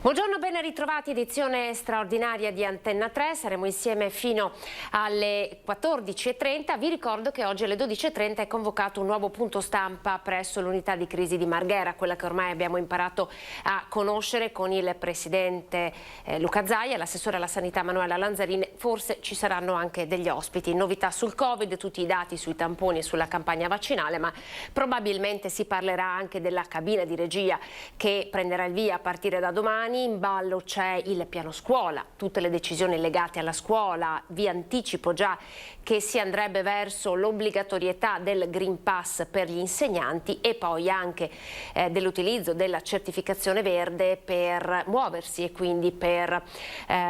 Buongiorno, ben ritrovati, edizione straordinaria di Antenna 3, saremo insieme fino alle 14:30. Vi ricordo che oggi alle 12:30 è convocato un nuovo punto stampa presso l'unità di crisi di Marghera, quella che ormai abbiamo imparato a conoscere, con il presidente Luca Zaia, l'assessore alla sanità Manuela Lanzarin. Forse ci saranno anche degli ospiti, novità sul Covid, tutti i dati sui tamponi e sulla campagna vaccinale, ma probabilmente si parlerà anche della cabina di regia che prenderà il via a partire da domani. In ballo c'è il piano scuola, tutte le decisioni legate alla scuola. Vi anticipo già che si andrebbe verso l'obbligatorietà del Green Pass per gli insegnanti e poi anche dell'utilizzo della certificazione verde per muoversi e quindi per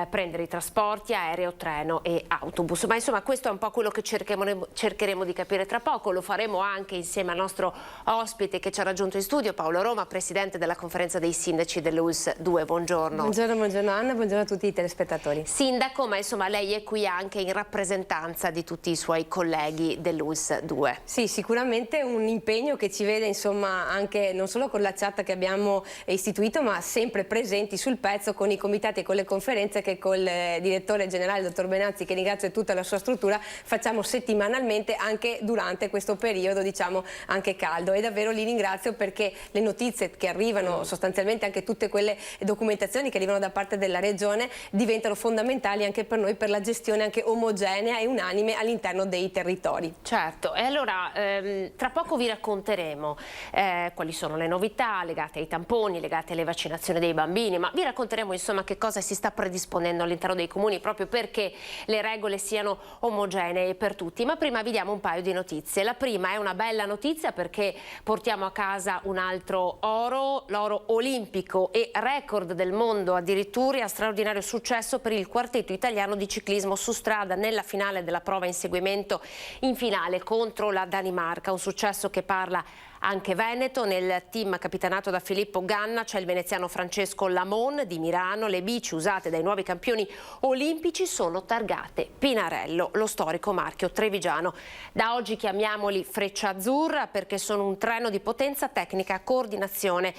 prendere i trasporti aereo, treno e autobus. Ma insomma questo è un po' quello che cercheremo di capire tra poco. Lo faremo anche insieme al nostro ospite che ci ha raggiunto in studio, Paolo Aroma, presidente della conferenza dei sindaci dell'ULSS 2. Buongiorno. Buongiorno Anna, buongiorno a tutti i telespettatori. Sindaco, ma insomma lei è qui anche in rappresentanza di tutti i suoi colleghi dell'ULSS 2. Sì, sicuramente un impegno che ci vede insomma anche non solo con la chat che abbiamo istituito, ma sempre presenti sul pezzo con i comitati e con le conferenze che col direttore generale, dottor Benazzi, che ringrazio, e tutta la sua struttura, facciamo settimanalmente anche durante questo periodo, diciamo, anche caldo. E davvero li ringrazio perché le notizie che arrivano, sostanzialmente anche tutte quelle documentazioni che arrivano da parte della Regione, diventano fondamentali anche per noi, per la gestione anche omogenea e unanime all'interno dei territori. Certo, e allora tra poco vi racconteremo quali sono le novità legate ai tamponi, legate alle vaccinazioni dei bambini, ma vi racconteremo insomma che cosa si sta predisponendo all'interno dei comuni proprio perché le regole siano omogenee per tutti. Ma prima vi diamo un paio di notizie. La prima è una bella notizia perché portiamo a casa un altro oro, l'oro olimpico e record del mondo addirittura, straordinario successo per il quartetto italiano di ciclismo su strada nella finale della prova inseguimento in finale contro la Danimarca, un successo che parla anche Veneto. Nel team capitanato da Filippo Ganna c'è il veneziano Francesco Lamon di Milano. Le bici usate dai nuovi campioni olimpici sono targate Pinarello, lo storico marchio trevigiano. Da oggi chiamiamoli Freccia Azzurra perché sono un treno di potenza, tecnica, coordinazione,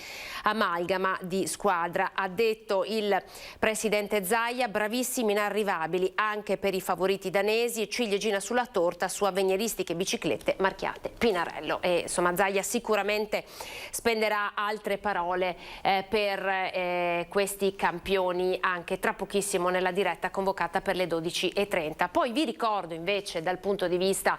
amalgama di squadra, ha detto il presidente Zaia. Bravissimi, inarrivabili anche per i favoriti danesi e ciliegina sulla torta su avveniristiche biciclette marchiate Pinarello. E insomma Zaia sicuramente spenderà altre parole per questi campioni anche tra pochissimo nella diretta convocata per le 12:30. Poi vi ricordo invece dal punto di vista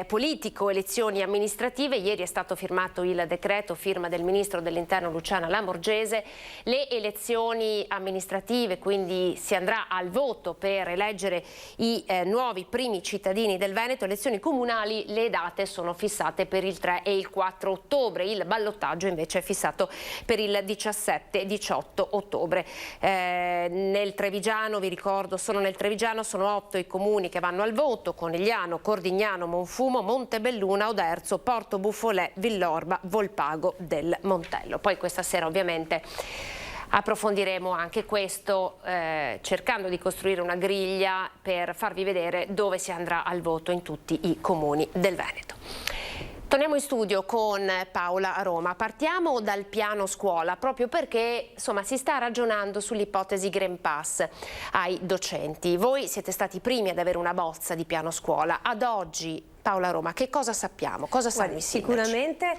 politico, elezioni amministrative. Ieri è stato firmato il decreto, firma del ministro dell'interno Luciana Lamorgese. Le elezioni amministrative, quindi si andrà al voto per eleggere i nuovi primi cittadini del Veneto. Elezioni comunali, le date sono fissate per il 3 e il 4 ottobre, il ballottaggio invece è fissato per il 17-18 ottobre. Nel Trevigiano, vi ricordo, sono 8 i comuni che vanno al voto: Conegliano, Cordignano, Monfumo, Montebelluna, Oderzo, Porto Buffolè, Villorba, Volpago del Montello. Poi questa sera ovviamente approfondiremo anche questo, cercando di costruire una griglia per farvi vedere dove si andrà al voto in tutti i comuni del Veneto. Torniamo in studio con Paola Aroma. Partiamo dal piano scuola, proprio perché insomma si sta ragionando sull'ipotesi Green Pass ai docenti. Voi siete stati i primi ad avere una bozza di piano scuola. Ad oggi, Paola Aroma, che cosa sappiamo? Cosa sanno i sindaci? Sicuramente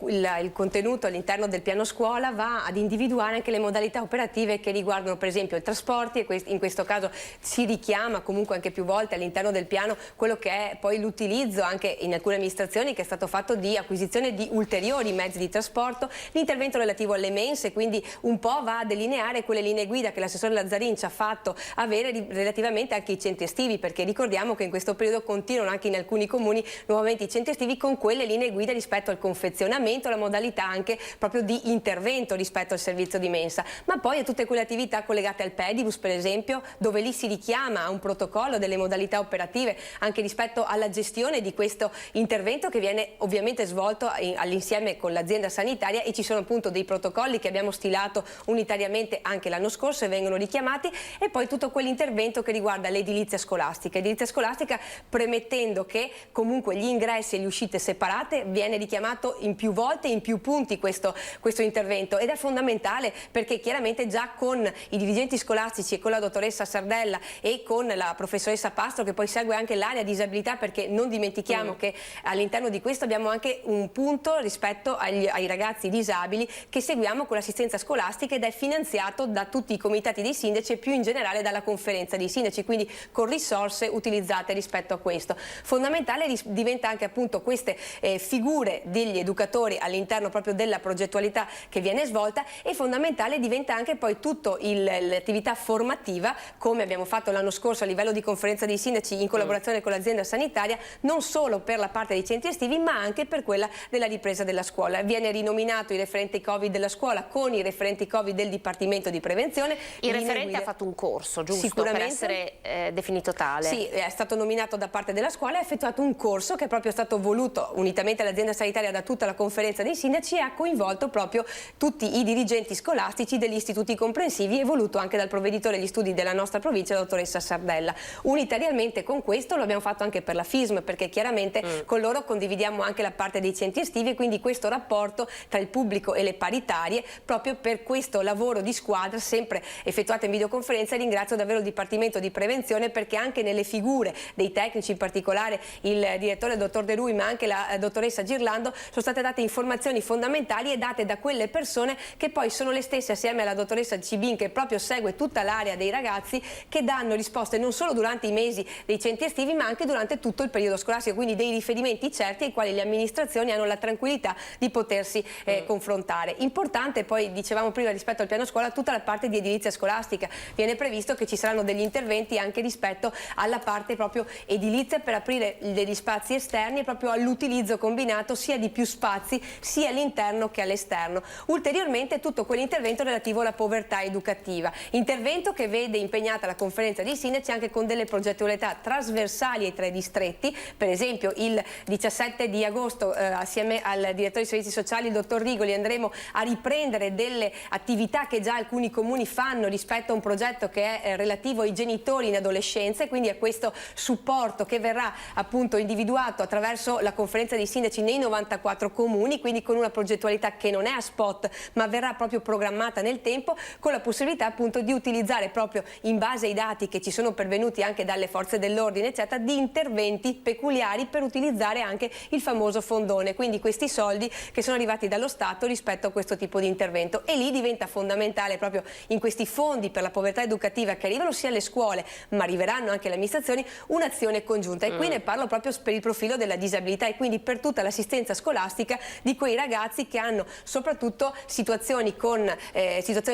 il contenuto all'interno del piano scuola va ad individuare anche le modalità operative che riguardano per esempio i trasporti, e in questo caso si richiama comunque anche più volte all'interno del piano quello che è poi l'utilizzo anche in alcune amministrazioni che è stato fatto di acquisizione di ulteriori mezzi di trasporto, l'intervento relativo alle mense, quindi un po' va a delineare quelle linee guida che l'assessore Lazzarin ci ha fatto avere relativamente anche ai centri estivi, perché ricordiamo che in questo periodo continuano anche in alcuni comuni nuovamente i centri estivi con quelle linee guida rispetto al confezionamento, la modalità anche proprio di intervento rispetto al servizio di mensa, ma poi a tutte quelle attività collegate al pedibus per esempio, dove lì si richiama a un protocollo delle modalità operative anche rispetto alla gestione di questo intervento che viene ovviamente svolto all'insieme con l'azienda sanitaria, e ci sono appunto dei protocolli che abbiamo stilato unitariamente anche l'anno scorso e vengono richiamati, e poi tutto quell'intervento che riguarda l'edilizia scolastica premettendo che comunque gli ingressi e le uscite separate, viene richiamato in più volte, in più punti questo intervento, ed è fondamentale perché chiaramente già con i dirigenti scolastici e con la dottoressa Sardella e con la professoressa Pastro, che poi segue anche l'area disabilità, perché non dimentichiamo che all'interno di questo abbiamo anche un punto rispetto ai ragazzi disabili che seguiamo con l'assistenza scolastica, ed è finanziato da tutti i comitati dei sindaci e più in generale dalla conferenza dei sindaci, quindi con risorse utilizzate rispetto a questo. Fondamentale diventa anche appunto queste figure degli educatori all'interno proprio della progettualità che viene svolta, e fondamentale diventa anche poi tutto l'attività formativa, come abbiamo fatto l'anno scorso a livello di conferenza dei sindaci in collaborazione con l'azienda sanitaria, non solo per la parte dei centri estivi ma anche per quella della ripresa della scuola. Viene rinominato il referente Covid della scuola con i referenti Covid del Dipartimento di Prevenzione. Il referente ha fatto un corso, giusto? Sicuramente, per essere definito tale. Sì, è stato nominato da parte della scuola, ha effettuato un corso che è proprio stato voluto unitamente all'azienda sanitaria da tutta la conferenza dei sindaci, e ha coinvolto proprio tutti i dirigenti scolastici degli istituti comprensivi e voluto anche dal provveditore agli studi della nostra provincia, la dottoressa Sardella. Unitariamente con questo lo abbiamo fatto anche per la FISM, perché chiaramente con loro condividiamo anche la parte dei centri estivi, e quindi questo rapporto tra il pubblico e le paritarie, proprio per questo lavoro di squadra sempre effettuato in videoconferenza. Ringrazio davvero il Dipartimento di Prevenzione, perché anche nelle figure dei tecnici, in particolare il direttore, il dottor De Rui, ma anche la dottoressa Girlando, sono state date informazioni fondamentali e date da quelle persone che poi sono le stesse, assieme alla dottoressa Cibin, che proprio segue tutta l'area dei ragazzi, che danno risposte non solo durante i mesi dei centri estivi ma anche durante tutto il periodo scolastico, quindi dei riferimenti certi ai quali le amministrazioni hanno la tranquillità di potersi confrontare. Importante poi, dicevamo prima, rispetto al piano scuola, tutta la parte di edilizia scolastica. Viene previsto che ci saranno degli interventi anche rispetto alla parte proprio edilizia, per aprire degli spazi esterni e proprio all'utilizzo combinato sia di più spazi sia all'interno che all'esterno. Ulteriormente tutto quell'intervento relativo alla povertà educativa, intervento che vede impegnata la conferenza dei sindaci anche con delle progettualità trasversali ai 3 distretti. Per esempio il 17 di agosto assieme al direttore dei servizi sociali, il dottor Rigoli, andremo a riprendere delle attività che già alcuni comuni fanno rispetto a un progetto che è relativo ai genitori in adolescenza, e quindi a questo supporto che verrà appunto individuato attraverso la conferenza dei sindaci nei 94 comuni, quindi con una progettualità che non è a spot ma verrà proprio programmata nel tempo, con la possibilità appunto di utilizzare proprio in base ai dati che ci sono pervenuti anche dalle forze dell'ordine eccetera, di interventi peculiari per utilizzare anche il famoso fondone, quindi questi soldi che sono arrivati dallo Stato rispetto a questo tipo di intervento. E lì diventa fondamentale, proprio in questi fondi per la povertà educativa che arrivano sia alle scuole ma arriveranno anche alle amministrazioni, un'azione congiunta, e qui ne parlo proprio per il profilo della disabilità e quindi per tutta l'assistenza scolastica di quei ragazzi che hanno soprattutto situazioni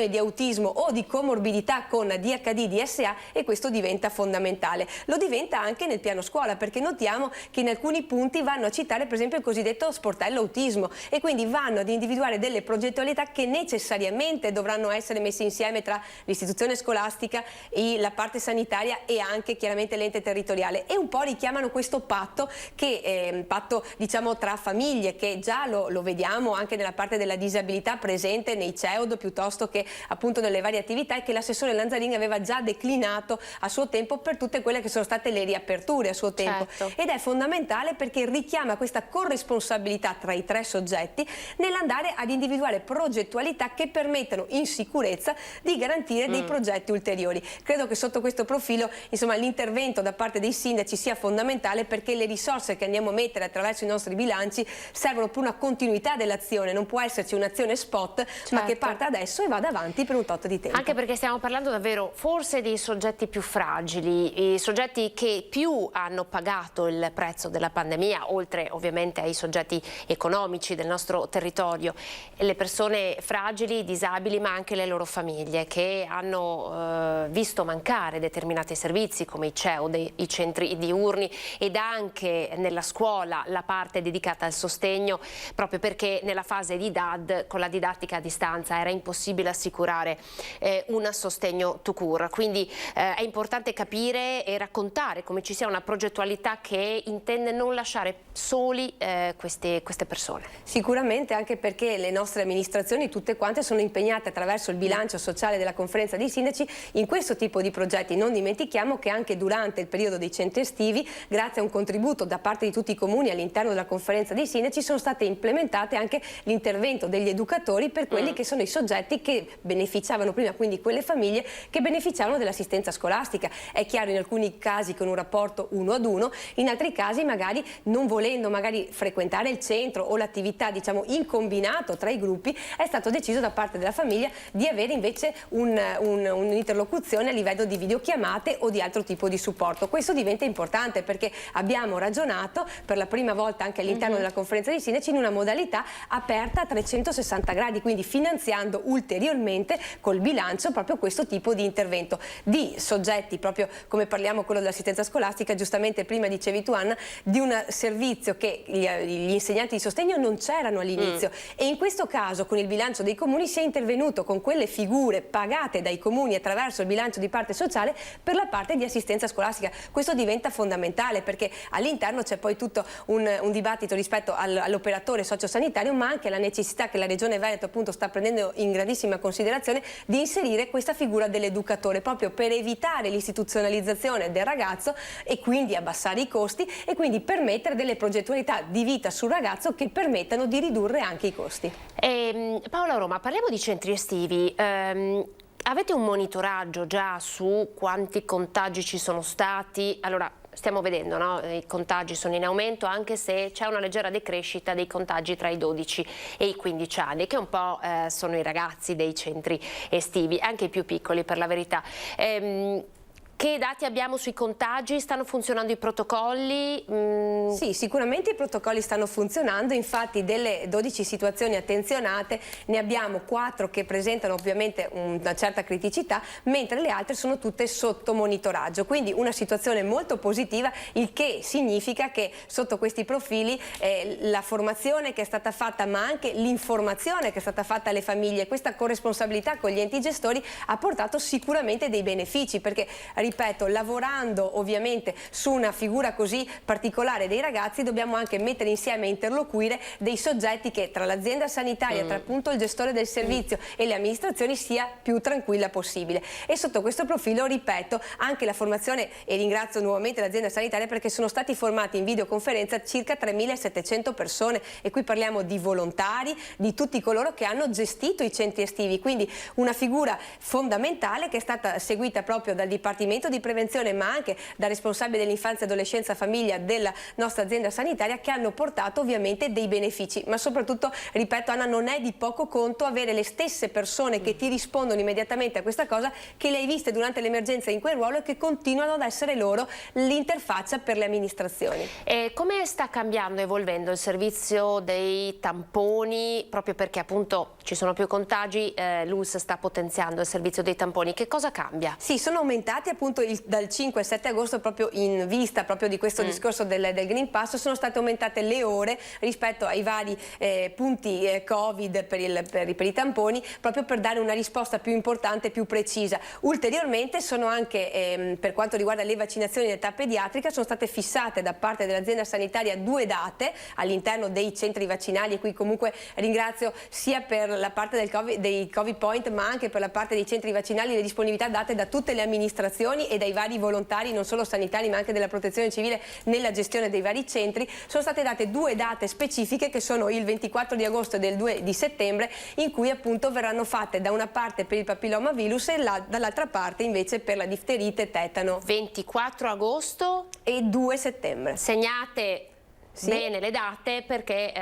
di autismo o di comorbidità con DHD, DSA, e questo diventa fondamentale. Lo diventa anche nel piano scuola, perché notiamo che in alcuni punti vanno a citare per esempio il cosiddetto sportello autismo, e quindi vanno ad individuare delle progettualità che necessariamente dovranno essere messe insieme tra l'istituzione scolastica e la parte sanitaria e anche chiaramente l'ente territoriale, e un po' richiamano questo patto che patto diciamo tra famiglie, che già lo vediamo anche nella parte della disabilità presente nei CEOD piuttosto che appunto nelle varie attività, e che l'assessore Lanzarini aveva già declinato a suo tempo per tutte quelle che sono state le riaperture a suo tempo. Certo. Ed è fondamentale perché richiama questa corresponsabilità tra i 3 soggetti nell'andare ad individuare progettualità che permettano in sicurezza di garantire dei progetti ulteriori. Credo che sotto questo profilo insomma l'intervento da parte dei sindaci sia fondamentale, perché le risorse che andiamo a mettere attraverso i nostri bilanci servono per una continuità dell'azione, non può esserci un'azione spot, certo, ma che parta adesso e vada avanti per un tot di tempo. Anche perché stiamo parlando davvero forse dei soggetti più fragili, i soggetti che più hanno pagato il prezzo della pandemia, oltre ovviamente ai soggetti economici del nostro territorio, le persone fragili, disabili, ma anche le loro famiglie che hanno visto mancare determinati servizi come i CEOD, i centri diurni, ed anche nella scuola la parte dedicata al sostegno, proprio perché nella fase di DAD con la didattica a distanza era impossibile assicurare un sostegno tout court. Quindi è importante capire e raccontare come ci sia una progettualità che intende non lasciare soli queste persone. Sicuramente, anche perché le nostre amministrazioni tutte quante sono impegnate attraverso il bilancio sociale della conferenza dei sindaci in questo tipo di progetti. Non dimentichiamo che anche durante il periodo dei centri estivi, grazie grazie a un contributo da parte di tutti i comuni all'interno della conferenza dei sindaci sono state implementate anche l'intervento degli educatori per quelli che sono i soggetti che beneficiavano prima, quindi quelle famiglie che beneficiavano dell'assistenza scolastica. È chiaro, in alcuni casi con un rapporto 1 ad 1, in altri casi magari non volendo magari frequentare il centro o l'attività diciamo in combinato tra i gruppi, è stato deciso da parte della famiglia di avere invece un'interlocuzione a livello di videochiamate o di altro tipo di supporto. Questo diventa importante perché abbiamo ragionato per la prima volta anche all'interno della conferenza dei sindaci in una modalità aperta a 360 gradi, quindi finanziando ulteriormente col bilancio proprio questo tipo di intervento di soggetti, proprio come parliamo quello dell'assistenza scolastica, giustamente prima dicevi tu Anna, di un servizio che gli insegnanti di sostegno non c'erano all'inizio e in questo caso con il bilancio dei comuni si è intervenuto con quelle figure pagate dai comuni attraverso il bilancio di parte sociale per la parte di assistenza scolastica. Questo diventa fondamentale perché all'interno c'è poi tutto un dibattito rispetto all'operatore sociosanitario, ma anche la necessità che la Regione Veneto appunto sta prendendo in grandissima considerazione di inserire questa figura dell'educatore proprio per evitare l'istituzionalizzazione del ragazzo e quindi abbassare i costi e quindi permettere delle progettualità di vita sul ragazzo che permettano di ridurre anche i costi. Paola Roma, parliamo di centri estivi. Avete un monitoraggio già su quanti contagi ci sono stati? Allora, stiamo vedendo, no? I contagi sono in aumento anche se c'è una leggera decrescita dei contagi tra i 12 e i 15 anni, che un po' sono i ragazzi dei centri estivi, anche i più piccoli per la verità. Che dati abbiamo sui contagi? Stanno funzionando i protocolli? Sì, sicuramente i protocolli stanno funzionando, infatti delle 12 situazioni attenzionate ne abbiamo 4 che presentano ovviamente una certa criticità, mentre le altre sono tutte sotto monitoraggio, quindi una situazione molto positiva, il che significa che sotto questi profili la formazione che è stata fatta ma anche l'informazione che è stata fatta alle famiglie, questa corresponsabilità con gli enti gestori ha portato sicuramente dei benefici perché ripeto, lavorando ovviamente su una figura così particolare dei ragazzi dobbiamo anche mettere insieme e interloquire dei soggetti che tra l'azienda sanitaria, tra appunto il gestore del servizio e le amministrazioni sia più tranquilla possibile. E sotto questo profilo, ripeto, anche la formazione, e ringrazio nuovamente l'azienda sanitaria perché sono stati formati in videoconferenza circa 3.700 persone e qui parliamo di volontari, di tutti coloro che hanno gestito i centri estivi, quindi una figura fondamentale che è stata seguita proprio dal Dipartimento di prevenzione ma anche da responsabili dell'infanzia, adolescenza, famiglia della nostra azienda sanitaria che hanno portato ovviamente dei benefici, ma soprattutto, ripeto Anna, non è di poco conto avere le stesse persone che ti rispondono immediatamente a questa cosa, che le hai viste durante l'emergenza in quel ruolo e che continuano ad essere loro l'interfaccia per le amministrazioni. E come sta cambiando, evolvendo il servizio dei tamponi, proprio perché appunto ci sono più contagi, l'ULSS sta potenziando il servizio dei tamponi, che cosa cambia? Sì, sono aumentati appunto dal 5 al 7 agosto proprio in vista proprio di questo discorso del Green Pass, sono state aumentate le ore rispetto ai vari punti Covid per i tamponi, proprio per dare una risposta più importante, più precisa. Ulteriormente sono anche, per quanto riguarda le vaccinazioni in età pediatrica, sono state fissate da parte dell'azienda sanitaria 2 date all'interno dei centri vaccinali e qui comunque ringrazio sia per la parte dei Covid Point ma anche per la parte dei centri vaccinali le disponibilità date da tutte le amministrazioni e dai vari volontari non solo sanitari ma anche della protezione civile nella gestione dei vari centri. Sono state date 2 date specifiche che sono il 24 di agosto e del 2 di settembre in cui appunto verranno fatte da una parte per il papillomavirus e dall'altra parte invece per la difterite, tetano. 24 agosto e 2 settembre. Segnate bene le date perché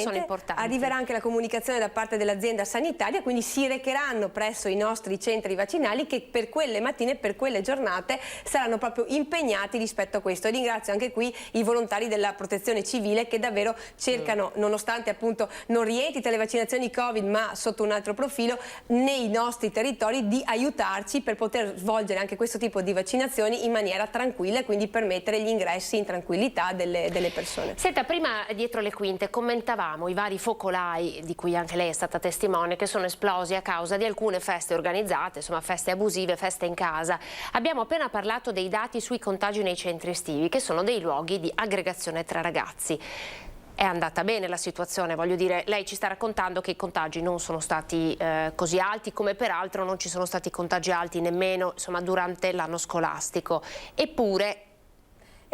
sono importanti. Arriverà anche la comunicazione da parte dell'azienda sanitaria, quindi si recheranno presso i nostri centri vaccinali che per quelle mattine e per quelle giornate saranno proprio impegnati rispetto a questo. E ringrazio anche qui i volontari della protezione civile che davvero cercano, nonostante appunto non rientri tra le vaccinazioni Covid ma sotto un altro profilo, nei nostri territori di aiutarci per poter svolgere anche questo tipo di vaccinazioni in maniera tranquilla e quindi permettere gli ingressi in tranquillità delle persone. Senta, prima dietro le quinte commentavamo i vari focolai di cui anche lei è stata testimone che sono esplosi a causa di alcune feste organizzate, insomma feste abusive, feste in casa. Abbiamo appena parlato dei dati sui contagi nei centri estivi che sono dei luoghi di aggregazione tra ragazzi. È andata bene la situazione, voglio dire, lei ci sta raccontando che i contagi non sono stati così alti, come peraltro non ci sono stati contagi alti nemmeno insomma, durante l'anno scolastico. Eppure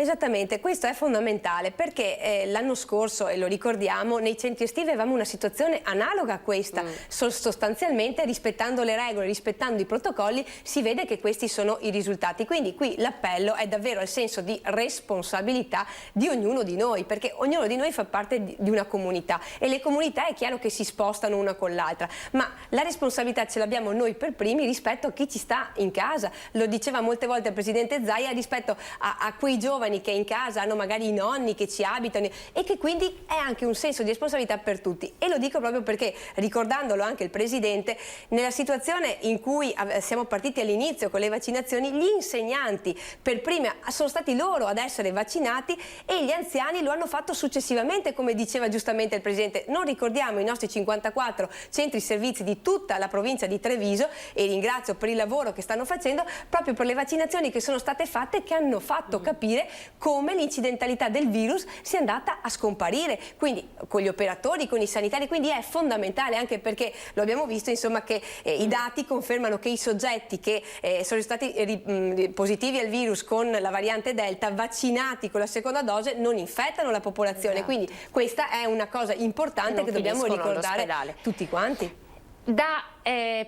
Esattamente, questo è fondamentale perché l'anno scorso, e lo ricordiamo, nei centri estivi avevamo una situazione analoga a questa, sostanzialmente rispettando le regole, rispettando i protocolli, si vede che questi sono i risultati. Quindi qui l'appello è davvero al senso di responsabilità di ognuno di noi, perché ognuno di noi fa parte di una comunità e le comunità è chiaro che si spostano una con l'altra, ma la responsabilità ce l'abbiamo noi per primi rispetto a chi ci sta in casa. Lo diceva molte volte il Presidente Zaia rispetto a quei giovani che in casa hanno magari i nonni che ci abitano e che quindi è anche un senso di responsabilità per tutti. E lo dico proprio perché, ricordandolo anche il Presidente, nella situazione in cui siamo partiti all'inizio con le vaccinazioni, gli insegnanti per prima sono stati loro ad essere vaccinati e gli anziani lo hanno fatto successivamente, come diceva giustamente il Presidente. Non ricordiamo i nostri 54 centri servizi di tutta la provincia di Treviso, e ringrazio per il lavoro che stanno facendo proprio per le vaccinazioni che sono state fatte e che hanno fatto capire come l'incidentalità del virus sia andata a scomparire, quindi con gli operatori, con i sanitari, quindi è fondamentale, anche perché lo abbiamo visto insomma che i dati confermano che i soggetti che sono stati positivi al virus con la variante Delta, vaccinati con la seconda dose, non infettano la popolazione, esatto. Quindi questa è una cosa importante che dobbiamo ricordare tutti quanti. Da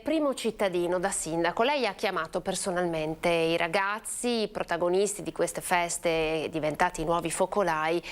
primo cittadino, da sindaco, lei ha chiamato personalmente i ragazzi, i protagonisti di queste feste diventati nuovi focolai,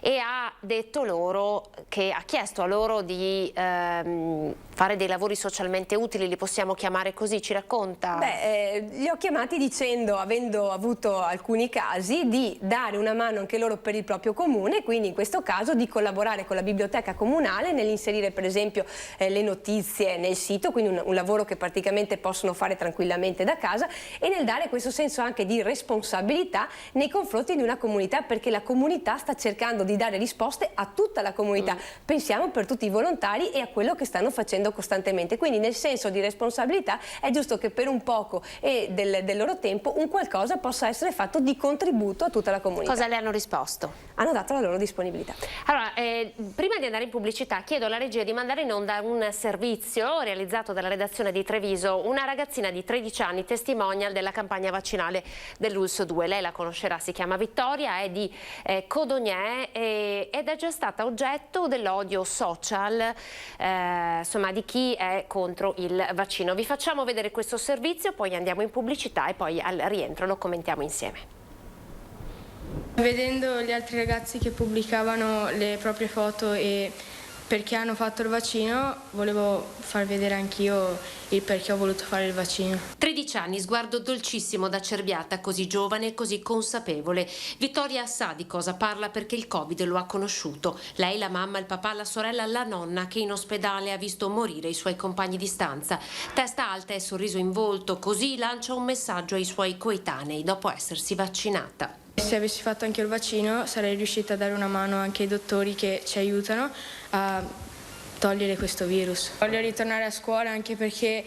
e ha detto loro che ha chiesto a loro di fare dei lavori socialmente utili, li possiamo chiamare così, ci racconta? Beh, li ho chiamati dicendo, avendo avuto alcuni casi, di dare una mano anche loro per il proprio comune, quindi in questo caso di collaborare con la biblioteca comunale nell'inserire per esempio le notizie nel sito, quindi un lavoro che praticamente possono fare tranquillamente da casa, e nel dare questo senso anche di responsabilità nei confronti di una comunità, perché la comunità sta cercando di dare risposte a tutta la comunità. Pensiamo per tutti i volontari e a quello che stanno facendo costantemente, quindi nel senso di responsabilità è giusto che per un poco e del loro tempo un qualcosa possa essere fatto di contributo a tutta la comunità. Cosa le hanno risposto? Hanno dato la loro disponibilità. Allora, prima di andare in pubblicità chiedo alla regia di mandare in onda un servizio realizzato dalla redazione di Treviso. Una ragazzina di 13 anni, testimonial della campagna vaccinale dell'ULSS 2. Lei la conoscerà, si chiama Vittoria, è di Codognè ed è già stata oggetto dell'odio social, insomma, di chi è contro il vaccino. Vi facciamo vedere questo servizio, poi andiamo in pubblicità e poi al rientro lo commentiamo insieme. Vedendo gli altri ragazzi che pubblicavano le proprie foto e perché hanno fatto il vaccino, volevo far vedere anch'io il perché ho voluto fare il vaccino. 13 anni, sguardo dolcissimo da cerbiata, così giovane e così consapevole. Vittoria sa di cosa parla perché il Covid lo ha conosciuto. Lei, la mamma, il papà, la sorella, la nonna che in ospedale ha visto morire i suoi compagni di stanza. Testa alta e sorriso in volto, così lancia un messaggio ai suoi coetanei dopo essersi vaccinata. Se avessi fatto anche il vaccino sarei riuscita a dare una mano anche ai dottori che ci aiutano a togliere questo virus. Voglio ritornare a scuola anche perché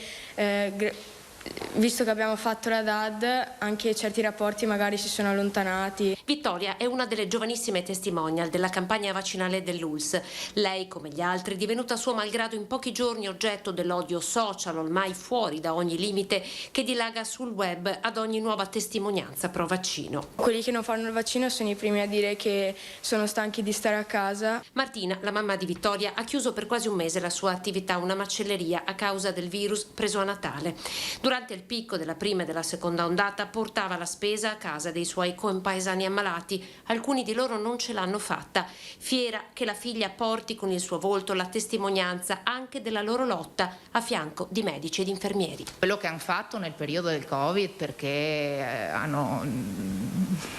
visto che abbiamo fatto la DAD, anche certi rapporti magari si sono allontanati. Vittoria è una delle giovanissime testimonial della campagna vaccinale dell'ULSS. Lei, come gli altri, è divenuta suo malgrado in pochi giorni oggetto dell'odio social, ormai fuori da ogni limite, che dilaga sul web ad ogni nuova testimonianza pro vaccino. Quelli che non fanno il vaccino sono i primi a dire che sono stanchi di stare a casa. Martina, la mamma di Vittoria, ha chiuso per quasi un mese la sua attività, una macelleria, a causa del virus preso a Natale. Durante il picco della prima e della seconda ondata portava la spesa a casa dei suoi compaesani ammalati. Alcuni di loro non ce l'hanno fatta. Fiera che la figlia porti con il suo volto la testimonianza anche della loro lotta a fianco di medici ed infermieri. Quello che hanno fatto nel periodo del Covid, perché hanno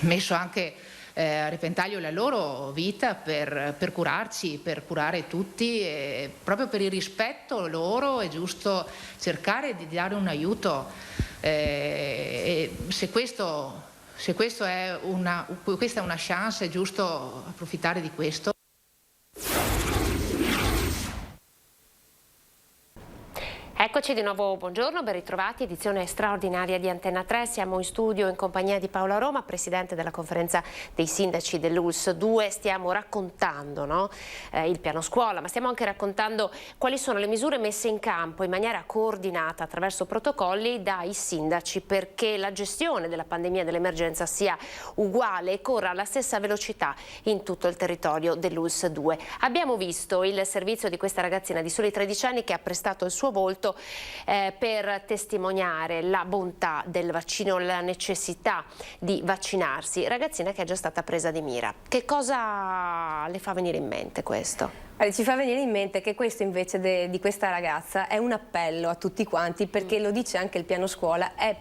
messo anche a repentaglio la loro vita per curarci, per curare tutti, e proprio per il rispetto loro è giusto cercare di dare un aiuto, e se questa è una chance, è giusto approfittare di questo. Eccoci Eccoci di nuovo, buongiorno, ben ritrovati, edizione straordinaria di Antenna 3. Siamo in studio in compagnia di Paola Roma, presidente della conferenza dei sindaci dell'ULSS 2. Stiamo raccontando, no? Il piano scuola, ma stiamo anche raccontando quali sono le misure messe in campo in maniera coordinata attraverso protocolli dai sindaci perché la gestione della pandemia e dell'emergenza sia uguale e corra alla stessa velocità in tutto il territorio dell'ULSS 2. Abbiamo visto il servizio di questa ragazzina di soli 13 anni che ha prestato il suo volto per testimoniare la bontà del vaccino, la necessità di vaccinarsi, ragazzina che è già stata presa di mira. Che cosa le fa venire in mente questo? Ci fa venire in mente che questo invece di questa ragazza è un appello a tutti quanti, perché lo dice anche il piano scuola, è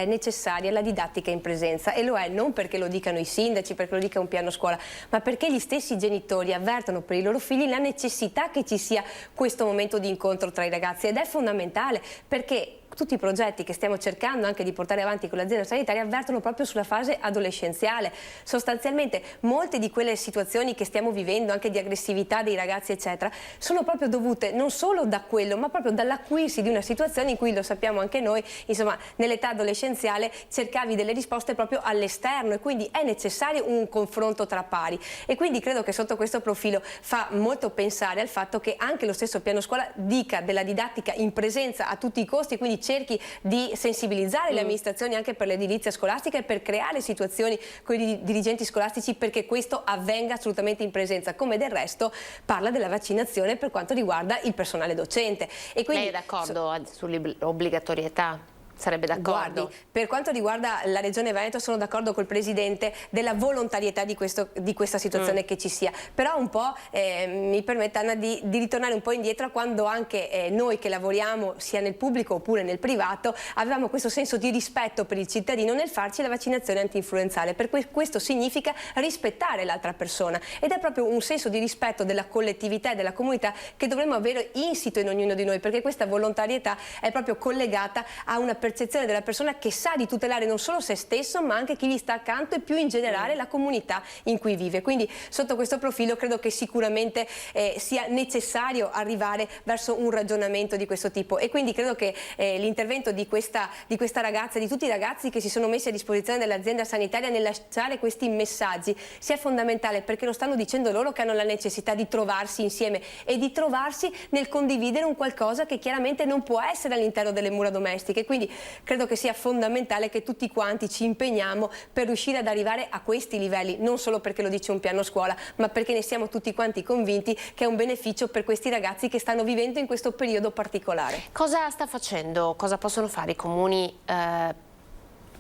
necessaria la didattica in presenza, e lo è non perché lo dicano i sindaci, perché lo dica un piano scuola, ma perché gli stessi genitori avvertono per i loro figli la necessità che ci sia questo momento di incontro tra i ragazzi, ed è fondamentale perché tutti i progetti che stiamo cercando anche di portare avanti con l'azienda sanitaria avvertono proprio sulla fase adolescenziale. Sostanzialmente molte di quelle situazioni che stiamo vivendo, anche di aggressività dei ragazzi eccetera, sono proprio dovute non solo da quello, ma proprio dall'acuirsi di una situazione in cui, lo sappiamo anche noi, insomma, nell'età adolescenziale cercavi delle risposte proprio all'esterno, e quindi è necessario un confronto tra pari, e quindi credo che sotto questo profilo fa molto pensare al fatto che anche lo stesso piano scuola dica della didattica in presenza a tutti i costi, quindi cerchi di sensibilizzare le amministrazioni anche per l'edilizia scolastica e per creare situazioni con i dirigenti scolastici perché questo avvenga assolutamente in presenza, come del resto parla della vaccinazione per quanto riguarda il personale docente. E quindi, lei è d'accordo sull'obbligatorietà? Sarebbe d'accordo? Guardi, per quanto riguarda la Regione Veneto sono d'accordo col Presidente della volontarietà di questa situazione che ci sia, però un po' mi permetta Anna di ritornare un po' indietro a quando anche noi che lavoriamo sia nel pubblico oppure nel privato avevamo questo senso di rispetto per il cittadino nel farci la vaccinazione anti-influenzale, perché questo significa rispettare l'altra persona, ed è proprio un senso di rispetto della collettività e della comunità che dovremmo avere insito in ognuno di noi, perché questa volontarietà è proprio collegata a una percezione della persona che sa di tutelare non solo se stesso ma anche chi gli sta accanto e più in generale la comunità in cui vive. Quindi sotto questo profilo credo che sicuramente sia necessario arrivare verso un ragionamento di questo tipo, e quindi credo che l'intervento di questa ragazza e di tutti i ragazzi che si sono messi a disposizione dell'azienda sanitaria nel lasciare questi messaggi sia fondamentale, perché lo stanno dicendo loro che hanno la necessità di trovarsi insieme e di trovarsi nel condividere un qualcosa che chiaramente non può essere all'interno delle mura domestiche. Quindi credo che sia fondamentale che tutti quanti ci impegniamo per riuscire ad arrivare a questi livelli, non solo perché lo dice un piano scuola, ma perché ne siamo tutti quanti convinti che è un beneficio per questi ragazzi che stanno vivendo in questo periodo particolare. Cosa sta facendo, cosa possono fare i comuni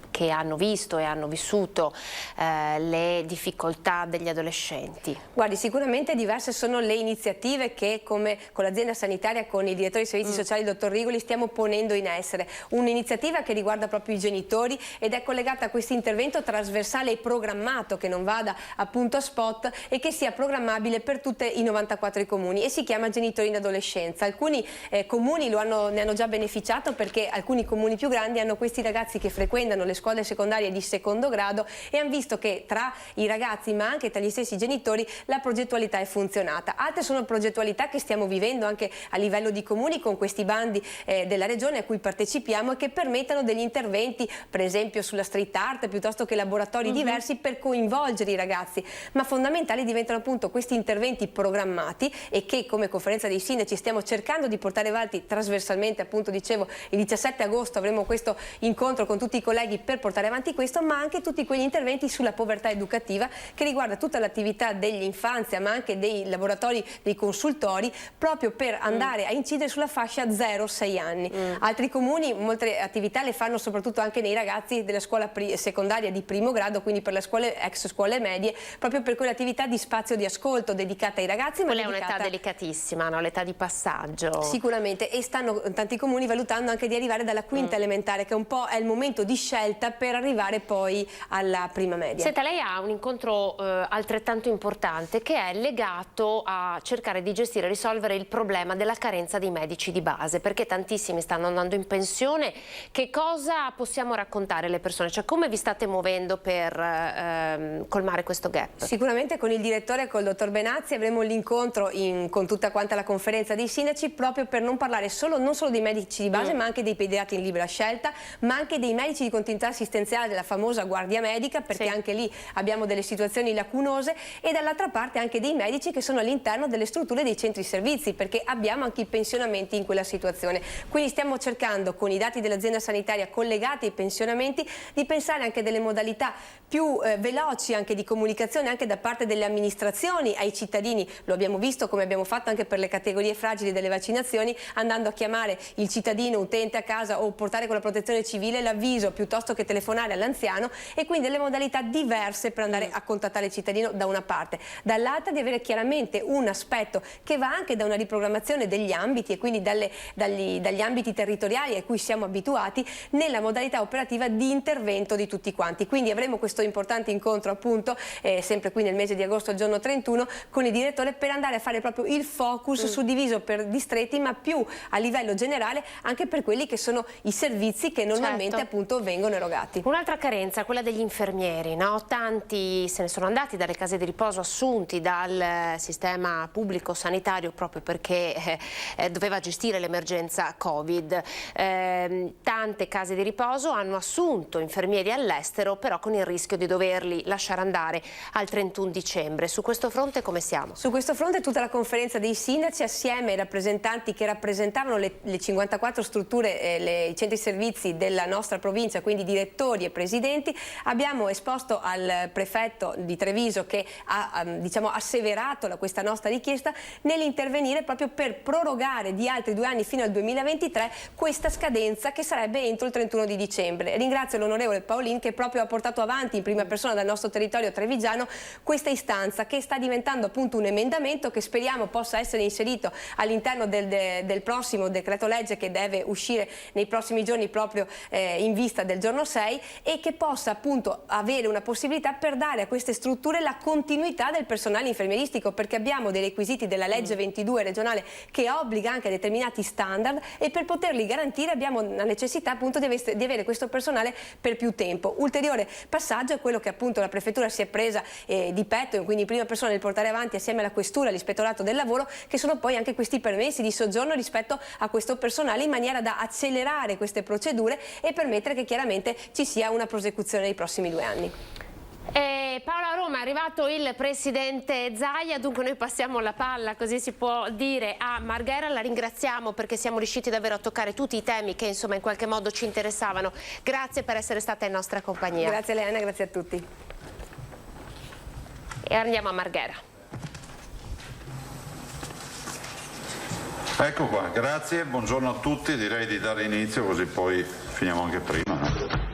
che hanno visto e hanno vissuto le difficoltà degli adolescenti? Guardi, sicuramente diverse sono le iniziative che, come con l'azienda sanitaria, con il direttore dei servizi sociali, il dottor Rigoli, stiamo ponendo in essere. Un'iniziativa che riguarda proprio i genitori ed è collegata a questo intervento trasversale e programmato, che non vada appunto a spot e che sia programmabile per tutti i 94 comuni, e si chiama Genitori in Adolescenza. Alcuni comuni ne hanno già beneficiato, perché alcuni comuni più grandi hanno questi ragazzi che frequentano le scuole secondarie di secondo grado e hanno visto che tra i ragazzi ma anche tra gli stessi genitori la progettualità è funzionata. Altre sono progettualità che stiamo vivendo anche a livello di comuni con questi bandi della regione a cui partecipiamo e che permettono degli interventi, per esempio sulla street art, piuttosto che laboratori diversi per coinvolgere i ragazzi, ma fondamentali diventano appunto questi interventi programmati e che come conferenza dei sindaci stiamo cercando di portare avanti trasversalmente. Appunto dicevo, il 17 agosto avremo questo incontro con tutti i colleghi per portare avanti questo, ma anche tutti quegli interventi sulla povertà educativa che riguarda tutta l'attività dell'infanzia ma anche dei laboratori, dei consultori, proprio per andare a incidere sulla fascia 0-6 anni. Altri comuni molte attività le fanno soprattutto anche nei ragazzi della scuola secondaria di primo grado, quindi per le scuole ex scuole medie, proprio per quell'attività di spazio di ascolto dedicata ai ragazzi. Quella è un'età delicatissima, no? L'età di passaggio. Sicuramente, e stanno tanti comuni valutando anche di arrivare dalla quinta elementare, che un po' è il momento di scelta alta per arrivare poi alla prima media. Senta, lei ha un incontro altrettanto importante che è legato a cercare di gestire e risolvere il problema della carenza di medici di base, perché tantissimi stanno andando in pensione. Che cosa possiamo raccontare alle persone? Cioè, come vi state muovendo per colmare questo gap? Sicuramente con il direttore, col dottor Benazzi, avremo l'incontro con tutta quanta la conferenza dei sindaci, proprio per non parlare non solo dei medici di base, ma anche dei pediatri in libera scelta, ma anche dei medici di continuità assistenziale della famosa guardia medica, perché anche lì abbiamo delle situazioni lacunose, e dall'altra parte anche dei medici che sono all'interno delle strutture dei centri servizi, perché abbiamo anche i pensionamenti in quella situazione. Quindi stiamo cercando, con i dati dell'azienda sanitaria collegati ai pensionamenti, di pensare anche delle modalità più veloci anche di comunicazione anche da parte delle amministrazioni ai cittadini. Lo abbiamo visto, come abbiamo fatto anche per le categorie fragili delle vaccinazioni, andando a chiamare il cittadino utente a casa o portare con la protezione civile l'avviso piuttosto che telefonare all'anziano, e quindi delle modalità diverse per andare a contattare il cittadino da una parte. Dall'altra di avere chiaramente un aspetto che va anche da una riprogrammazione degli ambiti e quindi dagli ambiti territoriali a cui siamo abituati nella modalità operativa di intervento di tutti quanti. Quindi avremo questo importante incontro appunto sempre qui nel mese di agosto, il giorno 31, con il direttore, per andare a fare proprio il focus suddiviso per distretti, ma più a livello generale anche per quelli che sono i servizi che normalmente appunto vengono erogati. Un'altra carenza, quella degli infermieri, no? Tanti se ne sono andati dalle case di riposo assunti dal sistema pubblico sanitario proprio perché doveva gestire l'emergenza Covid. Tante case di riposo hanno assunto infermieri all'estero, però con il rischio di doverli lasciare andare al 31 dicembre. Su questo fronte come siamo? Su questo fronte tutta la conferenza dei sindaci, assieme ai rappresentanti che rappresentavano le 54 strutture, i centri servizi della nostra provincia, quindi direttori e presidenti, abbiamo esposto al prefetto di Treviso, che ha diciamo asseverato questa nostra richiesta, nell'intervenire proprio per prorogare di altri 2 anni fino al 2023 questa scadenza, che sarebbe entro il 31 di dicembre. Ringrazio l'onorevole Paolin, che proprio ha portato avanti in prima persona dal nostro territorio trevigiano questa istanza, che sta diventando appunto un emendamento che speriamo possa essere inserito all'interno del prossimo decreto legge, che deve uscire nei prossimi giorni proprio in vista del giorno 6, e che possa appunto avere una possibilità per dare a queste strutture la continuità del personale infermieristico, perché abbiamo dei requisiti della legge 22 regionale che obbliga anche a determinati standard, e per poterli garantire abbiamo la necessità appunto di avere questo personale per più tempo. Ulteriore passaggio è quello che appunto la prefettura si è presa di petto, quindi in prima persona, nel portare avanti assieme alla questura, all'ispettorato del lavoro, che sono poi anche questi permessi di soggiorno rispetto a questo personale, in maniera da accelerare queste procedure e permettere che chiaramente ci sia una prosecuzione nei prossimi 2 anni. Paola, a Roma è arrivato il presidente Zaia, dunque noi passiamo la palla, così si può dire, a Marghera. La ringraziamo perché siamo riusciti davvero a toccare tutti i temi che insomma in qualche modo ci interessavano. Grazie per essere stata in nostra compagnia. Grazie Leana, grazie a tutti. E andiamo a Marghera. Ecco qua, grazie, buongiorno a tutti, direi di dare inizio così poi finiamo anche prima, no?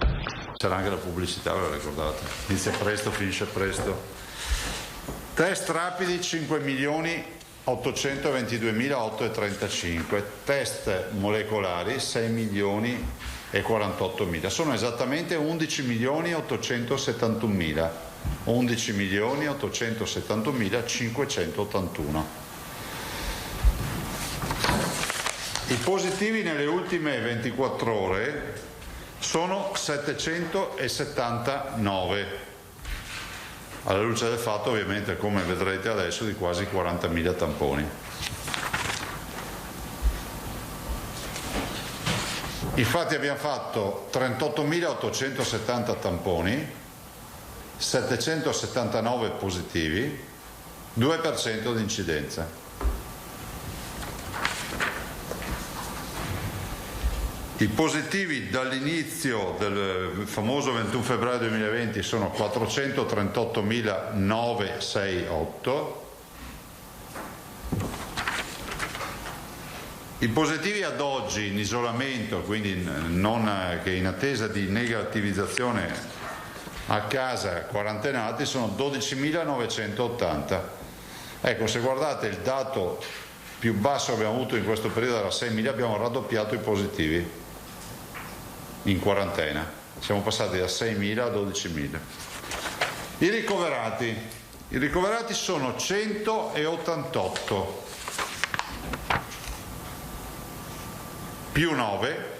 C'era anche la pubblicità, ve la ricordate? Inizia presto, finisce presto. Test rapidi 5.822.835, test molecolari 6.048.000, sono esattamente 11.871.000, 11.871.581. I positivi nelle ultime 24 ore sono 779, alla luce del fatto ovviamente, come vedrete adesso, di quasi 40.000 tamponi. Infatti abbiamo fatto 38.870 tamponi, 779 positivi, 2% di incidenza. I positivi dall'inizio del famoso 21 febbraio 2020 sono 438.968. I positivi ad oggi in isolamento, quindi non che in attesa di negativizzazione a casa quarantenati, sono 12.980. Ecco, se guardate il dato più basso che abbiamo avuto in questo periodo era 6.000, abbiamo raddoppiato i positivi in quarantena. siamo passati da 6.000 a 12.000. I ricoverati sono 188, più 9,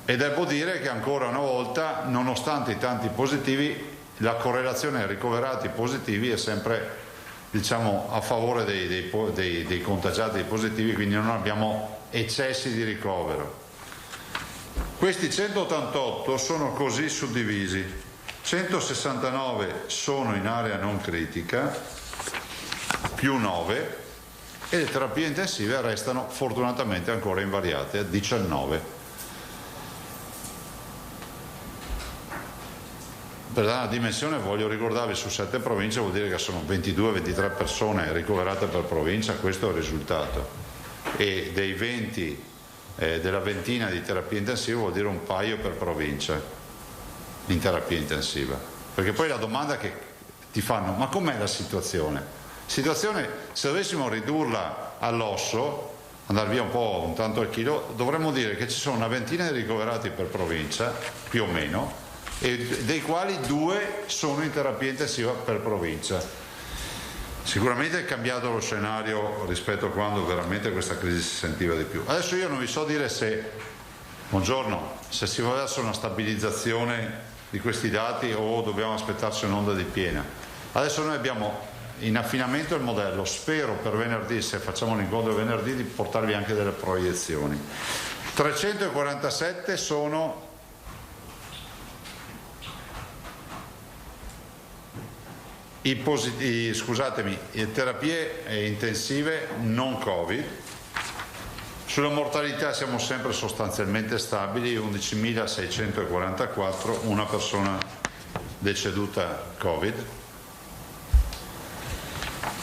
e devo dire che ancora una volta, nonostante i tanti positivi, la correlazione ai ricoverati positivi è sempre, diciamo, a favore dei contagiati, dei positivi, quindi non abbiamo eccessi di ricovero. Questi 188 sono così suddivisi: 169 sono in area non critica, più 9, e le terapie intensive restano fortunatamente ancora invariate a 19. Per dare una dimensione, voglio ricordarvi, su 7 province vuol dire che sono 22-23 persone ricoverate per provincia, questo è il risultato, e dei 20 della ventina di terapia intensiva vuol dire un paio per provincia in terapia intensiva. Perché poi la domanda che ti fanno: ma com'è la situazione? Situazione, se dovessimo ridurla all'osso, andare via un po' un tanto al chilo, dovremmo dire che ci sono una ventina di ricoverati per provincia, più o meno, e dei quali 2 sono in terapia intensiva per provincia. Sicuramente è cambiato lo scenario rispetto a quando veramente questa crisi si sentiva di più. Adesso io non vi so dire se si va verso una stabilizzazione di questi dati o dobbiamo aspettarci un'onda di piena. Adesso noi abbiamo in affinamento il modello, spero per venerdì, se facciamo l'incontro venerdì, di portarvi anche delle proiezioni. 347 sono terapie intensive non Covid. Sulla mortalità siamo sempre sostanzialmente stabili, 11.644, una persona deceduta Covid,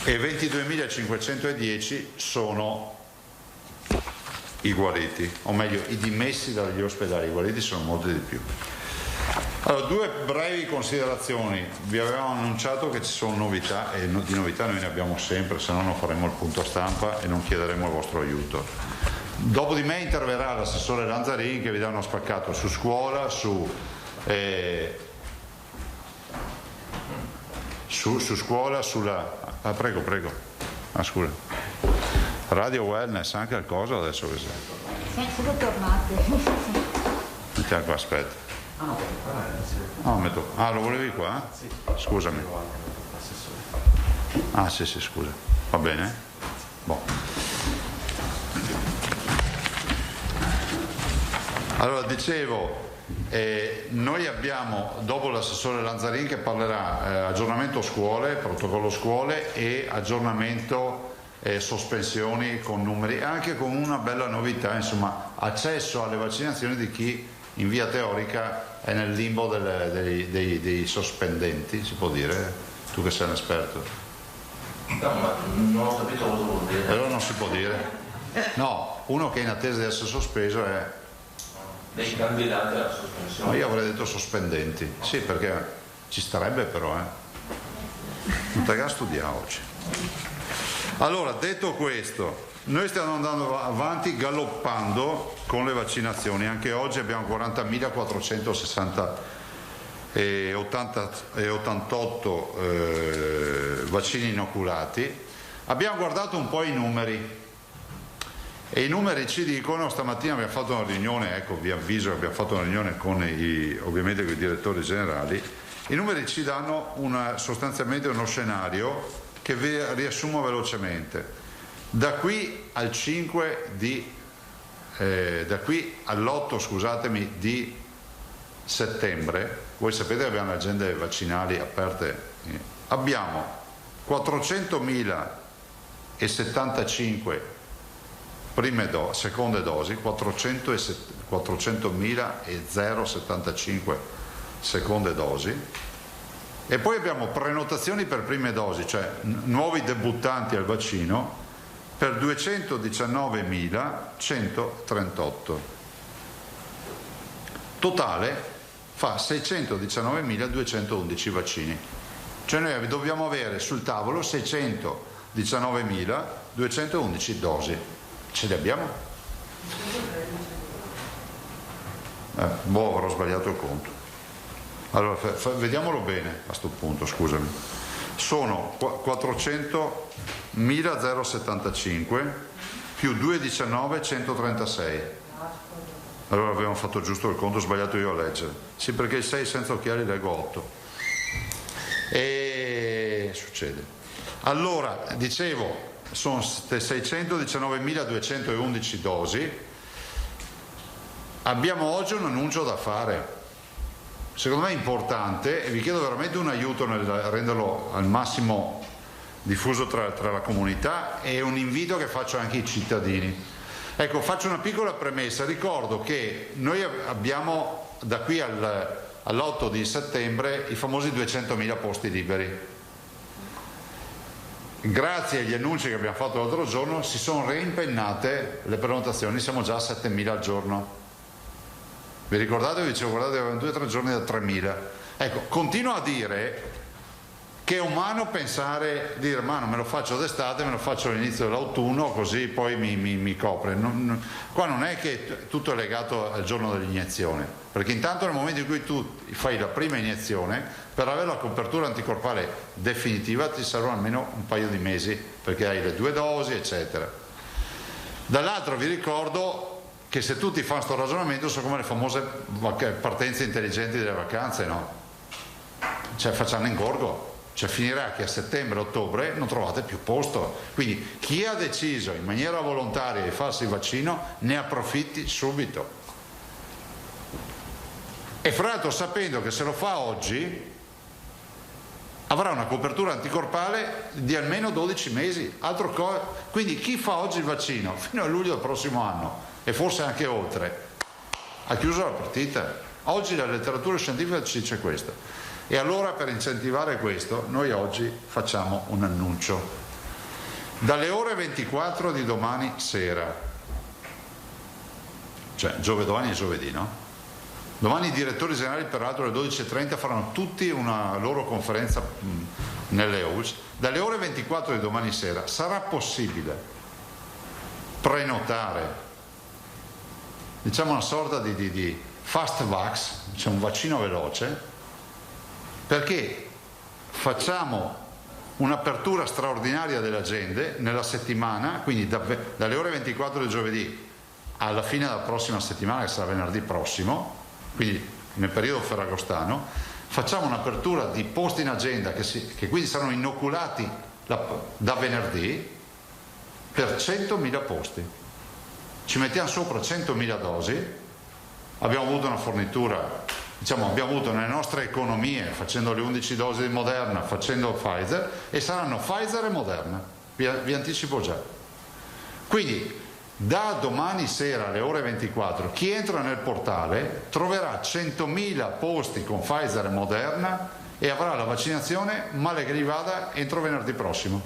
e 22.510 sono i guariti, o meglio i dimessi dagli ospedali. I guariti sono molti di più. Allora, 2 brevi considerazioni. Vi avevamo annunciato che ci sono novità, e di novità noi ne abbiamo sempre, se no non faremo il punto stampa e non chiederemo il vostro aiuto. Dopo di me interverrà l'assessore Lanzarin, che vi dà uno spaccato su scuola, su scuola, sulla... prego. Scusa. Radio Wellness, anche al coso adesso che sei? Sono tornate. Mettiamo qua, aspetta. Lo volevi qua? Sì. Scusami. Sì, scusa. Va bene? Boh. Allora, dicevo, noi abbiamo, dopo l'assessore Lanzarin, che parlerà aggiornamento scuole, protocollo scuole, e aggiornamento sospensioni con numeri, anche con una bella novità, insomma, accesso alle vaccinazioni di chi in via teorica è nel limbo dei sospendenti, si può dire? Tu che sei un esperto. No, ma non ho capito cosa vuol dire. Allora non si può dire? No, uno che è in attesa di essere sospeso è... Dei candidati alla sospensione. Ma io avrei detto sospendenti, sì, perché ci starebbe però, non te la studiare oggi. Allora, detto questo, noi stiamo andando avanti galoppando con le vaccinazioni. Anche oggi abbiamo 40.488 vaccini inoculati. Abbiamo guardato un po' i numeri e i numeri ci dicono, stamattina abbiamo fatto una riunione, ecco vi avviso che abbiamo fatto una riunione ovviamente con i direttori generali. I numeri ci danno sostanzialmente uno scenario che vi riassumo velocemente. Da qui al 5 da qui all'8 di settembre, voi sapete che abbiamo le agende vaccinali aperte, abbiamo 400.075 seconde dosi, 400.075 seconde dosi, e poi abbiamo prenotazioni per prime dosi, cioè nuovi debuttanti al vaccino, per 219.138. Totale fa 619.211 vaccini. Cioè noi dobbiamo avere sul tavolo 619.211 dosi. Ce le abbiamo? avrò sbagliato il conto. Allora, vediamolo bene a questo punto, scusami. Sono 400.075 più 219.136. Allora abbiamo fatto giusto il conto, ho sbagliato io a leggere. Sì, perché il 6 senza occhiali leggo 8. E succede. Allora, dicevo, sono 619.211 dosi. Abbiamo oggi un annuncio da fare. Secondo me è importante e vi chiedo veramente un aiuto nel renderlo al massimo diffuso tra la comunità, e un invito che faccio anche ai cittadini. Ecco, faccio una piccola premessa. Ricordo che noi abbiamo da qui all'8 di settembre i famosi 200.000 posti liberi. Grazie agli annunci che abbiamo fatto l'altro giorno si sono reimpennate le prenotazioni, siamo già a 7.000 al giorno. Vi ricordate? Vi dicevo, guardate, avevamo 2 o 3 giorni da 3.000. Ecco, continuo a dire che è umano dire, ma non me lo faccio d'estate, me lo faccio all'inizio dell'autunno, così poi mi copre. Qua non è che tutto è legato al giorno dell'iniezione, perché intanto nel momento in cui tu fai la prima iniezione, per avere la copertura anticorpale definitiva ti servono almeno un paio di mesi, perché hai le 2 dosi, eccetera. Dall'altro vi ricordo che se tutti fanno questo ragionamento sono come le famose partenze intelligenti delle vacanze, no? Cioè facciamo ingorgo. Cioè finirà che a settembre-ottobre non trovate più posto. Quindi chi ha deciso in maniera volontaria di farsi il vaccino ne approfitti subito. E fra l'altro sapendo che se lo fa oggi avrà una copertura anticorpale di almeno 12 mesi. Quindi chi fa oggi il vaccino fino a luglio del prossimo anno e forse anche oltre ha chiuso la partita. Oggi la letteratura scientifica ci dice questo. E allora, per incentivare questo, noi oggi facciamo un annuncio. Dalle ore 24 di domani sera, cioè domani è giovedì, no? Domani i direttori generali, peraltro alle 12.30, faranno tutti una loro conferenza nelle halls. Dalle ore 24 di domani sera sarà possibile prenotare, diciamo una sorta di fast vax, cioè un vaccino veloce, perché facciamo un'apertura straordinaria delle agende nella settimana, quindi dalle ore 24 del giovedì alla fine della prossima settimana, che sarà venerdì prossimo, quindi nel periodo ferragostano, facciamo un'apertura di posti in agenda che quindi saranno inoculati da venerdì per 100.000 posti. Ci mettiamo sopra 100.000 dosi, abbiamo avuto una fornitura, abbiamo avuto nelle nostre economie, facendo le 11 dosi di Moderna, facendo Pfizer, e saranno Pfizer e Moderna, vi anticipo già. Quindi da domani sera alle ore 24 chi entra nel portale troverà 100.000 posti con Pfizer e Moderna e avrà la vaccinazione, male che gli vada, entro venerdì prossimo.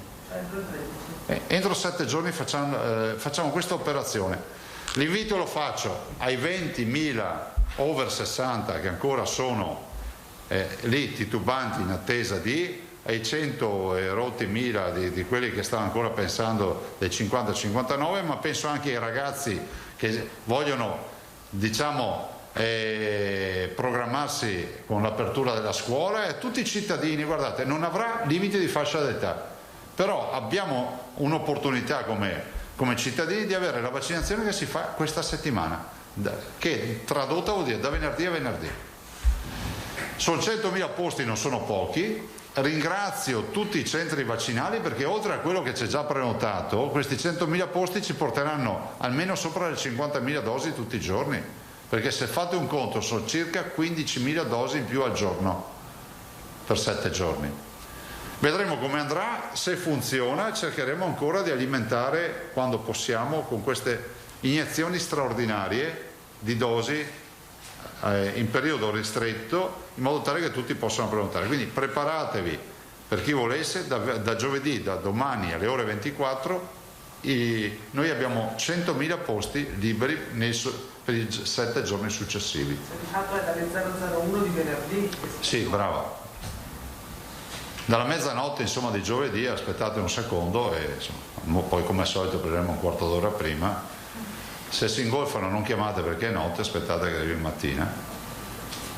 Entro 7 giorni facciamo questa operazione. L'invito lo faccio ai 20.000 over 60 che ancora sono lì titubanti in attesa ai 100 e rotti mila di quelli che stanno ancora pensando dei 50-59, ma penso anche ai ragazzi che vogliono, programmarsi con l'apertura della scuola, e tutti i cittadini. Guardate, non avrà limite di fascia d'età, però abbiamo un'opportunità come cittadini di avere la vaccinazione che si fa questa settimana, che tradotta vuol dire da venerdì a venerdì. Sono 100.000 posti, non sono pochi. Ringrazio tutti i centri vaccinali, perché oltre a quello che c'è già prenotato, questi 100.000 posti ci porteranno almeno sopra le 50.000 dosi tutti i giorni, perché se fate un conto sono circa 15.000 dosi in più al giorno per 7 giorni. Vedremo come andrà. Se funziona cercheremo ancora di alimentare quando possiamo con queste iniezioni straordinarie di dosi in periodo ristretto, in modo tale che tutti possano prenotare. Quindi preparatevi, per chi volesse, da giovedì, da domani alle ore 24 noi abbiamo 100.000 posti liberi per i 7 giorni successivi. È dalle 001 di venerdì? Sì, brava. Dalla mezzanotte di giovedì, aspettate un secondo, e poi come al solito prenderemo un quarto d'ora prima, se si ingolfano non chiamate perché è notte, aspettate che arrivi in mattina.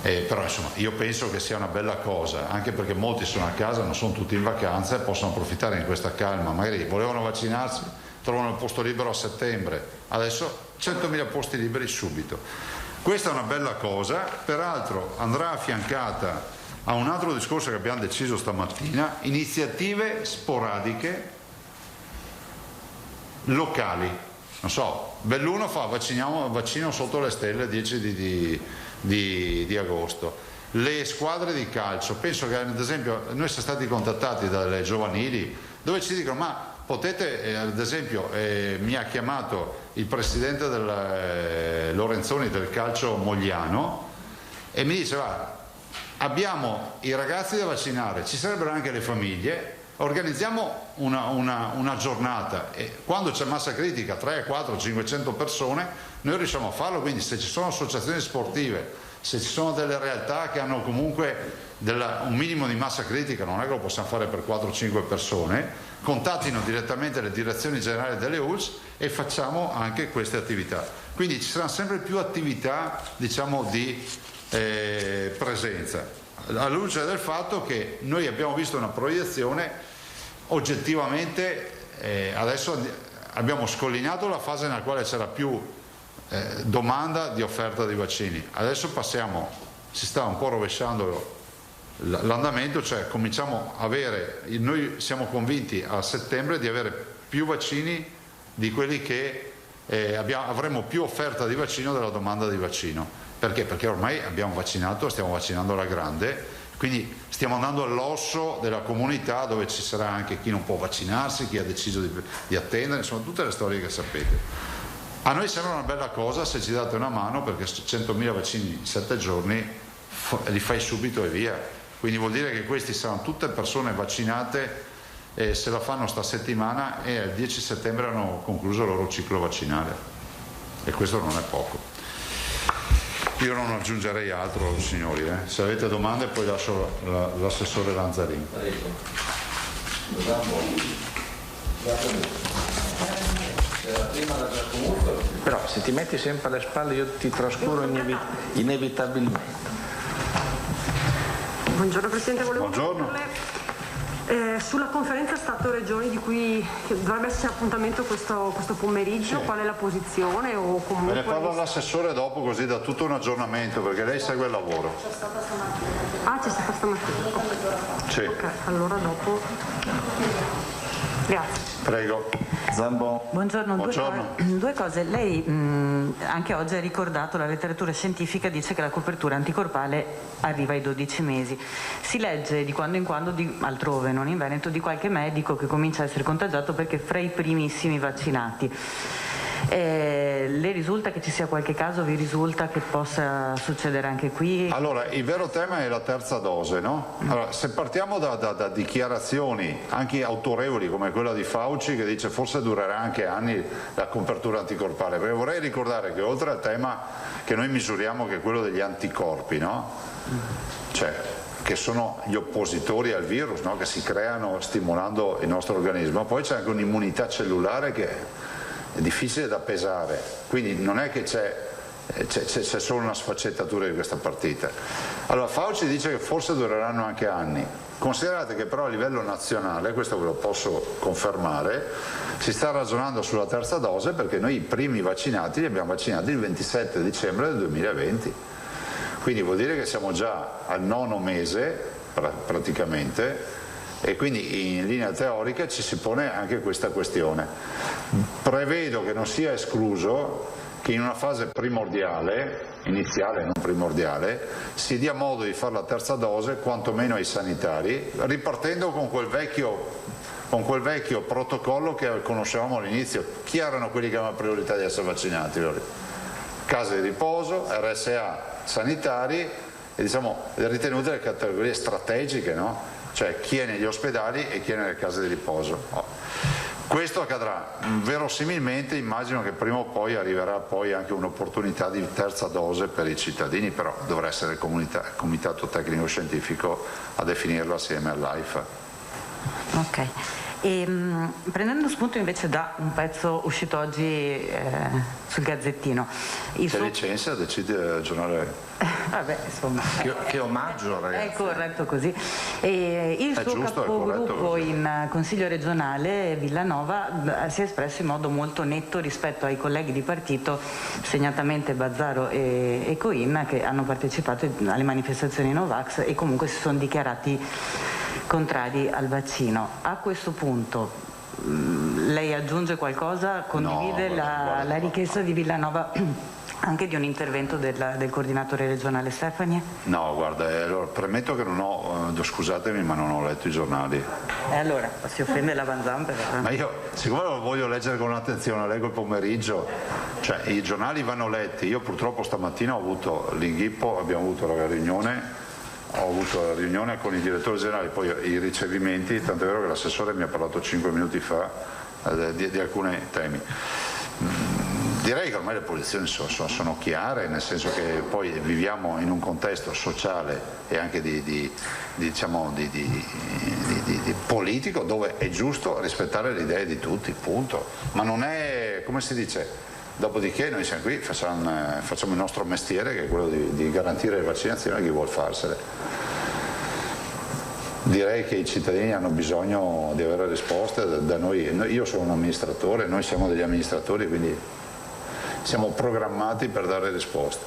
Però insomma io penso che sia una bella cosa, anche perché molti sono a casa, non sono tutti in vacanza e possono approfittare in questa calma, magari volevano vaccinarsi, trovano il posto libero a settembre, adesso 100.000 posti liberi subito. Questa è una bella cosa, peraltro andrà affiancata a un altro discorso che abbiamo deciso stamattina, iniziative sporadiche locali. Non so, Belluno fa vaccino sotto le stelle il 10 di agosto. Le squadre di calcio, penso che ad esempio noi siamo stati contattati dalle giovanili dove ci dicono ma potete, ad esempio mi ha chiamato il presidente del Lorenzoni del calcio Mogliano e mi dice abbiamo i ragazzi da vaccinare, ci sarebbero anche le famiglie, organizziamo una giornata e quando c'è massa critica 3, 4, 500 persone noi riusciamo a farlo, quindi se ci sono associazioni sportive, se ci sono delle realtà che hanno comunque un minimo di massa critica, non è che lo possiamo fare per 4-5 persone, contattino direttamente le direzioni generali delle ULSS e facciamo anche queste attività. Quindi ci saranno sempre più attività, diciamo, di presenza, alla luce del fatto che noi abbiamo visto una proiezione oggettivamente, adesso abbiamo scollinato la fase nella quale c'era più domanda di offerta di vaccini, adesso si sta un po' rovesciando l'andamento, cioè cominciamo a avere, noi siamo convinti a settembre di avere più vaccini di quelli che avremo più offerta di vaccino della domanda di vaccino. Perché? Perché ormai abbiamo vaccinato, stiamo vaccinando alla grande, quindi stiamo andando all'osso della comunità dove ci sarà anche chi non può vaccinarsi, chi ha deciso di attendere, insomma tutte le storie che sapete. A noi sembra una bella cosa se ci date una mano, perché 100.000 vaccini in 7 giorni li fai subito e via. Quindi vuol dire che questi saranno tutte persone vaccinate e se la fanno sta settimana e il 10 settembre hanno concluso il loro ciclo vaccinale. E questo non è poco. Io non aggiungerei altro, signori. Se avete domande poi lascio l'assessore Lanzarin. Però se ti metti sempre alle spalle io ti trascuro inevitabilmente. Buongiorno Presidente, volevo Buongiorno. Sulla conferenza Stato-Regioni di cui dovrebbe esserci appuntamento questo pomeriggio, sì. Qual è la posizione o comunque... Me ne parla l'assessore dopo così da tutto un aggiornamento, perché lei segue il lavoro. C'è stata stamattina. Ah, c'è stata stamattina. Sì. Ok, allora dopo... Grazie. Prego. Zambo. Buongiorno, Buongiorno. Due cose. Lei anche oggi ha ricordato, la letteratura scientifica dice che la copertura anticorpale arriva ai 12 mesi. Si legge di quando in quando, altrove, non in Veneto, di qualche medico che comincia a essere contagiato perché fra i primissimi vaccinati. Le risulta che ci sia qualche caso? Vi risulta che possa succedere anche qui? Allora, il vero tema è la terza dose, no? Allora, se partiamo da dichiarazioni anche autorevoli come quella di Fauci che dice forse durerà anche anni la copertura anticorpale, perché vorrei ricordare che oltre al tema che noi misuriamo che è quello degli anticorpi, no? Cioè, che sono gli oppositori al virus, no? Che si creano stimolando il nostro organismo, poi c'è anche un'immunità cellulare che è difficile da pesare, quindi non è che c'è solo una sfaccettatura di questa partita. Allora Fauci dice che forse dureranno anche anni, considerate che però a livello nazionale, questo ve lo posso confermare, si sta ragionando sulla terza dose perché noi i primi vaccinati li abbiamo vaccinati il 27 dicembre del 2020, quindi vuol dire che siamo già al 9° mese praticamente. E quindi in linea teorica ci si pone anche questa questione. Prevedo che non sia escluso che in una fase primordiale, iniziale non primordiale, si dia modo di fare la terza dose quantomeno ai sanitari, ripartendo con quel vecchio protocollo che conoscevamo all'inizio. Chi erano quelli che avevano priorità di essere vaccinati? Case di riposo, RSA sanitari e diciamo ritenute le categorie strategiche, no? Cioè chi è negli ospedali e chi è nelle case di riposo. Questo accadrà, verosimilmente immagino che prima o poi arriverà poi anche un'opportunità di terza dose per i cittadini, però dovrà essere il comitato tecnico scientifico a definirlo assieme all'AIFA. Ok. E, prendendo spunto invece da un pezzo uscito oggi sul Gazzettino, che licenzia decide il giornale. Vabbè, insomma, che omaggio, ragazzi. è corretto così. E il suo giusto, capogruppo in Consiglio regionale, Villanova, si è espresso in modo molto netto rispetto ai colleghi di partito, segnatamente Bazzaro e Coin, che hanno partecipato alle manifestazioni Novax e comunque si sono dichiarati contrari al vaccino. A questo punto lei aggiunge qualcosa? Condivide No, la richiesta di Villanova anche di un intervento del coordinatore regionale Stefani? No, guarda, allora, premetto che non ho, scusatemi, ma non ho letto i giornali. E allora si offende la Van Zamper? Ma io, siccome lo voglio leggere con attenzione, leggo il pomeriggio, cioè i giornali vanno letti. Io purtroppo stamattina ho avuto l'inghippo, abbiamo avuto la riunione. Ho avuto la riunione con i direttori generali, poi i ricevimenti, tant'è vero che l'assessore mi ha parlato 5 minuti fa di alcuni temi. Direi che ormai le posizioni sono chiare, nel senso che poi viviamo in un contesto sociale e anche di politico dove è giusto rispettare le idee di tutti, punto. Ma non è, come si dice, dopodiché noi siamo qui, facciamo il nostro mestiere, che è quello di garantire le vaccinazioni a chi vuol farsele. Direi che i cittadini hanno bisogno di avere risposte da noi. Io sono un amministratore, noi siamo degli amministratori, quindi siamo programmati per dare risposte.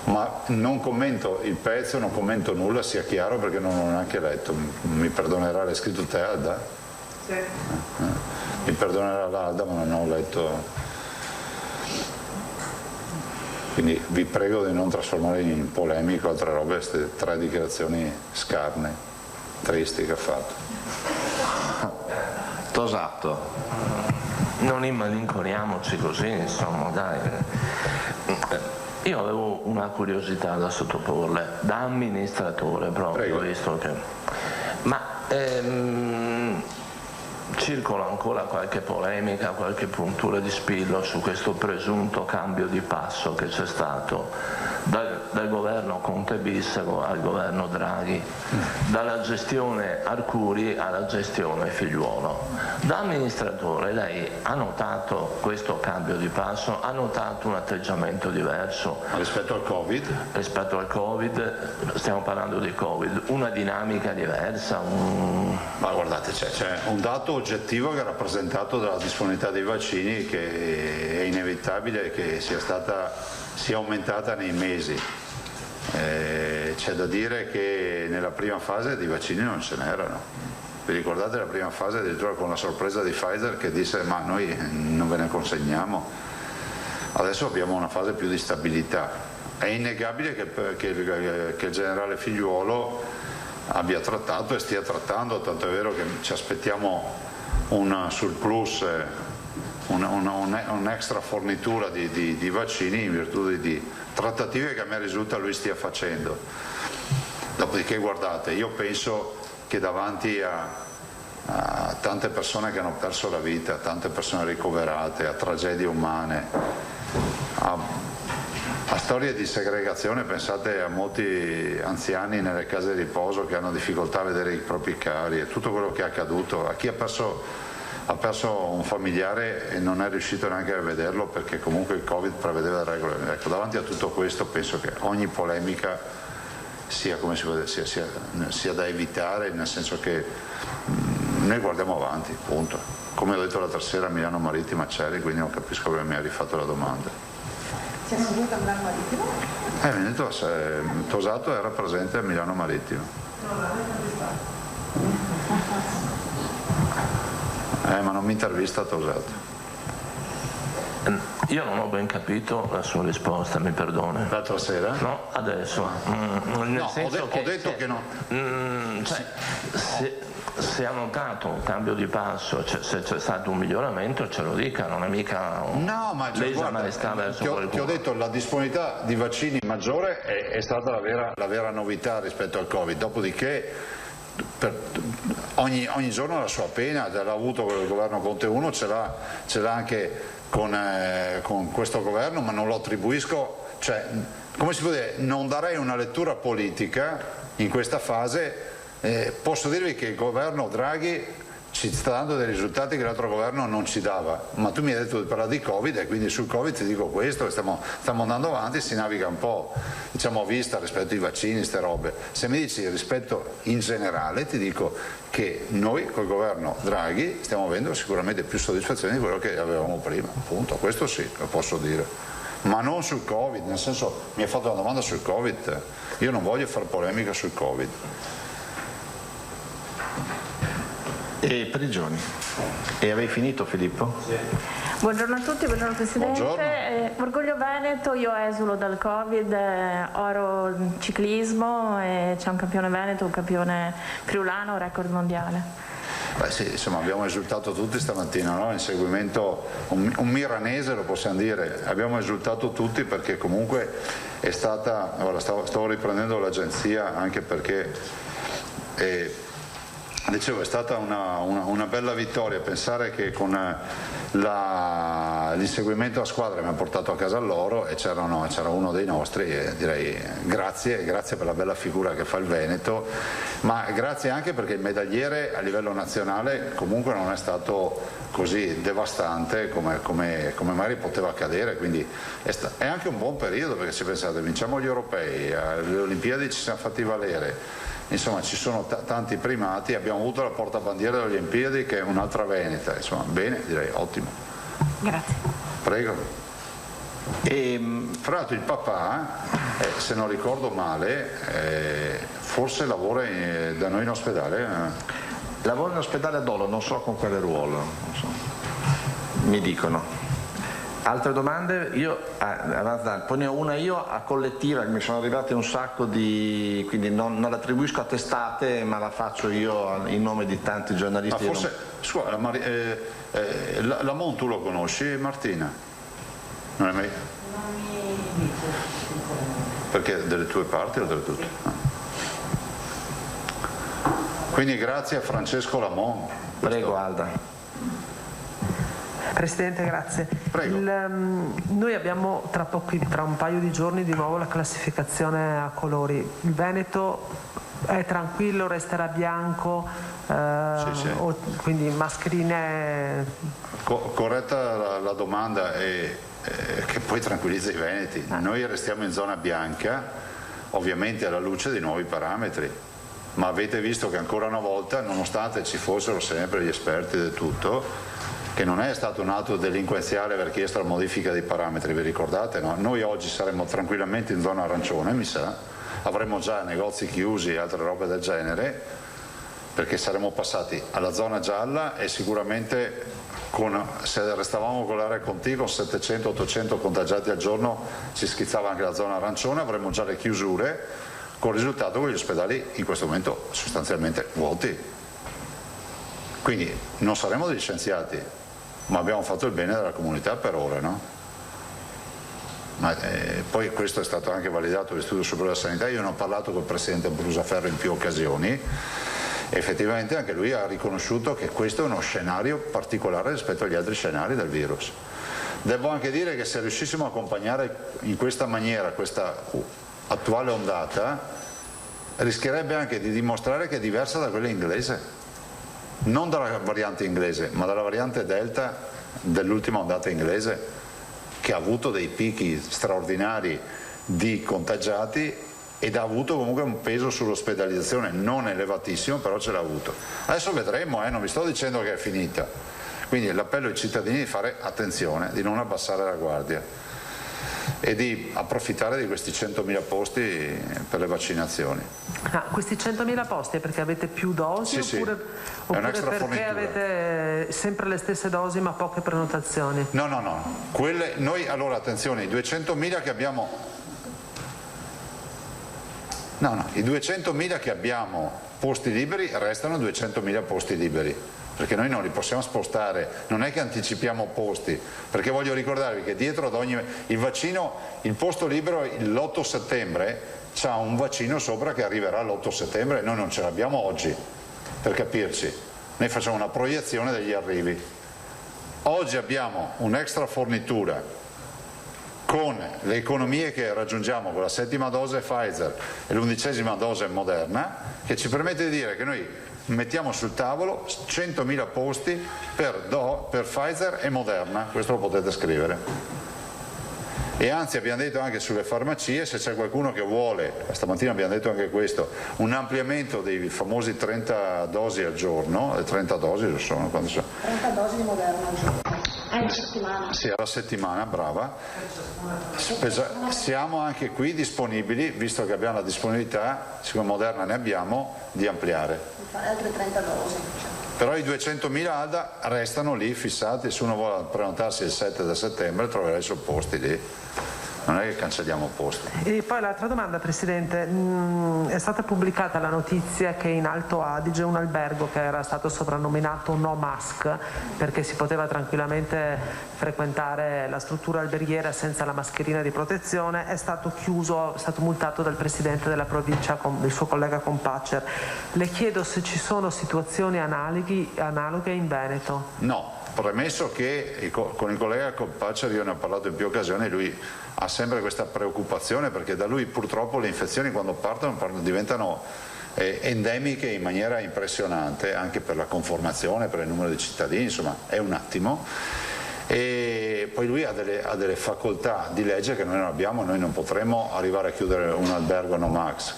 Ma non commento il pezzo, non commento nulla, sia chiaro, perché non l'ho neanche letto. Mi perdonerà, l'hai scritto te, Alda? Sì. Mi perdonerà l'Alda, ma non ho letto. Quindi vi prego di non trasformare in polemica o altre robe queste 3 dichiarazioni scarne, tristi che ha fatto. Tosato, non immalinconiamoci così, insomma, dai. Io avevo una curiosità da sottoporle, da amministratore proprio. Prego. Visto che... Ma circola ancora qualche polemica, qualche puntura di spillo su questo presunto cambio di passo che c'è stato dal governo Conte bis al governo Draghi, dalla gestione Arcuri alla gestione Figliuolo. Da amministratore lei ha notato questo cambio di passo? Ha notato un atteggiamento diverso? Rispetto al Covid? Rispetto al Covid, stiamo parlando di Covid, una dinamica diversa? Ma guardate, c'è un dato oggettivo che è rappresentato dalla disponibilità dei vaccini, che è inevitabile che sia aumentata nei mesi. C'è da dire che nella prima fase di vaccini non ce n'erano. Vi ricordate la prima fase, addirittura con la sorpresa di Pfizer che disse ma noi non ve ne consegniamo? Adesso abbiamo una fase più di stabilità. È innegabile che il generale Figliuolo abbia trattato e stia trattando, tanto è vero che ci aspettiamo un surplus, un'extra fornitura di vaccini in virtù di trattative che a me risulta lui stia facendo. Dopodiché guardate, io penso che davanti a tante persone che hanno perso la vita, a tante persone ricoverate, a tragedie umane, a storie di segregazione, pensate a molti anziani nelle case di riposo che hanno difficoltà a vedere i propri cari, e tutto quello che è accaduto, a chi ha perso un familiare e non è riuscito neanche a vederlo perché comunque il Covid prevedeva regole. Ecco, davanti a tutto questo penso che ogni polemica sia da evitare, nel senso che noi guardiamo avanti, punto. Come ho detto l'altra sera a Milano Marittima c'eri, quindi non capisco come mi ha rifatto la domanda. Si è seduta a Milano Marittima? Mi ha detto Tosato era presente a Milano Marittima. Ma non mi intervista Tosato. Io non ho ben capito la sua risposta, mi perdoni. L'altra sera? No, adesso. Nel senso ho detto che no. Se ha notato un cambio di passo, se c'è stato un miglioramento, ce lo dica, non è mica lesa maestà verso qualcuno. Ti ho detto, la disponibilità di vaccini maggiore è stata la vera novità rispetto al Covid, dopodiché ogni giorno ha la sua pena, l'ha avuto con il governo Conte 1, ce l'ha anche con questo governo, ma non lo attribuisco, cioè, come si può dire, non darei una lettura politica in questa fase. Posso dirvi che il governo Draghi ci sta dando dei risultati che l'altro governo non ci dava, ma tu mi hai detto di parlare di Covid e quindi sul Covid ti dico questo, stiamo andando avanti, si naviga un po' diciamo a vista rispetto ai vaccini, ste robe. Se mi dici rispetto in generale ti dico che noi col governo Draghi stiamo avendo sicuramente più soddisfazione di quello che avevamo prima, appunto, questo sì, lo posso dire, ma non sul Covid, nel senso mi hai fatto una domanda sul Covid, io non voglio fare polemica sul Covid. E per i giorni. E avevi finito, Filippo? Sì. Buongiorno a tutti, buongiorno Presidente. Buongiorno. Orgoglio Veneto, io esulo dal Covid, oro ciclismo e c'è un campione veneto, un campione friulano, record mondiale. Beh sì, insomma abbiamo esultato tutti stamattina, no? Inseguimento, un milanese lo possiamo dire, abbiamo esultato tutti perché comunque è stata, ora stavo riprendendo l'agenzia anche perché dicevo è stata una bella vittoria, pensare che con l'inseguimento a squadra mi ha portato a casa l'oro e c'era uno dei nostri e direi grazie per la bella figura che fa il Veneto, ma grazie anche perché il medagliere a livello nazionale comunque non è stato così devastante come magari poteva accadere, quindi è anche un buon periodo perché se pensate vinciamo gli europei, alle Olimpiadi ci siamo fatti valere. Insomma ci sono tanti primati, abbiamo avuto la portabandiera delle Olimpiadi che è un'altra veneta, insomma bene, direi ottimo. Grazie. Prego. E fra l'altro il papà, se non ricordo male, forse lavora da noi in ospedale. Lavoro in ospedale a Dolo, non so con quale ruolo, non so. Mi dicono. Altre domande? Poi ne ho una io a collettiva, mi sono arrivate un sacco di, quindi non l'attribuisco a testate ma la faccio io in nome di tanti giornalisti. Ma forse, scusa, Lamont tu lo conosci Martina? Non è mai? Non mi dice. Perché delle tue parti o delle tue? Quindi grazie a Francesco Lamont. Prego Alda. Presidente, grazie. Noi abbiamo tra un paio di giorni di nuovo la classificazione a colori. Il Veneto è tranquillo, resterà bianco, sì. quindi mascherine. Corretta la domanda che poi tranquillizza i veneti. Noi restiamo in zona bianca, ovviamente alla luce dei nuovi parametri. Ma avete visto che ancora una volta, nonostante ci fossero sempre gli esperti del tutto, che non è stato un atto delinquenziale aver chiesto la modifica dei parametri, vi ricordate? No? Noi oggi saremmo tranquillamente in zona arancione, mi sa, avremmo già negozi chiusi e altre robe del genere, perché saremmo passati alla zona gialla e sicuramente se restavamo con l'area Conti con 700-800 contagiati al giorno ci schizzava anche la zona arancione, avremmo già le chiusure, con il risultato che gli ospedali in questo momento sostanzialmente vuoti. Quindi non saremo degli scienziati, ma abbiamo fatto il bene della comunità per ora, no? Ma, poi questo è stato anche validato dall'Istituto Superiore della Sanità, io ne ho parlato col Presidente Brusaferro in più occasioni, e effettivamente anche lui ha riconosciuto che questo è uno scenario particolare rispetto agli altri scenari del virus. Devo anche dire che se riuscissimo a accompagnare in questa maniera questa attuale ondata, rischierebbe anche di dimostrare che è diversa da quella inglese. Non dalla variante inglese, ma dalla variante Delta dell'ultima ondata inglese, che ha avuto dei picchi straordinari di contagiati ed ha avuto comunque un peso sull'ospedalizzazione non elevatissimo, però ce l'ha avuto. Adesso vedremo, non vi sto dicendo che è finita. Quindi l'appello ai cittadini di fare attenzione, di non abbassare la guardia e di approfittare di questi 100.000 posti per le vaccinazioni. Questi 100.000 posti è perché avete più dosi sì, oppure perché avete sempre le stesse dosi ma poche prenotazioni? No. Noi, allora attenzione, i 200.000 che abbiamo... i 200.000 che abbiamo posti liberi restano 200.000 posti liberi. Perché noi non li possiamo spostare, non è che anticipiamo posti, perché voglio ricordarvi che dietro ad ogni il vaccino, il posto libero l'8 settembre c'ha un vaccino sopra che arriverà l'8 settembre e noi non ce l'abbiamo oggi, per capirci, noi facciamo una proiezione degli arrivi. Oggi abbiamo un'extra fornitura con le economie che raggiungiamo con la 7ª dose Pfizer e l'11ª dose Moderna, che ci permette di dire che noi mettiamo sul tavolo 100.000 posti per Pfizer e Moderna, questo lo potete scrivere. E anzi abbiamo detto anche sulle farmacie, se c'è qualcuno che vuole, stamattina abbiamo detto anche questo, un ampliamento dei famosi 30 dosi al giorno, 30 dosi lo sono, quando sono? 30 dosi di Moderna al giorno. Alla settimana. Sì, alla settimana, brava. Siamo anche qui disponibili, visto che abbiamo la disponibilità, siccome Moderna ne abbiamo, di ampliare. Di fare altre 30 dosi. Però i 200.000 ALDA restano lì fissati, se uno vuole prenotarsi il 7 settembre troverà i suoi posti lì. Non è che cancelliamo posti. E poi l'altra domanda, Presidente, è stata pubblicata la notizia che in Alto Adige un albergo che era stato soprannominato No Mask, perché si poteva tranquillamente frequentare la struttura alberghiera senza la mascherina di protezione, è stato chiuso, è stato multato dal Presidente della provincia, il suo collega Compaccer. Le chiedo se ci sono situazioni analoghe in Veneto. No. Premesso che con il collega Compaccer io ne ho parlato in più occasioni, lui ha sempre questa preoccupazione perché da lui purtroppo le infezioni quando partono diventano endemiche in maniera impressionante, anche per la conformazione, per il numero di cittadini, insomma è un attimo. E poi lui ha delle facoltà di legge che noi non abbiamo, noi non potremo arrivare a chiudere un albergo no max,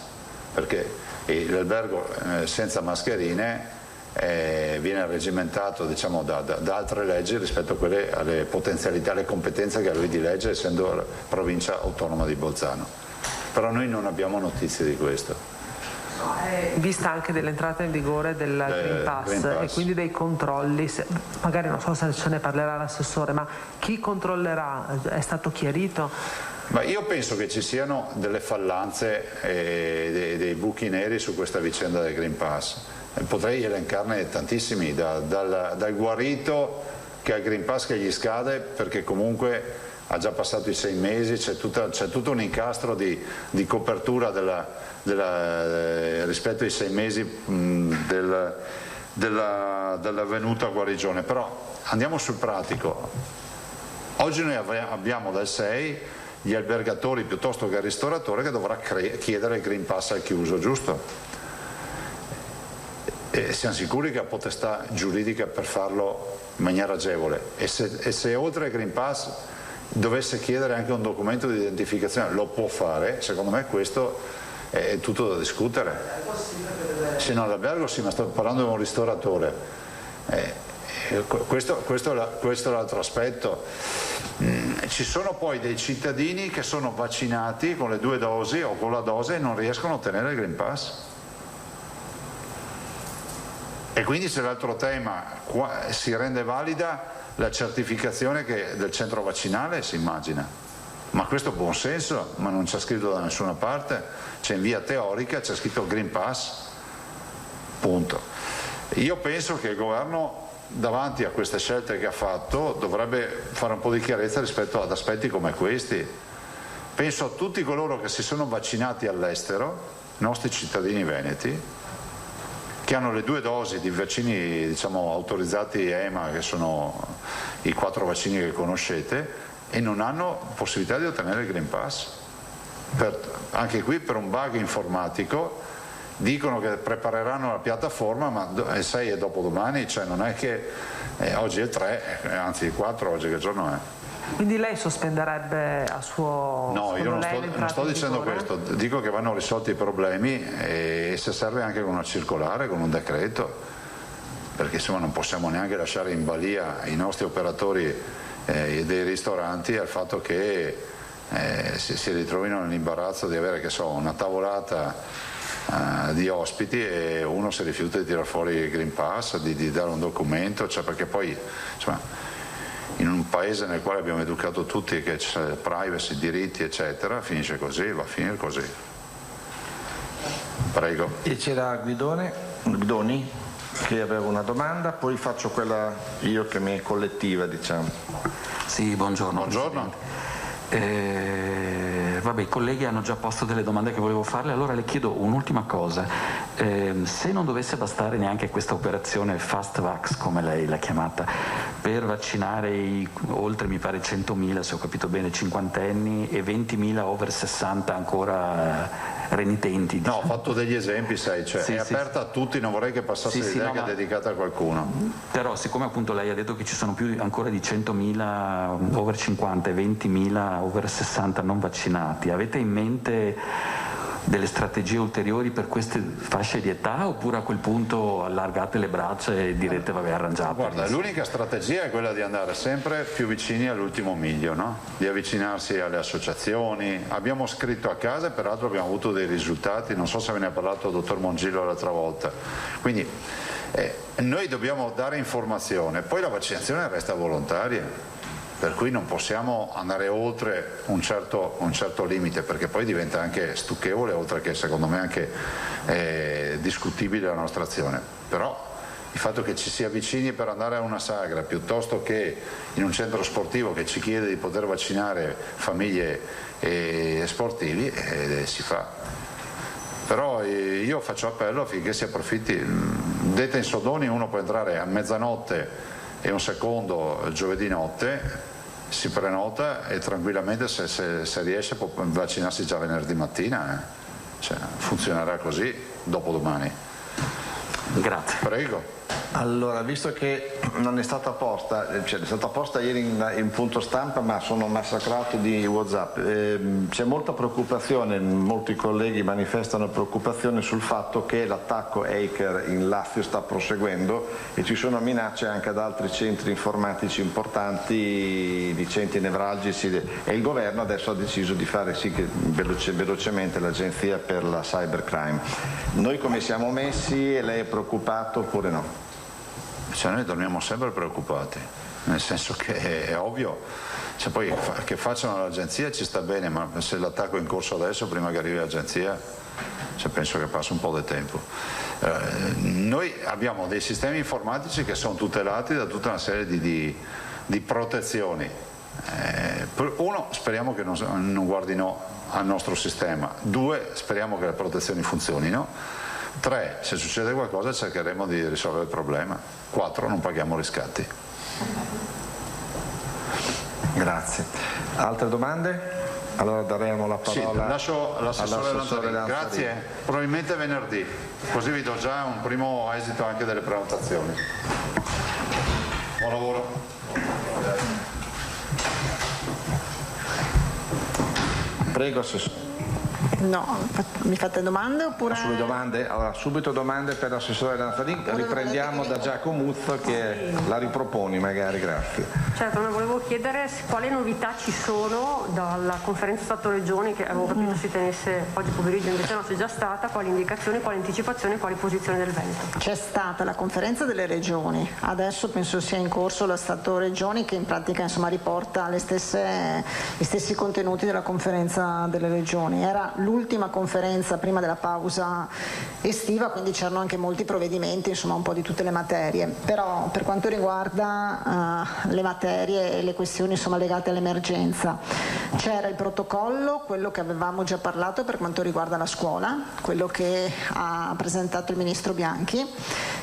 perché l'albergo senza mascherine viene regimentato, diciamo, da altre leggi rispetto a quelle, alle potenzialità, alle competenze che ha lui di legge, essendo la provincia autonoma di Bolzano. Però noi non abbiamo notizie di questo. Vista anche dell'entrata in vigore del Green Pass e quindi dei controlli, magari non so se ce ne parlerà l'assessore, ma chi controllerà? È stato chiarito? Ma io penso che ci siano delle fallanze e dei buchi neri su questa vicenda del Green Pass. Potrei elencarne tantissimi, dal guarito che ha il Green Pass che gli scade perché comunque ha già passato i 6 mesi, c'è tutto un incastro di copertura rispetto ai 6 mesi dell'avvenuta guarigione. Però andiamo sul pratico. Oggi noi abbiamo dal 6 gli albergatori piuttosto che il ristoratore che dovrà chiedere il Green Pass al chiuso, giusto? E siamo sicuri che ha potestà giuridica per farlo in maniera agevole e se oltre al Green Pass dovesse chiedere anche un documento di identificazione lo può fare, secondo me questo è tutto da discutere. Se no l'albergo sì, ma sto parlando di un ristoratore. Questo è l'altro aspetto. Ci sono poi dei cittadini che sono vaccinati con le 2 dosi o con la dose e non riescono a ottenere il Green Pass. E quindi c'è l'altro tema, si rende valida la certificazione del centro vaccinale, si immagina, ma questo è buon senso, ma non c'è scritto da nessuna parte, c'è in via teorica, c'è scritto Green Pass, punto. Io penso che il governo davanti a queste scelte che ha fatto dovrebbe fare un po' di chiarezza rispetto ad aspetti come questi. Penso a tutti coloro che si sono vaccinati all'estero, nostri cittadini veneti, che hanno le 2 dosi di vaccini, diciamo, autorizzati EMA, che sono i 4 vaccini che conoscete, e non hanno possibilità di ottenere il Green Pass. Anche qui per un bug informatico dicono che prepareranno la piattaforma, ma il 6 è dopodomani, cioè non è che oggi è il 3, anzi il 4, oggi che giorno è? Quindi lei sospenderebbe a suo... No, io non sto dicendo questo, dico che vanno risolti i problemi e se serve anche con una circolare, con un decreto, perché insomma non possiamo neanche lasciare in balia i nostri operatori dei ristoranti al fatto che si ritrovino nell'imbarazzo di avere, che so, una tavolata di ospiti e uno si rifiuta di tirare fuori il Green Pass, di dare un documento, cioè perché poi insomma in un paese nel quale abbiamo educato tutti che c'è privacy, diritti eccetera, finisce così, va a finire così. Prego. E c'era Guidoni che aveva una domanda, poi faccio quella io che mi è collettiva, diciamo. Sì, buongiorno. Buongiorno. Vabbè, i colleghi hanno già posto delle domande che volevo farle, allora le chiedo un'ultima cosa. Se non dovesse bastare neanche questa operazione Fast Vax, come lei l'ha chiamata, per vaccinare oltre, mi pare, 100.000, se ho capito bene, cinquantenni e 20.000 over 60 ancora renitenti. Diciamo. No, ho fatto degli esempi, sai, cioè è aperta a tutti, non vorrei che passasse l'idea che è dedicata a qualcuno. Però siccome appunto lei ha detto che ci sono più ancora di 100.000 over 50 e 20.000 over 60 non vaccinati, avete in mente delle strategie ulteriori per queste fasce di età, oppure a quel punto allargate le braccia e direte vabbè, arrangiate? Guarda, l'unica strategia è quella di andare sempre più vicini all'ultimo miglio, no? Di avvicinarsi alle associazioni. Abbiamo scritto a casa e peraltro abbiamo avuto dei risultati, non so se ve ne ha parlato il dottor Mongillo l'altra volta. Quindi noi dobbiamo dare informazione, poi la vaccinazione resta volontaria. Per cui non possiamo andare oltre un certo limite, perché poi diventa anche stucchevole, oltre che secondo me anche discutibile la nostra azione. Però il fatto che ci si avvicini per andare a una sagra piuttosto che in un centro sportivo che ci chiede di poter vaccinare famiglie e sportivi, si fa. Però io faccio appello affinché si approfitti. Detta in soldoni, uno può entrare a mezzanotte e un secondo giovedì notte, si prenota e tranquillamente se riesce può vaccinarsi già venerdì mattina, cioè, funzionerà così dopodomani. Grazie. Prego. Allora, visto che non è stata posta, cioè è stata posta ieri in punto stampa, ma sono massacrato di WhatsApp, c'è molta preoccupazione, molti colleghi manifestano preoccupazione sul fatto che l'attacco hacker in Lazio sta proseguendo e ci sono minacce anche ad altri centri informatici importanti, di centri nevralgici, e il governo adesso ha deciso di fare sì che velocemente l'agenzia per la cybercrime. Noi come siamo messi e lei è preoccupato oppure no? Cioè noi torniamo sempre preoccupati, nel senso che è ovvio, cioè poi che facciano l'agenzia ci sta bene, ma se l'attacco è in corso adesso, prima che arrivi l'agenzia, cioè penso che passa un po' di tempo. Noi abbiamo dei sistemi informatici che sono tutelati da tutta una serie di protezioni. Uno, speriamo che non guardino al nostro sistema. Due, speriamo che le protezioni funzionino. 3, se succede qualcosa cercheremo di risolvere il problema. 4, non paghiamo riscatti. Grazie. Altre domande? Allora daremo la parola. Sì, lascio all'assessore Lanzarini. Grazie, probabilmente venerdì, così vi do già un primo esito anche delle prenotazioni. Buon lavoro. Prego, assessore. No, mi fate domande oppure? Sulle domande? Allora, subito domande per l'assessore Lanzarini, riprendiamo da Giacomo Muzzo che la riproponi magari, grazie. Certo, volevo chiedere quali novità ci sono dalla conferenza Stato-Regioni che avevo capito si tenesse oggi pomeriggio, invece no, c'è già stata, quali indicazioni, quali anticipazioni, quali posizioni del Veneto? C'è stata la conferenza delle regioni, adesso penso sia in corso la Stato-Regioni che in pratica insomma riporta gli stessi contenuti della conferenza delle regioni. Era l'ultima conferenza prima della pausa estiva, quindi c'erano anche molti provvedimenti, insomma un po' di tutte le materie, però per quanto riguarda le materie e le questioni insomma legate all'emergenza c'era il protocollo, quello che avevamo già parlato per quanto riguarda la scuola, quello che ha presentato il ministro Bianchi,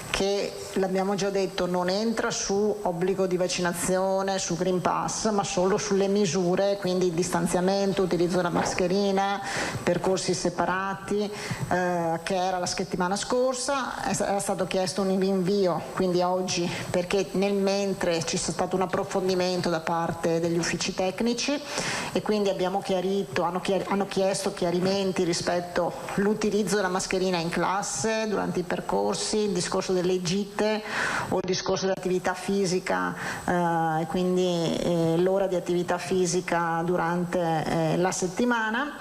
che l'abbiamo già detto non entra su obbligo di vaccinazione, su Green Pass, ma solo sulle misure, quindi distanziamento, utilizzo della mascherina, percorsi separati, che era la settimana scorsa. Era stato chiesto un rinvio, quindi oggi, perché nel mentre ci sia stato un approfondimento da parte degli uffici tecnici e quindi abbiamo chiarito, hanno chiesto chiarimenti rispetto all'utilizzo della mascherina in classe, durante i percorsi, il discorso delle gite o il discorso dell'attività fisica e quindi l'ora di attività fisica durante la settimana.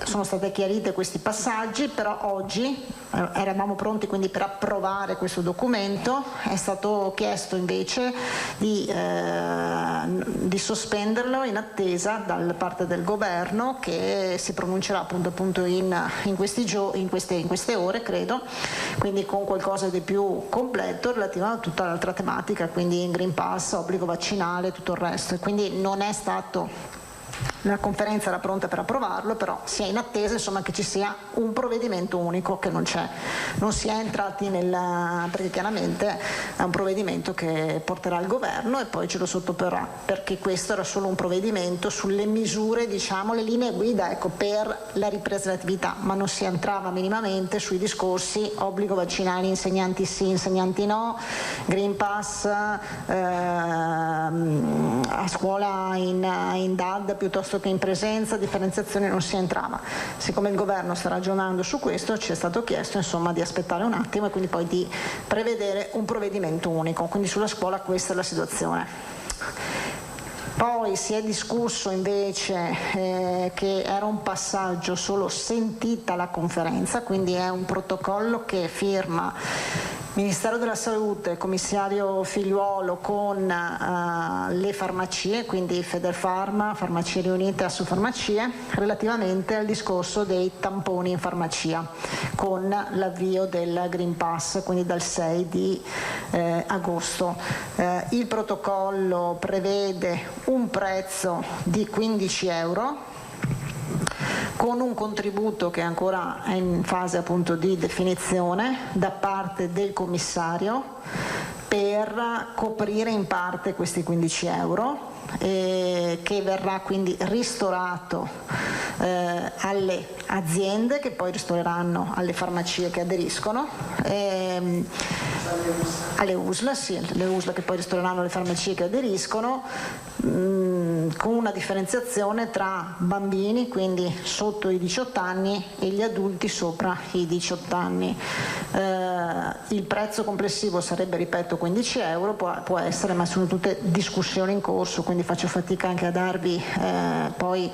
Sono state chiarite questi passaggi, però oggi eravamo pronti quindi per approvare questo documento, è stato chiesto invece di sospenderlo in attesa da parte del governo che si pronuncerà appunto in queste ore, credo, quindi con qualcosa di più completo relativo a tutta l'altra tematica, quindi Green Pass, obbligo vaccinale, tutto il resto, e quindi non è stato la conferenza era pronta per approvarlo, però si è in attesa insomma che ci sia un provvedimento unico che non c'è, non si è entrati perché chiaramente è un provvedimento che porterà il governo e poi ce lo sottoporrà, perché questo era solo un provvedimento sulle misure, diciamo le linee guida, ecco, per la ripresa dell'attività, ma non si entrava minimamente sui discorsi obbligo vaccinale, insegnanti sì, insegnanti no, Green Pass, a scuola in DAD piuttosto che in presenza, differenziazione, non si entrava. Siccome il governo sta ragionando su questo, ci è stato chiesto insomma di aspettare un attimo e quindi poi di prevedere un provvedimento unico, quindi sulla scuola questa è la situazione. Poi si è discusso invece che era un passaggio solo sentita la conferenza, quindi è un protocollo che firma Ministero della Salute, commissario Figliuolo con le farmacie, quindi Federfarma, Farmacie Riunite e Assofarmacie, relativamente al discorso dei tamponi in farmacia, con l'avvio del Green Pass, quindi dal 6 di agosto. Il protocollo prevede un prezzo di 15 euro, con un contributo che ancora è in fase appunto di definizione da parte del commissario per coprire in parte questi 15 euro, che verrà quindi ristorato alle aziende che poi ristoreranno alle farmacie che aderiscono, alle USL, sì, le USL che poi ristoreranno alle farmacie che aderiscono, con una differenziazione tra bambini, quindi sotto i 18 anni, e gli adulti sopra i 18 anni. Il prezzo complessivo sarebbe, ripeto, 15 euro, può essere, ma sono tutte discussioni in corso, quindi faccio fatica anche a darvi poi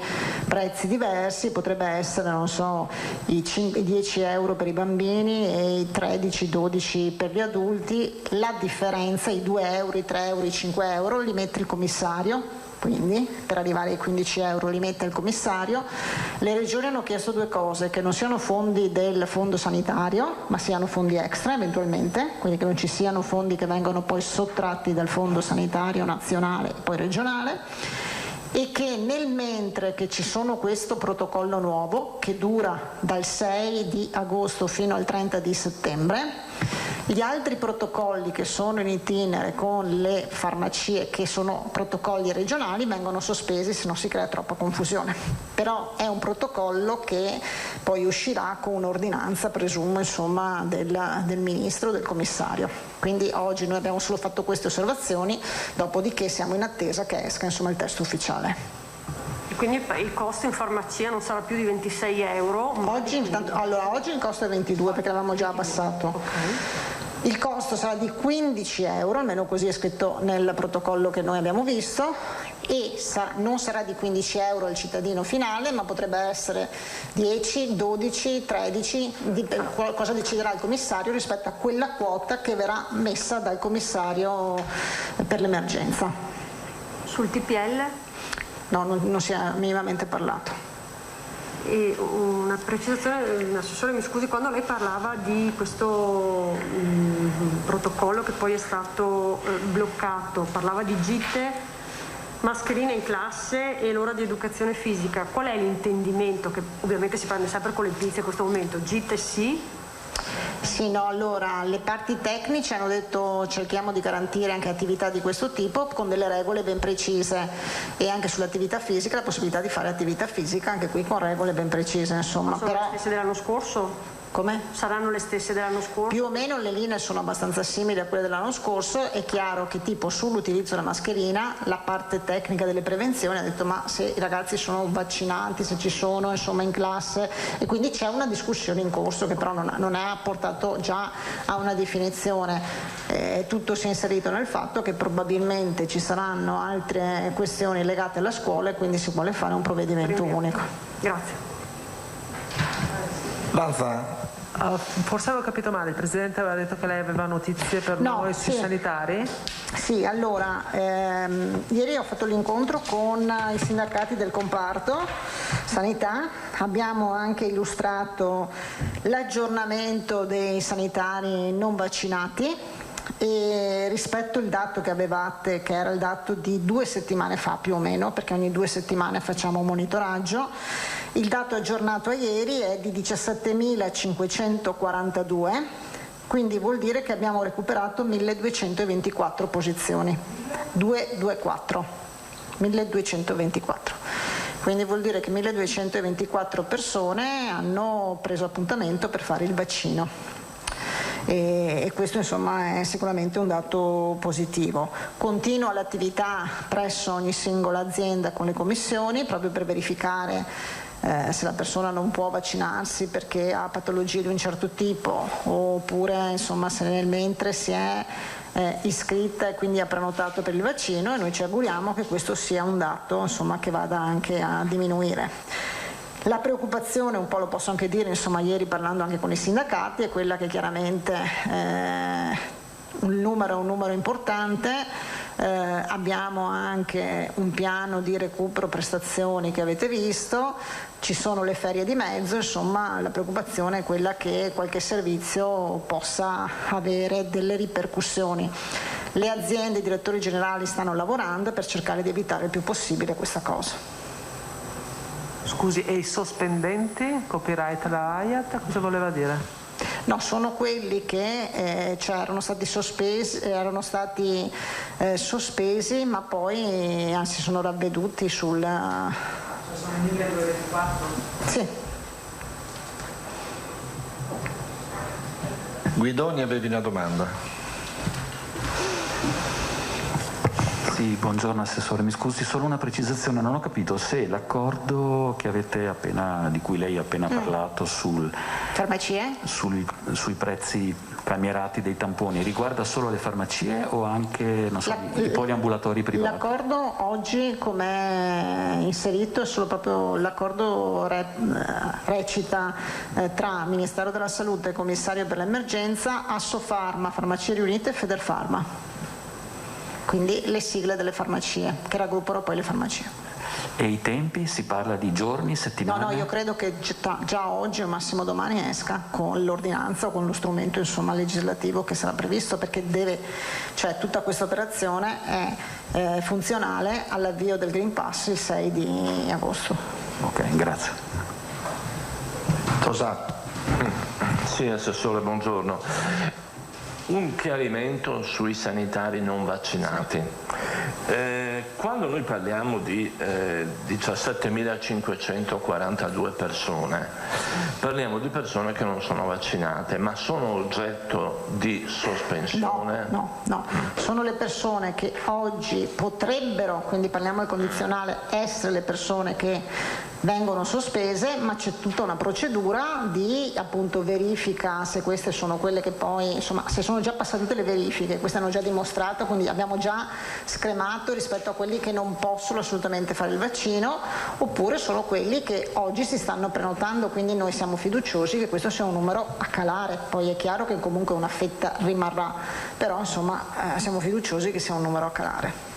prezzi diversi. Potrebbe essere, non so, i 10 euro per i bambini e i 13-12 per gli adulti. La differenza, i 2 euro, i 3 euro, i 5 euro li mette il commissario, quindi per arrivare ai 15 euro li mette il commissario. Le regioni hanno chiesto due cose: che non siano fondi del fondo sanitario ma siano fondi extra eventualmente, quindi che non ci siano fondi che vengono poi sottratti dal fondo sanitario nazionale e poi regionale, e che nel mentre che ci sono questo protocollo nuovo che dura dal 6 di agosto fino al 30 di settembre, gli altri protocolli che sono in itinere con le farmacie, che sono protocolli regionali, vengono sospesi, se no si crea troppa confusione. Però è un protocollo che poi uscirà con un'ordinanza, presumo, insomma, del ministro, del commissario. Quindi oggi noi abbiamo solo fatto queste osservazioni, dopodiché siamo in attesa che esca insomma il testo ufficiale. Quindi il costo in farmacia non sarà più di 26 euro? Oggi il costo è 22 perché l'avevamo già abbassato. Okay. Il costo sarà di 15 euro, almeno così è scritto nel protocollo che noi abbiamo visto, e non sarà di 15 euro al cittadino finale, ma potrebbe essere 10, 12, 13, cosa deciderà il commissario rispetto a quella quota che verrà messa dal commissario per l'emergenza. Sul TPL? No, non si è minimamente parlato. E una precisazione, l'assessore mi scusi, quando lei parlava di questo protocollo che poi è stato bloccato, parlava di gite, mascherine in classe e l'ora di educazione fisica. Qual è l'intendimento, che ovviamente si prende sempre con le pinze in questo momento? Gite sì? Sì, no, allora le parti tecniche hanno detto cerchiamo di garantire anche attività di questo tipo con delle regole ben precise, e anche sull'attività fisica la possibilità di fare attività fisica anche qui con regole ben precise, insomma. Ma sono le stesse dell'anno scorso? Come? Saranno le stesse dell'anno scorso? Più o meno le linee sono abbastanza simili a quelle dell'anno scorso. È chiaro che tipo sull'utilizzo della mascherina la parte tecnica delle prevenzioni ha detto ma se i ragazzi sono vaccinati, se ci sono insomma in classe, e quindi c'è una discussione in corso che però non ha portato già a una definizione. Tutto si è inserito nel fatto che probabilmente ci saranno altre questioni legate alla scuola e quindi si vuole fare un provvedimento unico. Grazie. Lanza. Forse avevo capito male, il Presidente aveva detto che lei aveva notizie per noi sui sanitari? Sì, allora, ieri ho fatto l'incontro con i sindacati del comparto sanità, abbiamo anche illustrato l'aggiornamento dei sanitari non vaccinati, E rispetto al dato che avevate, che era il dato di 2 settimane fa più o meno, perché ogni 2 settimane facciamo un monitoraggio, il dato aggiornato a ieri è di 17.542, quindi vuol dire che abbiamo recuperato 1.224 posizioni, 1224. Quindi vuol dire che 1224 persone hanno preso appuntamento per fare il vaccino. E questo insomma è sicuramente un dato positivo. Continua l'attività presso ogni singola azienda con le commissioni proprio per verificare se la persona non può vaccinarsi perché ha patologie di un certo tipo, oppure insomma se nel mentre si è iscritta e quindi ha prenotato per il vaccino, e noi ci auguriamo che questo sia un dato insomma che vada anche a diminuire. La preoccupazione, un po' lo posso anche dire, insomma, ieri parlando anche con i sindacati, è quella che chiaramente un numero importante. Abbiamo anche un piano di recupero prestazioni che avete visto, ci sono le ferie di mezzo, insomma la preoccupazione è quella che qualche servizio possa avere delle ripercussioni. Le aziende, i direttori generali stanno lavorando per cercare di evitare il più possibile questa cosa. Scusi, e i sospendenti, copyright la Hayat, cosa voleva dire? No, sono quelli che erano stati sospesi, ma poi anzi sono ravveduti sul... Sono 1224? Sì. Guidoni, avevi una domanda? Sì, buongiorno Assessore, mi scusi, solo una precisazione, non ho capito se l'accordo che di cui lei ha appena parlato farmacie? Sui prezzi calmierati dei tamponi riguarda solo le farmacie o anche i poliambulatori privati? L'accordo oggi come è inserito è solo proprio l'accordo recita tra Ministero della Salute e Commissario per l'Emergenza, Assofarma, Farmacie Riunite e Federfarma. Quindi le sigle delle farmacie, che raggruppano poi le farmacie. E i tempi? Si parla di giorni, settimane? No, io credo che già oggi o massimo domani esca con l'ordinanza o con lo strumento insomma, legislativo che sarà previsto, perché tutta questa operazione è funzionale all'avvio del Green Pass il 6 di agosto. Ok, grazie. Tosato. Sì, Assessore, buongiorno. Un chiarimento sui sanitari non vaccinati. Quando noi parliamo di 17.542 persone, parliamo di persone che non sono vaccinate, ma sono oggetto di sospensione? No, sono le persone che oggi potrebbero, quindi parliamo al condizionale, essere le persone che vengono sospese, ma c'è tutta una procedura di appunto verifica se queste sono quelle che poi, insomma, se sono già passate tutte le verifiche, queste hanno già dimostrato, quindi abbiamo già scremato rispetto a quelli che non possono assolutamente fare il vaccino, oppure sono quelli che oggi si stanno prenotando, quindi noi siamo fiduciosi che questo sia un numero a calare, poi è chiaro che comunque una fetta rimarrà, però insomma siamo fiduciosi che sia un numero a calare.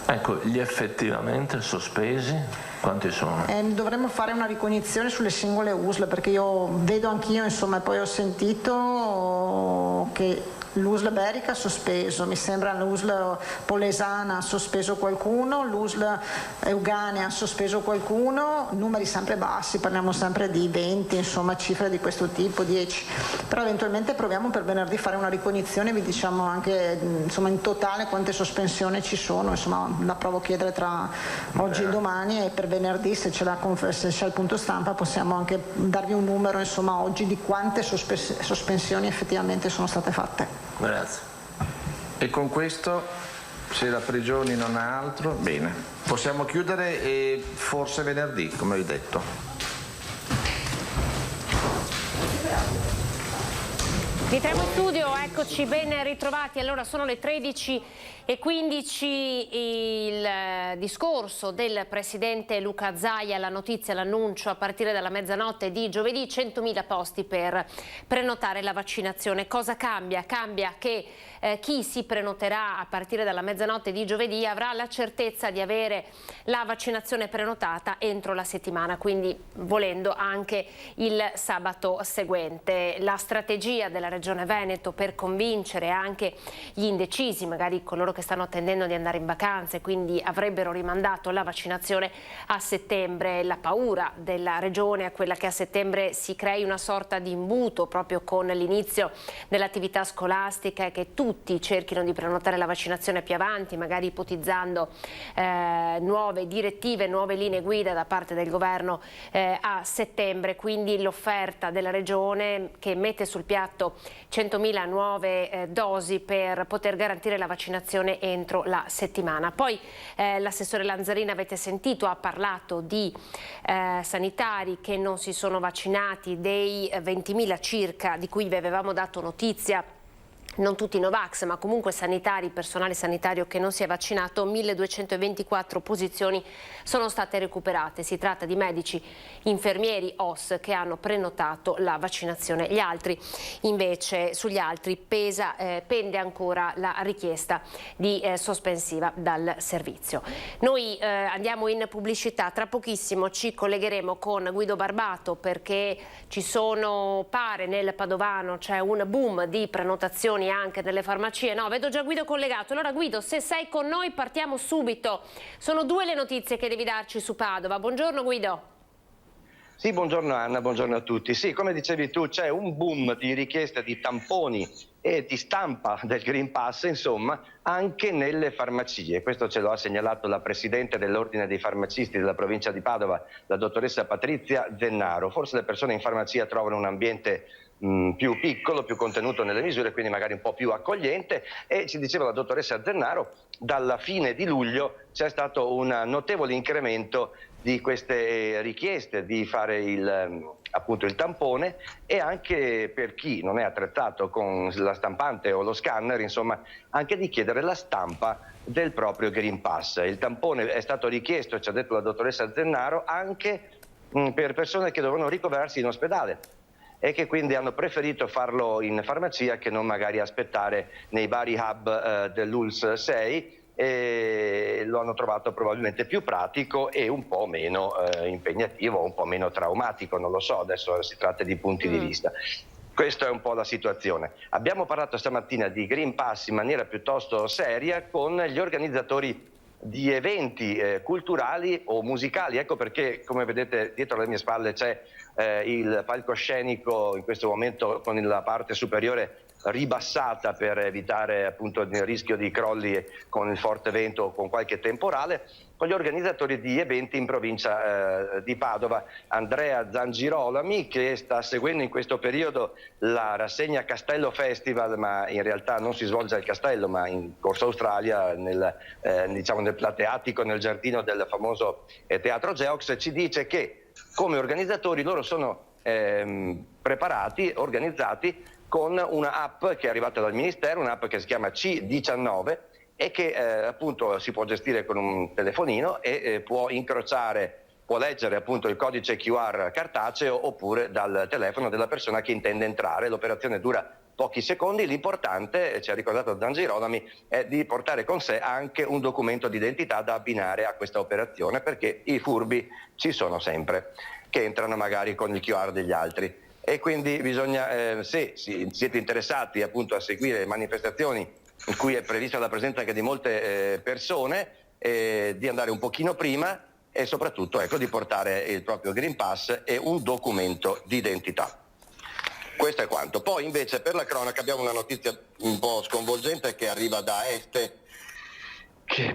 Ecco, gli effettivamente sospesi quanti sono? Dovremmo fare una ricognizione sulle singole USL, perché io vedo anch'io, insomma, e poi ho sentito che l'USL Berica ha sospeso, mi sembra l'USL Polesana ha sospeso qualcuno, l'USL Euganea ha sospeso qualcuno, numeri sempre bassi, parliamo sempre di 20, insomma cifre di questo tipo, 10, però eventualmente proviamo per venerdì fare una ricognizione, vi diciamo anche insomma in totale quante sospensioni ci sono, insomma la provo a chiedere tra oggi e domani, e per venerdì se c'è il punto stampa possiamo anche darvi un numero insomma oggi di quante sospensioni effettivamente sono state fatte. Grazie. E con questo, se la Prigioni non ha altro, bene, possiamo chiudere e forse venerdì, come hai detto. Rientriamo in studio, eccoci ben ritrovati. Allora sono le 13:15, il discorso del Presidente Luca Zaia, la notizia, l'annuncio a partire dalla mezzanotte di giovedì, 100.000 posti per prenotare la vaccinazione. Cosa cambia? Cambia che chi si prenoterà a partire dalla mezzanotte di giovedì avrà la certezza di avere la vaccinazione prenotata entro la settimana, quindi volendo anche il sabato seguente. La strategia della Regione Regione Veneto per convincere anche gli indecisi, magari coloro che stanno attendendo di andare in vacanza e quindi avrebbero rimandato la vaccinazione a settembre. La paura della Regione è quella che a settembre si crei una sorta di imbuto proprio con l'inizio dell'attività scolastica e che tutti cerchino di prenotare la vaccinazione più avanti, magari ipotizzando nuove direttive, nuove linee guida da parte del governo a settembre. Quindi l'offerta della Regione che mette sul piatto 100.000 nuove dosi per poter garantire la vaccinazione entro la settimana. Poi l'assessore Lanzarini, avete sentito, ha parlato di sanitari che non si sono vaccinati, dei 20.000 circa di cui vi avevamo dato notizia. Non tutti Novax, ma comunque sanitari, personale sanitario che non si è vaccinato. 1224 posizioni sono state recuperate. Si tratta di medici, infermieri, OS che hanno prenotato la vaccinazione. Gli altri invece, sugli altri pende ancora la richiesta di sospensiva dal servizio. Noi andiamo in pubblicità, tra pochissimo ci collegheremo con Guido Barbato perché ci sono, pare nel Padovano c'è un boom di prenotazioni anche nelle farmacie. No, vedo già Guido collegato. Allora Guido, se sei con noi partiamo subito. Sono 2 le notizie che devi darci su Padova. Buongiorno Guido. Sì, buongiorno Anna, buongiorno a tutti. Sì, come dicevi tu, c'è un boom di richieste di tamponi e di stampa del Green Pass, insomma, anche nelle farmacie. Questo ce lo ha segnalato la Presidente dell'Ordine dei Farmacisti della provincia di Padova, la dottoressa Patrizia Zennaro. Forse le persone in farmacia trovano un ambiente più piccolo, più contenuto nelle misure, quindi magari un po' più accogliente, e ci diceva la dottoressa Zennaro, dalla fine di luglio c'è stato un notevole incremento di queste richieste di fare appunto il tampone, e anche per chi non è attrezzato con la stampante o lo scanner, insomma, anche di chiedere la stampa del proprio Green Pass. Il tampone è stato richiesto, ci ha detto la dottoressa Zennaro, anche per persone che dovevano ricoverarsi in ospedale e che quindi hanno preferito farlo in farmacia che non magari aspettare nei vari hub dell'ULS 6, e lo hanno trovato probabilmente più pratico e un po' meno impegnativo, un po' meno traumatico, non lo so, adesso si tratta di punti di vista. Questa è un po' la situazione. Abbiamo parlato stamattina di Green Pass in maniera piuttosto seria con gli organizzatori di eventi culturali o musicali. Ecco perché, come vedete dietro alle mie spalle c'è il palcoscenico in questo momento con la parte superiore ribassata per evitare appunto il rischio di crolli con il forte vento o con qualche temporale, con gli organizzatori di eventi in provincia di Padova. Andrea Zangirolami, che sta seguendo in questo periodo la rassegna Castello Festival, ma in realtà non si svolge al Castello ma in Corso Australia, nel plateatico, nel giardino del famoso Teatro Geox, ci dice che come organizzatori loro sono preparati, organizzati con una app che è arrivata dal Ministero, un'app che si chiama C19 e che appunto si può gestire con un telefonino e può leggere appunto il codice QR cartaceo oppure dal telefono della persona che intende entrare. L'operazione dura pochi secondi, l'importante, ci ha ricordato Zangirolami, è di portare con sé anche un documento di identità da abbinare a questa operazione, perché i furbi ci sono sempre, che entrano magari con il QR degli altri. E quindi bisogna, se siete interessati appunto a seguire manifestazioni in cui è prevista la presenza anche di molte persone, di andare un pochino prima e soprattutto ecco, di portare il proprio Green Pass e un documento di identità. Questo è quanto. Poi invece per la cronaca abbiamo una notizia un po' sconvolgente che arriva da Este,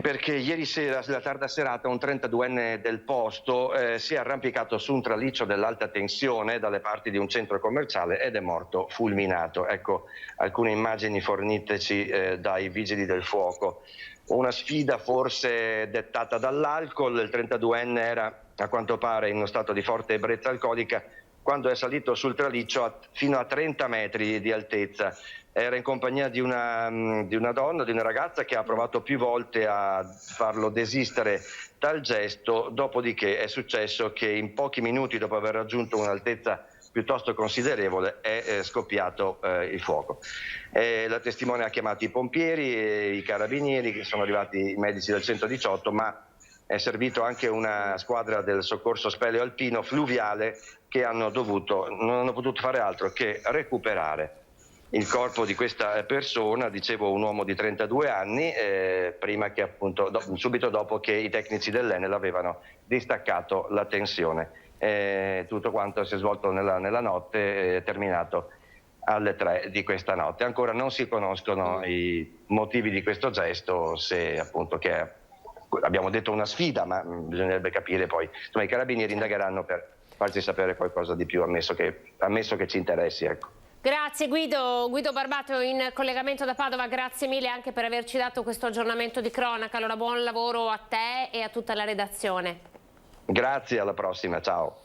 perché ieri sera, la tarda serata, un 32enne del posto si è arrampicato su un traliccio dell'alta tensione dalle parti di un centro commerciale ed è morto fulminato. Ecco alcune immagini forniteci dai vigili del fuoco. Una sfida forse dettata dall'alcol. Il 32enne era a quanto pare in uno stato di forte ebbrezza alcolica quando è salito sul traliccio fino a 30 metri di altezza. Era in compagnia di una donna, di una ragazza che ha provato più volte a farlo desistere dal gesto, dopodiché è successo che in pochi minuti dopo aver raggiunto un'altezza piuttosto considerevole è scoppiato il fuoco. La testimone ha chiamato i pompieri e i carabinieri, che sono arrivati i medici del 118, ma è servito anche una squadra del soccorso speleo alpino fluviale che non hanno potuto fare altro che recuperare il corpo di questa persona, dicevo un uomo di 32 anni, prima che appunto, subito dopo che i tecnici dell'Enel avevano distaccato la tensione. Tutto quanto si è svolto nella notte, terminato alle 3 di questa notte. Ancora non si conoscono i motivi di questo gesto, se appunto che abbiamo detto una sfida, ma bisognerebbe capire poi. Insomma, i carabinieri indagheranno per farci sapere qualcosa di più, ammesso che ci interessi, ecco. Grazie Guido Barbato in collegamento da Padova, grazie mille anche per averci dato questo aggiornamento di cronaca. Allora buon lavoro a te e a tutta la redazione. Grazie, alla prossima, ciao.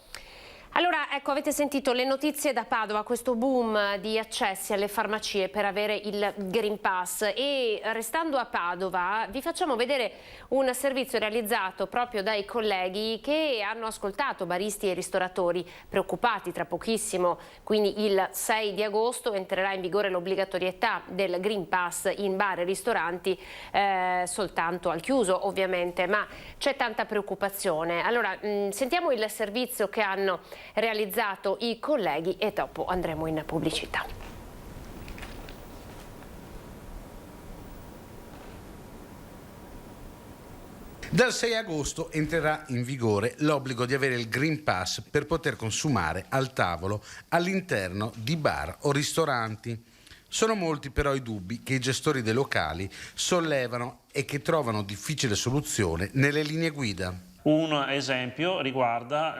Allora, ecco, avete sentito le notizie da Padova, questo boom di accessi alle farmacie per avere il Green Pass, e restando a Padova vi facciamo vedere un servizio realizzato proprio dai colleghi che hanno ascoltato baristi e ristoratori preoccupati. Tra pochissimo, quindi il 6 di agosto, entrerà in vigore l'obbligatorietà del Green Pass in bar e ristoranti, soltanto al chiuso ovviamente, ma c'è tanta preoccupazione. Allora, sentiamo il servizio che hanno realizzato i colleghi e dopo andremo in pubblicità. Dal 6 agosto entrerà in vigore l'obbligo di avere il Green Pass per poter consumare al tavolo all'interno di bar o ristoranti. Sono molti però i dubbi che i gestori dei locali sollevano e che trovano difficile soluzione nelle linee guida. Un esempio riguarda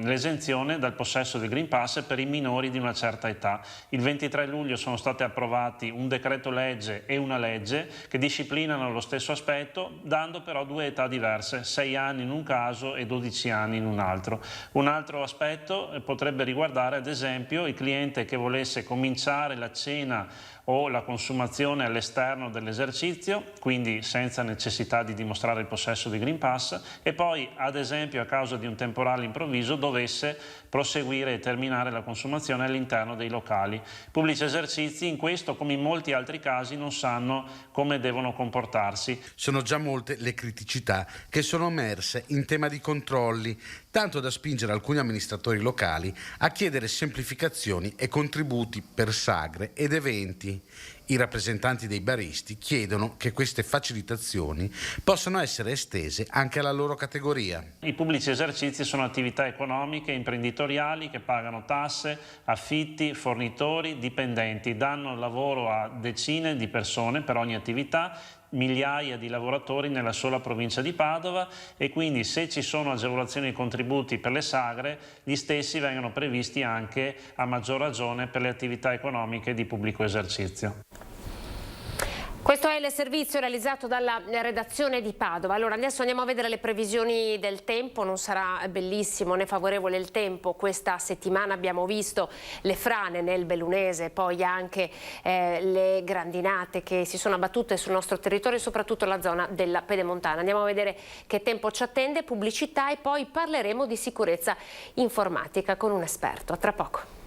l'esenzione dal possesso del Green Pass per i minori di una certa età. Il 23 luglio sono stati approvati un decreto legge e una legge che disciplinano lo stesso aspetto, dando però due età diverse, 6 anni in un caso e 12 anni in un altro. Un altro aspetto potrebbe riguardare ad esempio il cliente che volesse cominciare la cena o la consumazione all'esterno dell'esercizio, quindi senza necessità di dimostrare il possesso di Green Pass, e poi ad esempio a causa di un temporale improvviso dovesse proseguire e terminare la consumazione all'interno dei locali. Pubblici esercizi in questo, come in molti altri casi, non sanno come devono comportarsi. Sono già molte le criticità che sono emerse in tema di controlli, tanto da spingere alcuni amministratori locali a chiedere semplificazioni e contributi per sagre ed eventi. I rappresentanti dei baristi chiedono che queste facilitazioni possano essere estese anche alla loro categoria. I pubblici esercizi sono attività economiche, imprenditoriali che pagano tasse, affitti, fornitori, dipendenti, danno lavoro a decine di persone per ogni attività, migliaia di lavoratori nella sola provincia di Padova, e quindi se ci sono agevolazioni e contributi per le sagre, gli stessi vengono previsti anche a maggior ragione per le attività economiche di pubblico esercizio. Questo è il servizio realizzato dalla redazione di Padova. Allora adesso andiamo a vedere le previsioni del tempo. Non sarà bellissimo né favorevole il tempo questa settimana. Abbiamo visto le frane nel Bellunese, poi anche le grandinate che si sono abbattute sul nostro territorio e soprattutto la zona della Pedemontana. Andiamo a vedere che tempo ci attende, pubblicità e poi parleremo di sicurezza informatica con un esperto. A tra poco.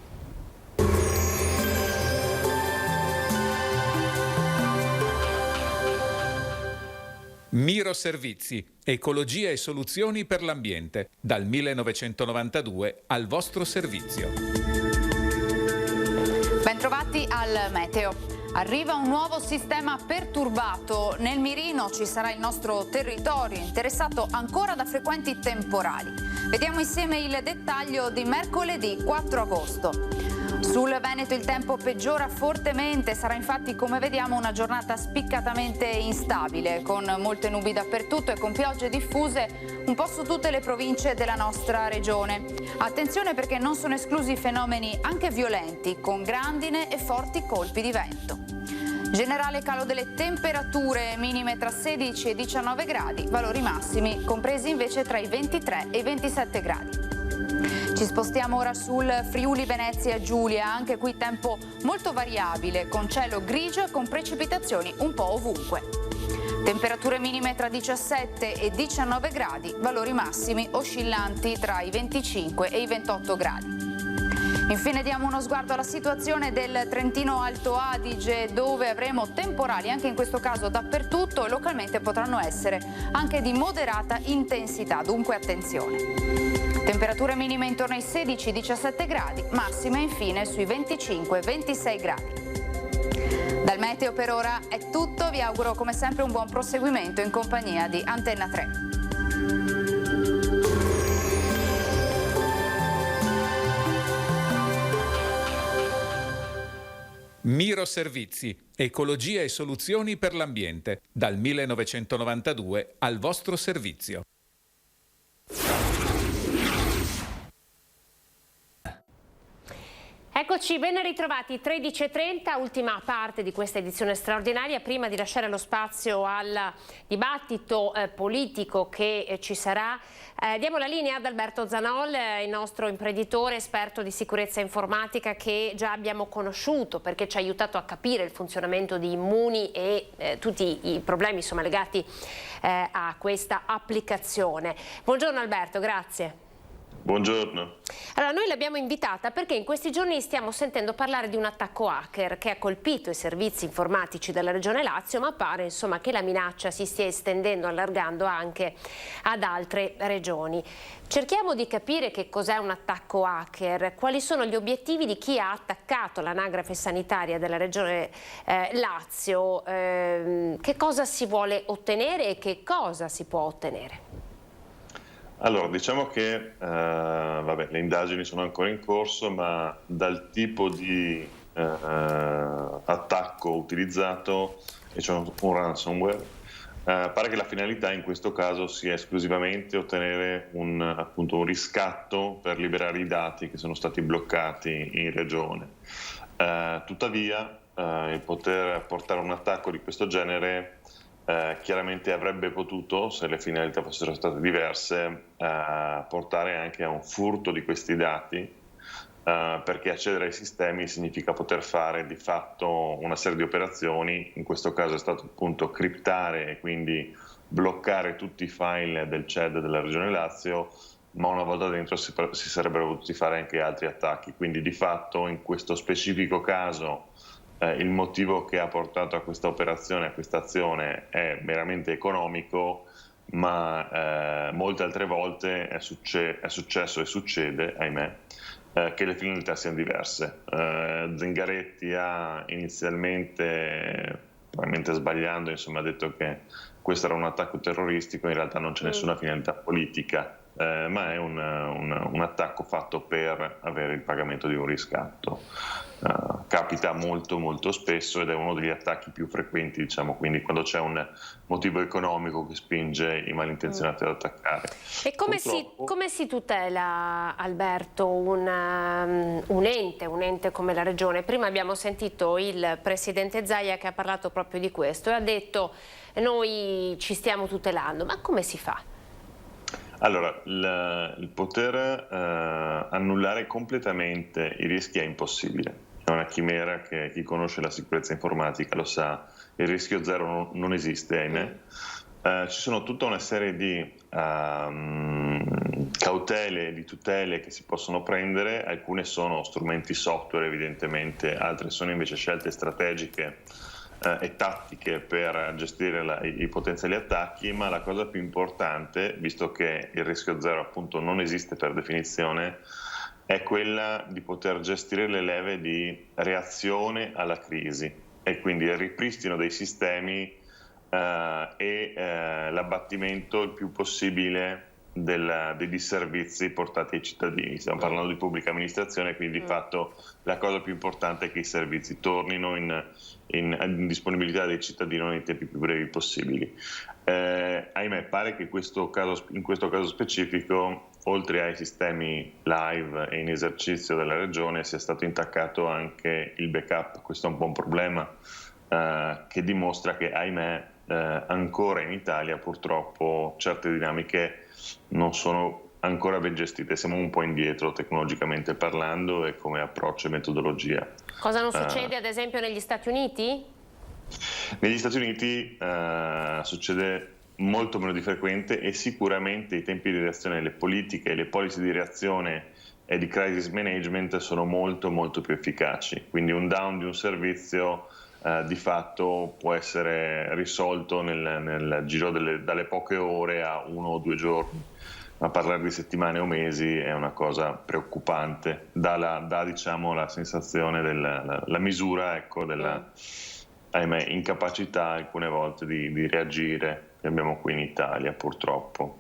Miro Servizi, ecologia e soluzioni per l'ambiente, dal 1992 al vostro servizio. Bentrovati al Meteo. Arriva un nuovo sistema perturbato. Nel mirino ci sarà il nostro territorio, interessato ancora da frequenti temporali. Vediamo insieme il dettaglio di mercoledì 4 agosto. Sul Veneto il tempo peggiora fortemente, sarà infatti, come vediamo, una giornata spiccatamente instabile, con molte nubi dappertutto e con piogge diffuse un po' su tutte le province della nostra regione. Attenzione perché non sono esclusi fenomeni anche violenti, con grandine e forti colpi di vento. Generale calo delle temperature, minime tra 16 e 19 gradi, valori massimi compresi invece tra i 23 e i 27 gradi. Ci spostiamo ora sul Friuli Venezia Giulia, anche qui tempo molto variabile, con cielo grigio e con precipitazioni un po' ovunque. Temperature minime tra 17 e 19 gradi, valori massimi oscillanti tra i 25 e i 28 gradi. Infine diamo uno sguardo alla situazione del Trentino Alto Adige, dove avremo temporali anche in questo caso dappertutto e localmente potranno essere anche di moderata intensità, dunque attenzione. Temperature minime intorno ai 16-17 gradi, massime infine sui 25-26 gradi. Dal meteo per ora è tutto, vi auguro come sempre un buon proseguimento in compagnia di Antenna 3. Miro Servizi, ecologia e soluzioni per l'ambiente, dal 1992 al vostro servizio. Eccoci, ben ritrovati, 13:30, ultima parte di questa edizione straordinaria. Prima di lasciare lo spazio al dibattito politico che ci sarà, diamo la linea ad Alberto Zanol, il nostro imprenditore esperto di sicurezza informatica che già abbiamo conosciuto perché ci ha aiutato a capire il funzionamento di Immuni e tutti i problemi insomma, legati a questa applicazione. Buongiorno Alberto, grazie. Buongiorno. Allora, noi l'abbiamo invitata perché in questi giorni stiamo sentendo parlare di un attacco hacker che ha colpito i servizi informatici della Regione Lazio, ma pare insomma che la minaccia si stia estendendo, allargando anche ad altre regioni. Cerchiamo di capire che cos'è un attacco hacker, quali sono gli obiettivi di chi ha attaccato l'anagrafe sanitaria della Regione Lazio, che cosa si vuole ottenere e che cosa si può ottenere. Allora, diciamo che le indagini sono ancora in corso, ma dal tipo di attacco utilizzato, e cioè un ransomware, pare che la finalità in questo caso sia esclusivamente ottenere appunto un riscatto per liberare i dati che sono stati bloccati in regione. Tuttavia, il poter portare un attacco di questo genere chiaramente avrebbe potuto, se le finalità fossero state diverse, portare anche a un furto di questi dati, perché accedere ai sistemi significa poter fare di fatto una serie di operazioni. In questo caso è stato appunto criptare e quindi bloccare tutti i file del CED della Regione Lazio, ma una volta dentro si sarebbero potuti fare anche altri attacchi. Quindi di fatto in questo specifico caso il motivo che ha portato a questa operazione, a questa azione, è meramente economico, ma molte altre volte è successo e succede, ahimè, che le finalità siano diverse. Zingaretti ha inizialmente, probabilmente sbagliando, insomma, ha detto che questo era un attacco terroristico, in realtà non c'è nessuna finalità politica, ma è un attacco fatto per avere il pagamento di un riscatto. Capita molto molto spesso ed è uno degli attacchi più frequenti, diciamo, quindi quando c'è un motivo economico che spinge i malintenzionati ad attaccare. E come si tutela, Alberto, un ente come la Regione? Prima abbiamo sentito il Presidente Zaia che ha parlato proprio di questo e ha detto noi ci stiamo tutelando, ma come si fa? Allora, il poter annullare completamente i rischi è impossibile. È una chimera che chi conosce la sicurezza informatica lo sa, il rischio zero non esiste, ahimè. Ci sono tutta una serie di cautele, di tutele che si possono prendere, alcune sono strumenti software evidentemente, altre sono invece scelte strategiche e tattiche per gestire i potenziali attacchi, ma la cosa più importante, visto che il rischio zero appunto non esiste per definizione, è quella di poter gestire le leve di reazione alla crisi e quindi il ripristino dei sistemi e l'abbattimento il più possibile dei disservizi portati ai cittadini. Stiamo parlando di pubblica amministrazione, quindi di fatto la cosa più importante è che i servizi tornino in disponibilità dei cittadini nei tempi più brevi possibili. Ahimè, pare che in questo caso specifico, oltre ai sistemi live e in esercizio della Regione, sia stato intaccato anche il backup. Questo è un po' un problema che dimostra che, ahimè, ancora in Italia purtroppo certe dinamiche non sono ancora ben gestite, siamo un po' indietro tecnologicamente parlando e come approccio e metodologia. Cosa non succede ad esempio negli Stati Uniti? Negli Stati Uniti succede molto meno di frequente e sicuramente i tempi di reazione, le politiche e le policy di reazione e di crisis management sono molto molto più efficaci, quindi un down di un servizio di fatto può essere risolto nel giro dalle poche ore a 1 o 2 giorni. ma parlare di settimane o mesi è una cosa preoccupante, dà diciamo la sensazione la misura, ecco, della ahimè, incapacità alcune volte di reagire che abbiamo qui in Italia, purtroppo.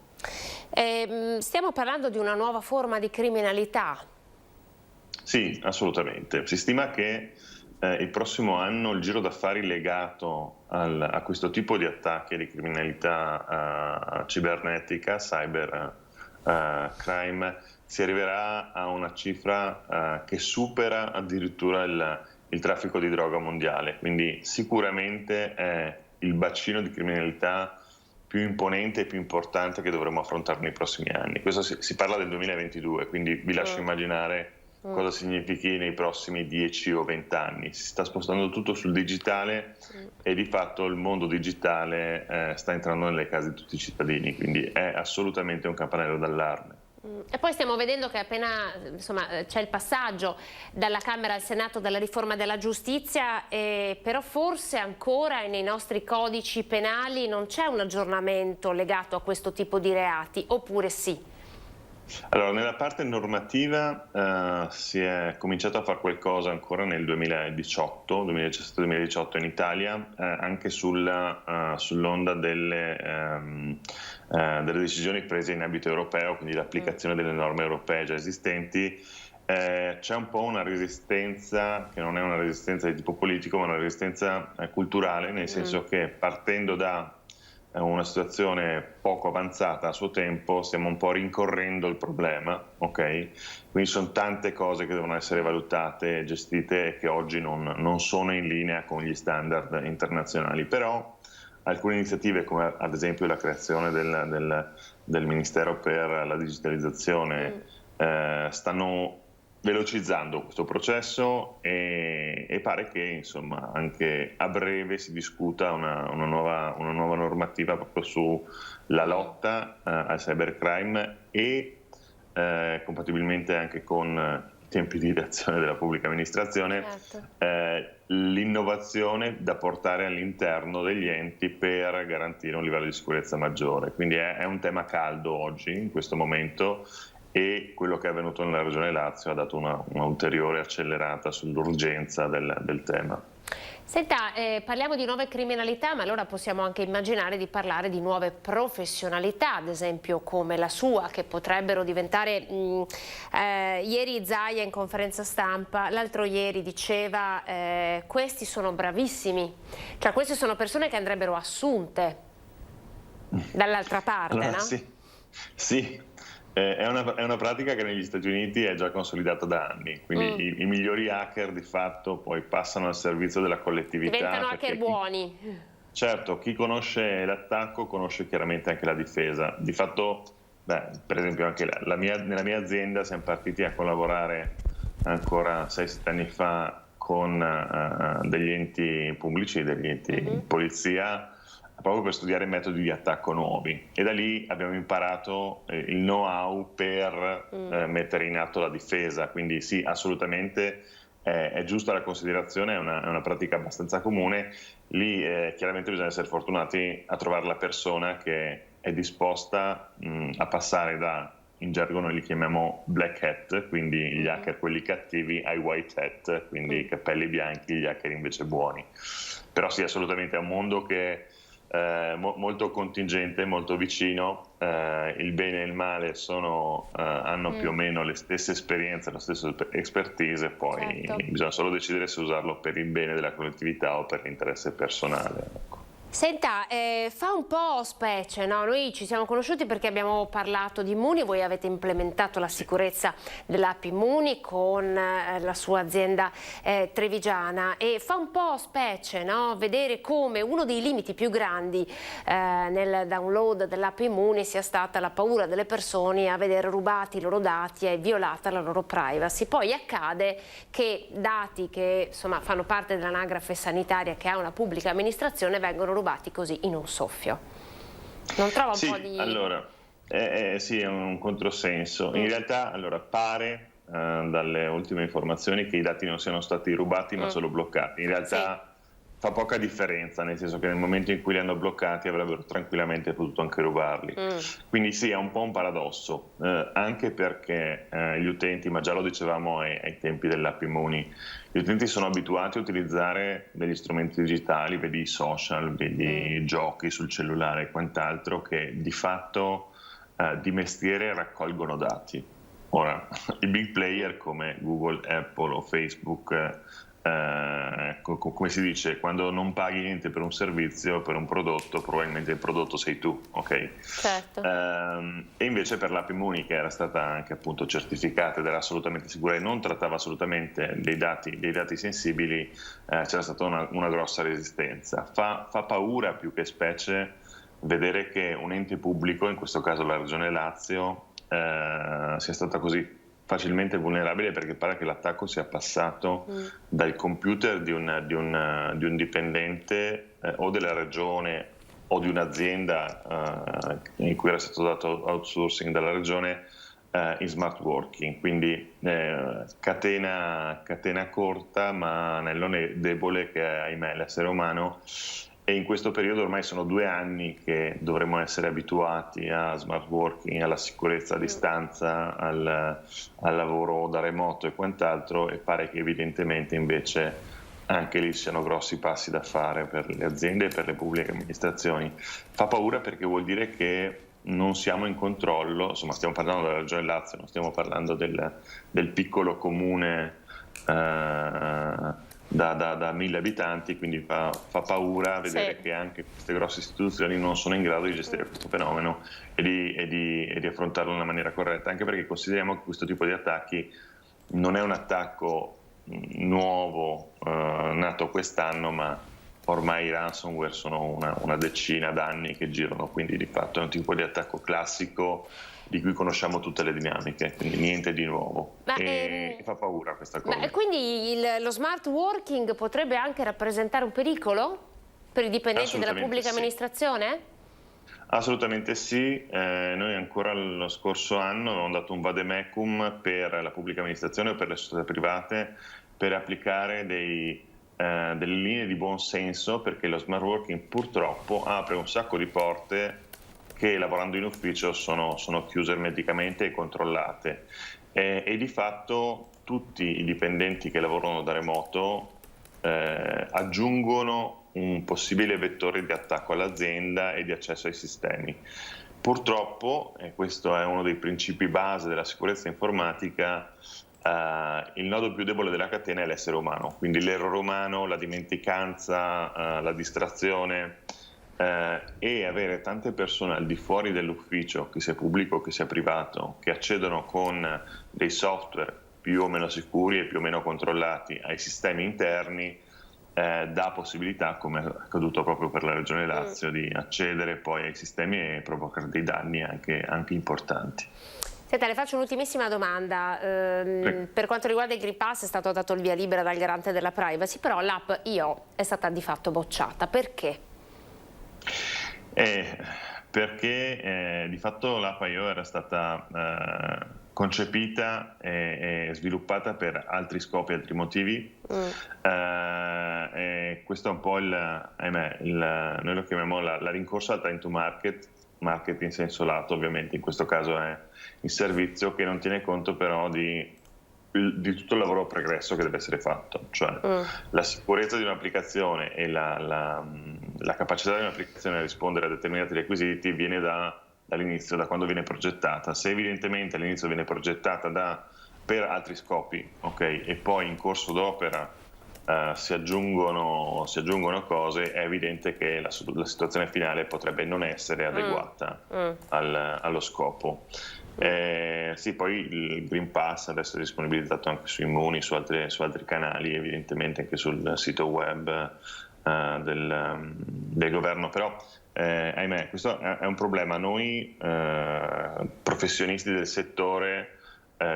Stiamo parlando di una nuova forma di criminalità. Sì, assolutamente. Si stima che il prossimo anno il giro d'affari legato a questo tipo di attacchi e di criminalità cibernetica, cyber crime, si arriverà a una cifra che supera addirittura il traffico di droga mondiale. Quindi sicuramente è il bacino di criminalità più imponente e più importante che dovremo affrontare nei prossimi anni. Questo si parla del 2022, quindi vi lascio immaginare cosa significhi nei prossimi 10 o 20 anni. Si sta spostando tutto sul digitale e di fatto il mondo digitale sta entrando nelle case di tutti i cittadini, quindi è assolutamente un campanello d'allarme. E poi stiamo vedendo che appena c'è il passaggio dalla Camera al Senato della riforma della giustizia, però forse ancora nei nostri codici penali non c'è un aggiornamento legato a questo tipo di reati, oppure sì? Allora, nella parte normativa si è cominciato a fare qualcosa ancora nel 2017-2018 in Italia, anche sull'onda delle decisioni prese in ambito europeo, quindi l'applicazione delle norme europee già esistenti. C'è un po' una resistenza, che non è una resistenza di tipo politico, ma una resistenza culturale, nel senso che partendo da una situazione poco avanzata a suo tempo stiamo un po' rincorrendo il problema, ok? Quindi sono tante cose che devono essere valutate e gestite e che oggi non sono in linea con gli standard internazionali, però alcune iniziative come ad esempio la creazione del Ministero per la digitalizzazione stanno velocizzando questo processo e pare che insomma anche a breve si discuta una nuova normativa proprio sulla lotta al cybercrime e compatibilmente anche con i tempi di reazione della pubblica amministrazione, l'innovazione da portare all'interno degli enti per garantire un livello di sicurezza maggiore. Quindi è un tema caldo oggi, in questo momento, e quello che è avvenuto nella Regione Lazio ha dato una ulteriore accelerata sull'urgenza del tema. Senta, parliamo di nuove criminalità, ma allora possiamo anche immaginare di parlare di nuove professionalità, ad esempio come la sua, che potrebbero diventare, ieri Zaia in conferenza stampa, l'altro ieri diceva, questi sono bravissimi, cioè queste sono persone che andrebbero assunte dall'altra parte, allora, no? Sì. È una pratica che negli Stati Uniti è già consolidata da anni, quindi i migliori hacker di fatto poi passano al servizio della collettività. Diventano hacker buoni. Certo, chi conosce l'attacco conosce chiaramente anche la difesa. Di fatto, per esempio anche nella mia azienda siamo partiti a collaborare ancora 6-7 anni fa con degli enti pubblici, degli enti di polizia, proprio per studiare metodi di attacco nuovi, e da lì abbiamo imparato il know-how per mettere in atto la difesa. Quindi sì, assolutamente è giusta la considerazione, è una pratica abbastanza comune. Lì chiaramente bisogna essere fortunati a trovare la persona che è disposta a passare in gergo noi li chiamiamo black hat, quindi gli hacker quelli cattivi, ai white hat, quindi i cappelli bianchi, gli hacker invece buoni. Però sì, assolutamente è un mondo che molto contingente, molto vicino, il bene e il male hanno più o meno le stesse esperienze, la stessa expertise, poi bisogna solo decidere se usarlo per il bene della collettività o per l'interesse personale. Ecco. Senta, fa un po' specie, no? Noi ci siamo conosciuti perché abbiamo parlato di Immuni, voi avete implementato la sicurezza dell'app Immuni con la sua azienda trevigiana, e fa un po' specie, no? Vedere come uno dei limiti più grandi nel download dell'app Immuni sia stata la paura delle persone a vedere rubati i loro dati e violata la loro privacy. Poi accade che dati che insomma fanno parte dell'anagrafe sanitaria che ha una pubblica amministrazione vengono rubati così in un soffio. Non trova un po' di... Allora, sì, è un controsenso. In realtà, allora, pare dalle ultime informazioni che i dati non siano stati rubati ma solo bloccati. In realtà fa poca differenza, nel senso che nel momento in cui li hanno bloccati avrebbero tranquillamente potuto anche rubarli. Quindi sì, è un po' un paradosso, anche perché gli utenti, ma già lo dicevamo ai tempi dell'app Immuni, gli utenti sono abituati a utilizzare degli strumenti digitali, vedi i social, vedi i giochi sul cellulare e quant'altro, che di fatto di mestiere raccolgono dati. Ora, i big player come Google, Apple o Facebook, come si dice, quando non paghi niente per un servizio, per un prodotto, probabilmente il prodotto sei tu, ok? Certo. E invece per l'app Immuni, che era stata anche appunto certificata ed era assolutamente sicura e non trattava assolutamente dei dati sensibili, c'era stata una grossa resistenza. Fa paura più che specie vedere che un ente pubblico, in questo caso la Regione Lazio, sia stata così facilmente vulnerabile, perché pare che l'attacco sia passato dal computer di un dipendente o della regione o di un'azienda in cui era stato dato outsourcing dalla regione in smart working, quindi catena corta ma anellone debole che è, ahimè, l'essere umano. E in questo periodo ormai sono 2 anni che dovremmo essere abituati a smart working, alla sicurezza a distanza, al lavoro da remoto e quant'altro, e pare che evidentemente invece anche lì siano grossi passi da fare per le aziende e per le pubbliche amministrazioni. Fa paura perché vuol dire che non siamo in controllo, insomma stiamo parlando della Regione Lazio, non stiamo parlando del piccolo comune da 1000 abitanti, quindi fa paura vedere che anche queste grosse istituzioni non sono in grado di gestire questo fenomeno e di affrontarlo in una maniera corretta, anche perché consideriamo che questo tipo di attacchi non è un attacco nuovo, nato quest'anno, ma ormai i ransomware sono una decina d'anni che girano, quindi di fatto è un tipo di attacco classico di cui conosciamo tutte le dinamiche, quindi niente di nuovo. E fa paura questa cosa. E quindi lo smart working potrebbe anche rappresentare un pericolo per i dipendenti della pubblica amministrazione? Assolutamente sì, noi ancora lo scorso anno avevamo dato un vademecum per la pubblica amministrazione o per le società private per applicare delle linee di buon senso, perché lo smart working purtroppo apre un sacco di porte che lavorando in ufficio sono chiuse ermeticamente e controllate, e di fatto tutti i dipendenti che lavorano da remoto aggiungono un possibile vettore di attacco all'azienda e di accesso ai sistemi. Purtroppo, e questo è uno dei principi base della sicurezza informatica, il nodo più debole della catena è l'essere umano, quindi l'errore umano, la dimenticanza, la distrazione. E avere tante persone al di fuori dell'ufficio, che sia pubblico che sia privato, che accedono con dei software più o meno sicuri e più o meno controllati ai sistemi interni, dà possibilità, come è accaduto proprio per la Regione Lazio, di accedere poi ai sistemi e provocare dei danni anche importanti. Senta, le faccio un'ultimissima domanda. Per quanto riguarda il Green Pass è stato dato il via libera dal garante della privacy, però l'app IO è stata di fatto bocciata. Perché? Perché di fatto l'app IO era stata concepita e sviluppata per altri scopi, altri motivi. E questo è un po' noi lo chiamiamo la rincorsa al time to market in senso lato, ovviamente in questo caso è il servizio che non tiene conto però di tutto il lavoro pregresso che deve essere fatto, cioè la sicurezza di un'applicazione e la capacità di un'applicazione a rispondere a determinati requisiti viene dall'inizio, da quando viene progettata. Se evidentemente all'inizio viene progettata per altri scopi, okay, e poi in corso d'opera si aggiungono cose, è evidente che la situazione finale potrebbe non essere adeguata allo scopo. Sì, poi il Green Pass adesso è disponibilizzato anche su Immuni, su altri canali, evidentemente anche sul sito web del governo, però ahimè questo è un problema. Noi professionisti del settore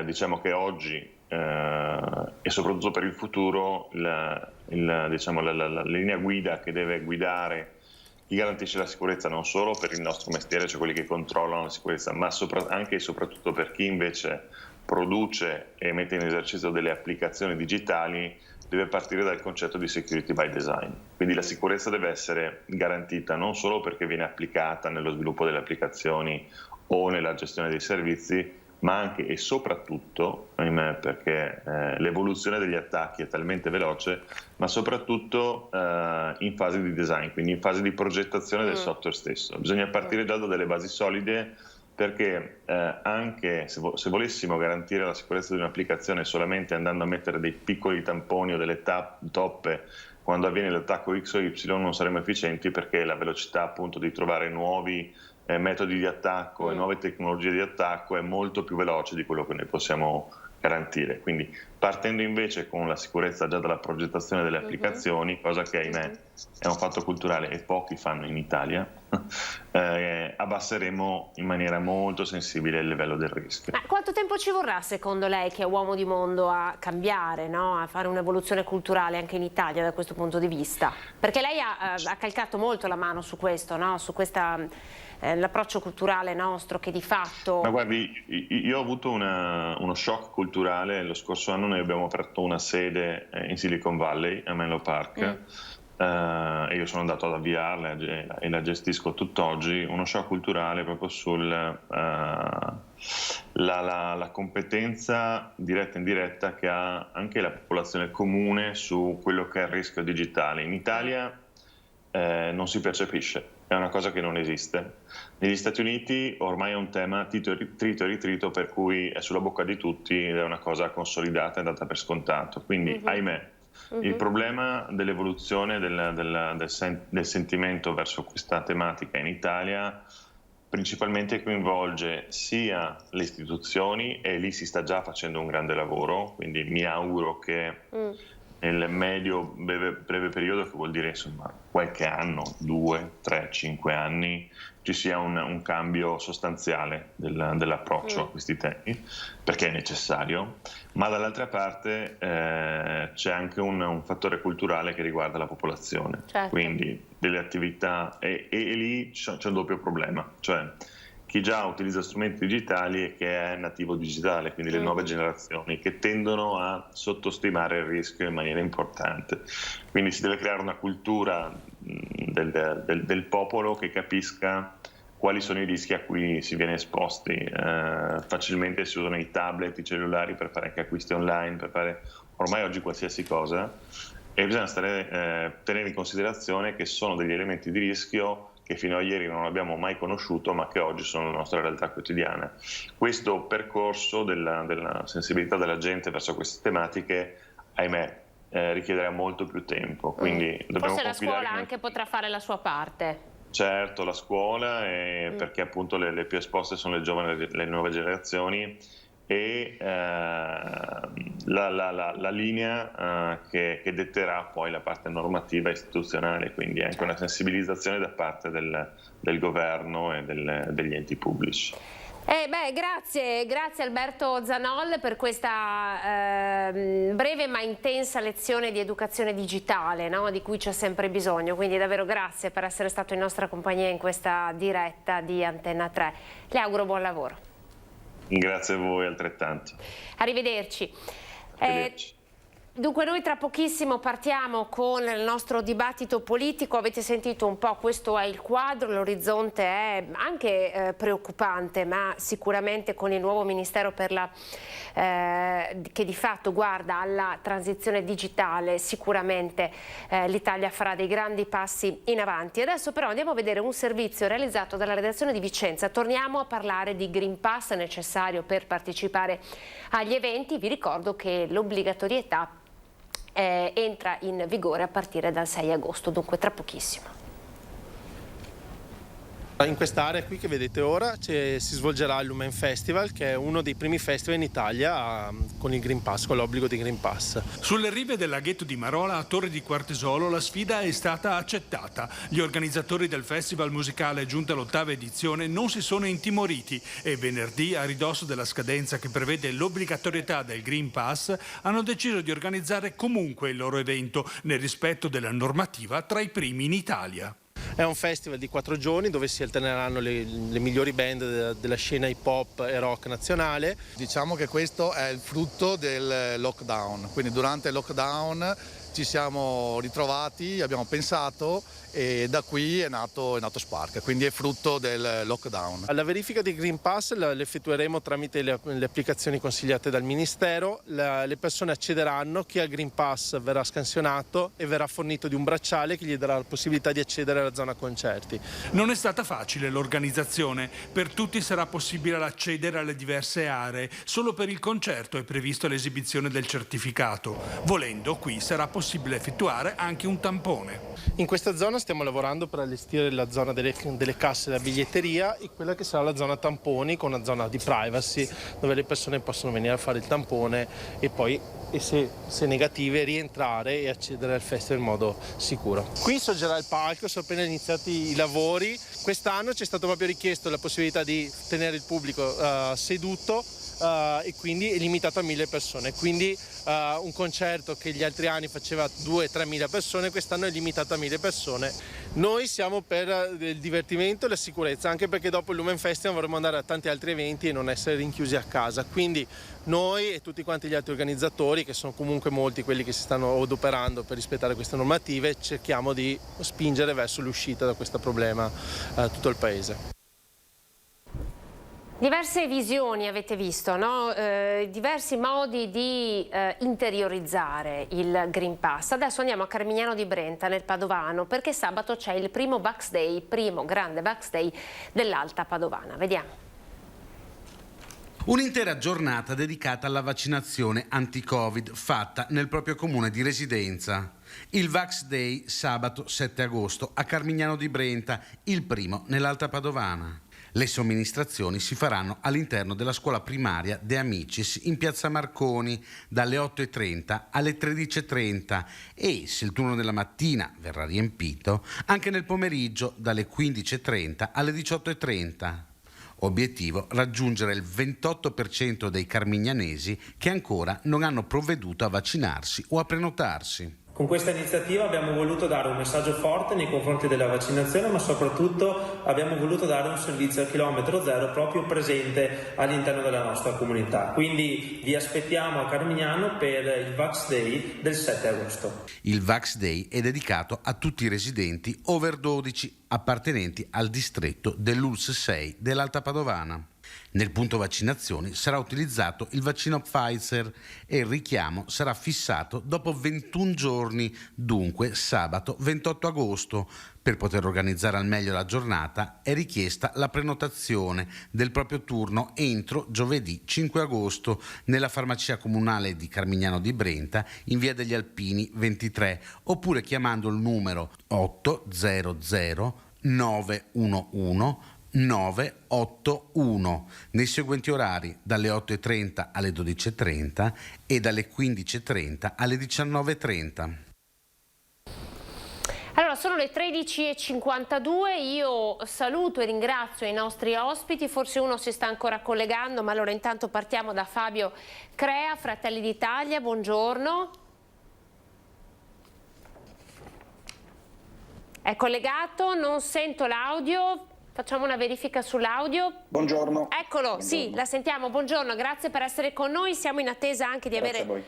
diciamo che oggi e soprattutto per il futuro la linea guida che deve guidare chi garantisce la sicurezza non solo per il nostro mestiere, cioè quelli che controllano la sicurezza, ma anche e soprattutto per chi invece produce e mette in esercizio delle applicazioni digitali, deve partire dal concetto di security by design. Quindi la sicurezza deve essere garantita non solo perché viene applicata nello sviluppo delle applicazioni o nella gestione dei servizi, ma anche e soprattutto, ahimè, perché l'evoluzione degli attacchi è talmente veloce, ma soprattutto in fase di design, quindi in fase di progettazione del software stesso. Bisogna partire già da delle basi solide, perché anche se volessimo garantire la sicurezza di un'applicazione solamente andando a mettere dei piccoli tamponi o delle toppe quando avviene l'attacco X o Y, non saremo efficienti, perché la velocità appunto di trovare nuovi metodi di attacco e nuove tecnologie di attacco è molto più veloce di quello che noi possiamo garantire. Quindi partendo invece con la sicurezza già dalla progettazione delle applicazioni, cosa che ahimè è un fatto culturale e pochi fanno in Italia, abbasseremo in maniera molto sensibile il livello del rischio. Ma quanto tempo ci vorrà secondo lei, che è uomo di mondo, a cambiare, no? A fare un'evoluzione culturale anche in Italia da questo punto di vista? Perché lei ha calcato molto la mano su questo, no? Su questa l'approccio culturale nostro, che di fatto... Ma guardi, io ho avuto uno shock culturale. Lo scorso anno noi abbiamo aperto una sede in Silicon Valley, a Menlo Park, e io sono andato ad avviarla e la gestisco tutt'oggi. Uno shock culturale proprio sulla competenza diretta e indiretta che ha anche la popolazione comune su quello che è il rischio digitale. In Italia non si percepisce. È una cosa che non esiste. Negli Stati Uniti ormai è un tema trito e ritrito, per cui è sulla bocca di tutti ed è una cosa consolidata e data per scontato. Quindi, ahimè, il problema dell'evoluzione del sentimento verso questa tematica in Italia principalmente coinvolge sia le istituzioni, e lì si sta già facendo un grande lavoro, quindi mi auguro che nel medio breve periodo, che vuol dire insomma qualche anno, 2, 3, 5 anni, ci sia un cambio sostanziale dell'approccio a questi temi, perché è necessario, ma dall'altra parte c'è anche un fattore culturale che riguarda la popolazione, quindi delle attività, e lì c'è un doppio problema, cioè chi già utilizza strumenti digitali e che è nativo digitale, quindi le nuove generazioni, che tendono a sottostimare il rischio in maniera importante. Quindi si deve creare una cultura del popolo che capisca quali sono i rischi a cui si viene esposti. Facilmente si usano i tablet, i cellulari per fare anche acquisti online, per fare ormai oggi qualsiasi cosa, e bisogna tenere in considerazione che sono degli elementi di rischio che fino a ieri non abbiamo mai conosciuto, ma che oggi sono la nostra realtà quotidiana. Questo percorso della sensibilità della gente verso queste tematiche, ahimè, richiederà molto più tempo. Quindi dobbiamo forse la scuola che anche potrà fare la sua parte. Certo, la scuola, perché appunto le più esposte sono le giovani, le nuove generazioni, e la linea che detterà poi la parte normativa istituzionale, quindi anche una sensibilizzazione da parte del governo e degli enti pubblici. Grazie Alberto Zanol per questa breve ma intensa lezione di educazione digitale, no? Di cui c'è sempre bisogno, quindi davvero grazie per essere stato in nostra compagnia in questa diretta di Antenna 3. Le auguro buon lavoro. Grazie a voi altrettanto. Arrivederci. Dunque noi tra pochissimo partiamo con il nostro dibattito politico. Avete sentito un po', questo è il quadro, l'orizzonte è anche preoccupante, ma sicuramente con il nuovo Ministero che di fatto guarda alla transizione digitale, sicuramente l'Italia farà dei grandi passi in avanti. Adesso però andiamo a vedere un servizio realizzato dalla redazione di Vicenza. Torniamo a parlare di Green Pass necessario per partecipare agli eventi. Vi ricordo che l'obbligatorietà entra in vigore a partire dal 6 agosto, dunque tra pochissimo. In quest'area qui che vedete ora si svolgerà il Lumen Festival, che è uno dei primi festival in Italia con il Green Pass, con l'obbligo di Green Pass. Sulle rive del laghetto di Marola, a Torre di Quartesolo, la sfida è stata accettata. Gli organizzatori del festival musicale giunto all'8ª edizione non si sono intimoriti e venerdì, a ridosso della scadenza che prevede l'obbligatorietà del Green Pass, hanno deciso di organizzare comunque il loro evento nel rispetto della normativa tra i primi in Italia. È un festival di 4 giorni dove si alterneranno le migliori band della scena hip hop e rock nazionale. Diciamo che questo è il frutto del lockdown, quindi durante il lockdown ci siamo ritrovati, abbiamo pensato e da qui è nato Spark, quindi è frutto del lockdown. La verifica di Green Pass l'effettueremo tramite le applicazioni consigliate dal Ministero. Le persone accederanno, chi ha il Green Pass verrà scansionato e verrà fornito di un bracciale che gli darà la possibilità di accedere alla zona concerti. Non è stata facile l'organizzazione, per tutti sarà possibile accedere alle diverse aree, solo per il concerto è previsto l'esibizione del certificato. Volendo, qui sarà possibile effettuare anche un tampone. In questa zona stiamo lavorando per allestire la zona delle casse della biglietteria e quella che sarà la zona tamponi, con una zona di privacy dove le persone possono venire a fare il tampone e poi, se negative, rientrare e accedere al festival in modo sicuro. Qui sorgerà il palco, sono appena iniziati i lavori. Quest'anno ci è stato proprio richiesto la possibilità di tenere il pubblico seduto e quindi è limitato a 1000 persone, quindi un concerto che gli altri anni faceva 2-3 mila persone, quest'anno è limitato a 1000 persone. Noi siamo per il divertimento e la sicurezza, anche perché dopo il Lumen Festival vorremmo andare a tanti altri eventi e non essere rinchiusi a casa, quindi noi e tutti quanti gli altri organizzatori, che sono comunque molti quelli che si stanno adoperando per rispettare queste normative, cerchiamo di spingere verso l'uscita da questo problema tutto il paese. Diverse visioni avete visto, no? Diversi modi di interiorizzare il Green Pass. Adesso andiamo a Carmignano di Brenta, nel Padovano, perché sabato c'è il primo Vax Day, primo grande Vax Day dell'Alta Padovana. Vediamo. Un'intera giornata dedicata alla vaccinazione anti-Covid fatta nel proprio comune di residenza. Il Vax Day sabato 7 agosto a Carmignano di Brenta, il primo nell'Alta Padovana. Le somministrazioni si faranno all'interno della scuola primaria De Amicis in piazza Marconi dalle 8:30 alle 13:30 e, se il turno della mattina verrà riempito, anche nel pomeriggio dalle 15:30 alle 18:30. Obiettivo: raggiungere il 28% dei carmignanesi che ancora non hanno provveduto a vaccinarsi o a prenotarsi. Con questa iniziativa abbiamo voluto dare un messaggio forte nei confronti della vaccinazione, ma soprattutto abbiamo voluto dare un servizio a chilometro zero proprio presente all'interno della nostra comunità. Quindi vi aspettiamo a Carmignano per il Vax Day del 7 agosto. Il Vax Day è dedicato a tutti i residenti over 12 appartenenti al distretto dell'ULSS 6 dell'Alta Padovana. Nel punto vaccinazioni sarà utilizzato il vaccino Pfizer e il richiamo sarà fissato dopo 21 giorni, dunque sabato 28 agosto. Per poter organizzare al meglio la giornata è richiesta la prenotazione del proprio turno entro giovedì 5 agosto nella farmacia comunale di Carmignano di Brenta in via degli Alpini 23 oppure chiamando il numero 800 911 981 nei seguenti orari dalle 8:30 alle 12:30 e dalle 15:30 alle 19:30. Allora, sono le 13:52, io saluto e ringrazio i nostri ospiti, forse uno si sta ancora collegando, ma allora intanto partiamo da Fabio Crea, Fratelli d'Italia, buongiorno. È collegato, non sento l'audio. Facciamo una verifica sull'audio. Buongiorno. Eccolo, buongiorno. Sì, la sentiamo. Buongiorno, grazie per essere con noi. Siamo in attesa anche di avere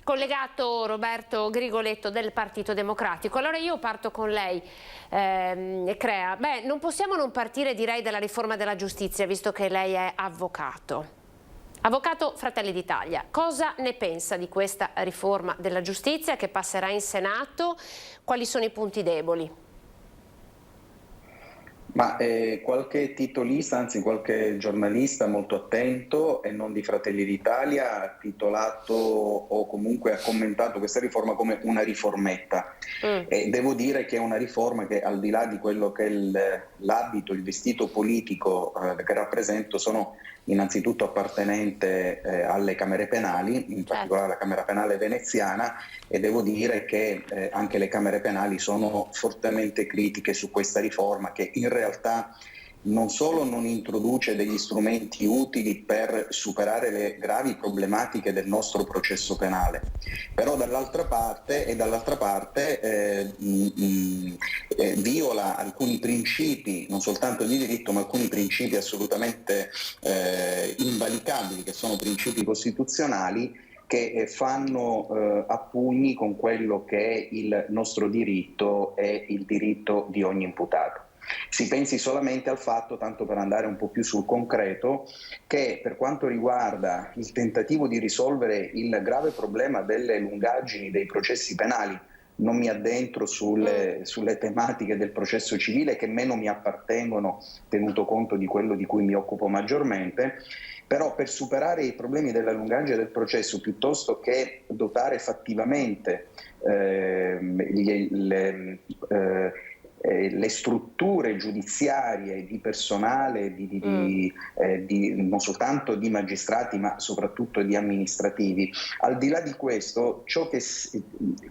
collegato Roberto Grigoletto del Partito Democratico. Allora io parto con lei, Crea. Beh, non possiamo non partire, direi, dalla riforma della giustizia, visto che lei è avvocato. Avvocato Fratelli d'Italia, cosa ne pensa di questa riforma della giustizia che passerà in Senato? Quali sono i punti deboli? Ma qualche titolista, anzi qualche giornalista molto attento e non di Fratelli d'Italia ha titolato o comunque ha commentato questa riforma come una riformetta. E devo dire che è una riforma che, al di là di quello che è l'abito, il vestito politico che rappresento, sono innanzitutto appartenente alle Camere penali, in particolare alla Camera Penale veneziana, e devo dire che anche le Camere penali sono fortemente critiche su questa riforma che in realtà non solo non introduce degli strumenti utili per superare le gravi problematiche del nostro processo penale, però dall'altra parte viola alcuni principi, non soltanto di diritto, ma alcuni principi assolutamente invalicabili, che sono principi costituzionali, che fanno a pugni con quello che è il nostro diritto e il diritto di ogni imputato. Si pensi solamente al fatto, tanto per andare un po' più sul concreto, che per quanto riguarda il tentativo di risolvere il grave problema delle lungaggini dei processi penali, non mi addentro sulle tematiche del processo civile che meno mi appartengono, tenuto conto di quello di cui mi occupo maggiormente, però per superare i problemi della lungaggine del processo, piuttosto che dotare fattivamente le strutture giudiziarie di personale, non soltanto di magistrati ma soprattutto di amministrativi, al di là di questo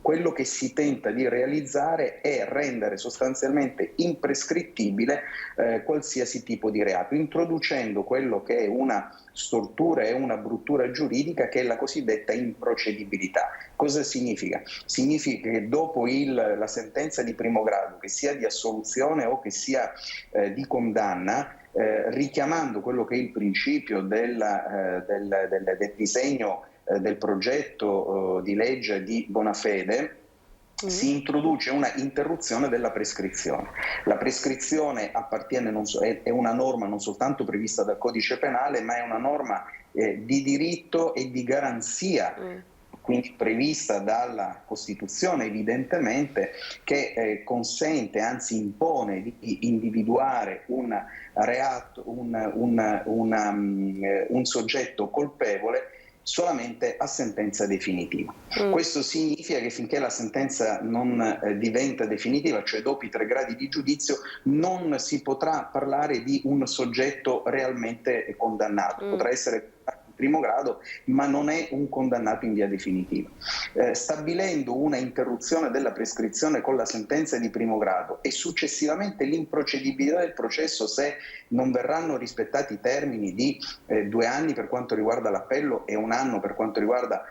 quello che si tenta di realizzare è rendere sostanzialmente imprescrittibile qualsiasi tipo di reato, introducendo quello che è una stortura e una bruttura giuridica che è la cosiddetta improcedibilità. Cosa significa? Significa che dopo la sentenza di primo grado, che sia di assoluzione o che sia di condanna, richiamando quello che è il principio del disegno del progetto di legge di Bonafede, si introduce una interruzione della prescrizione. La prescrizione è una norma non soltanto prevista dal Codice Penale, ma è una norma di diritto e di garanzia, quindi prevista dalla Costituzione evidentemente, che consente, anzi impone di individuare un reato, un soggetto colpevole solamente a sentenza definitiva. Questo significa che finché la sentenza non diventa definitiva, cioè dopo i 3 gradi di giudizio, non si potrà parlare di un soggetto realmente condannato. Potrà essere primo grado, ma non è un condannato in via definitiva. Stabilendo una interruzione della prescrizione con la sentenza di primo grado e successivamente l'improcedibilità del processo se non verranno rispettati i termini di 2 anni per quanto riguarda l'appello e 1 anno per quanto riguarda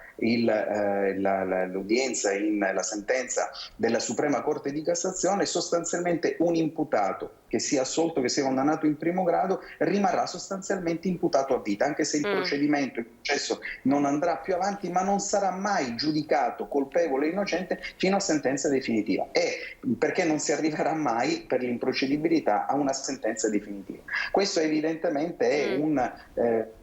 l'udienza la sentenza della Suprema Corte di Cassazione, sostanzialmente un imputato che sia assolto, che sia condannato in primo grado, rimarrà sostanzialmente imputato a vita, anche se il procedimento, il processo non andrà più avanti, ma non sarà mai giudicato colpevole o innocente fino a sentenza definitiva. E perché non si arriverà mai per l'improcedibilità a una sentenza definitiva. Questo evidentemente è un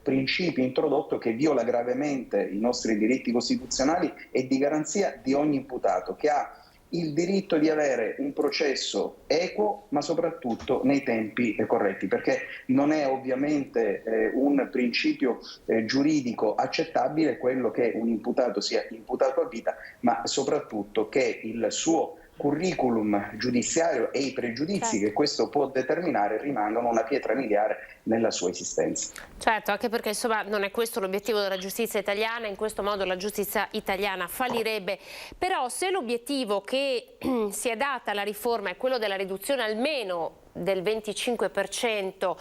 principio introdotto che viola gravemente i nostri diritti costituzionali e di garanzia di ogni imputato, che ha il diritto di avere un processo equo, ma soprattutto nei tempi corretti, perché non è ovviamente un principio giuridico accettabile quello che un imputato sia imputato a vita, ma soprattutto che il suo curriculum giudiziario e i pregiudizi che questo può determinare rimangano una pietra miliare nella sua esistenza. Certo, anche perché insomma non è questo l'obiettivo della giustizia italiana, in questo modo la giustizia italiana fallirebbe. Però se l'obiettivo che si è data alla riforma è quello della riduzione almeno del 25%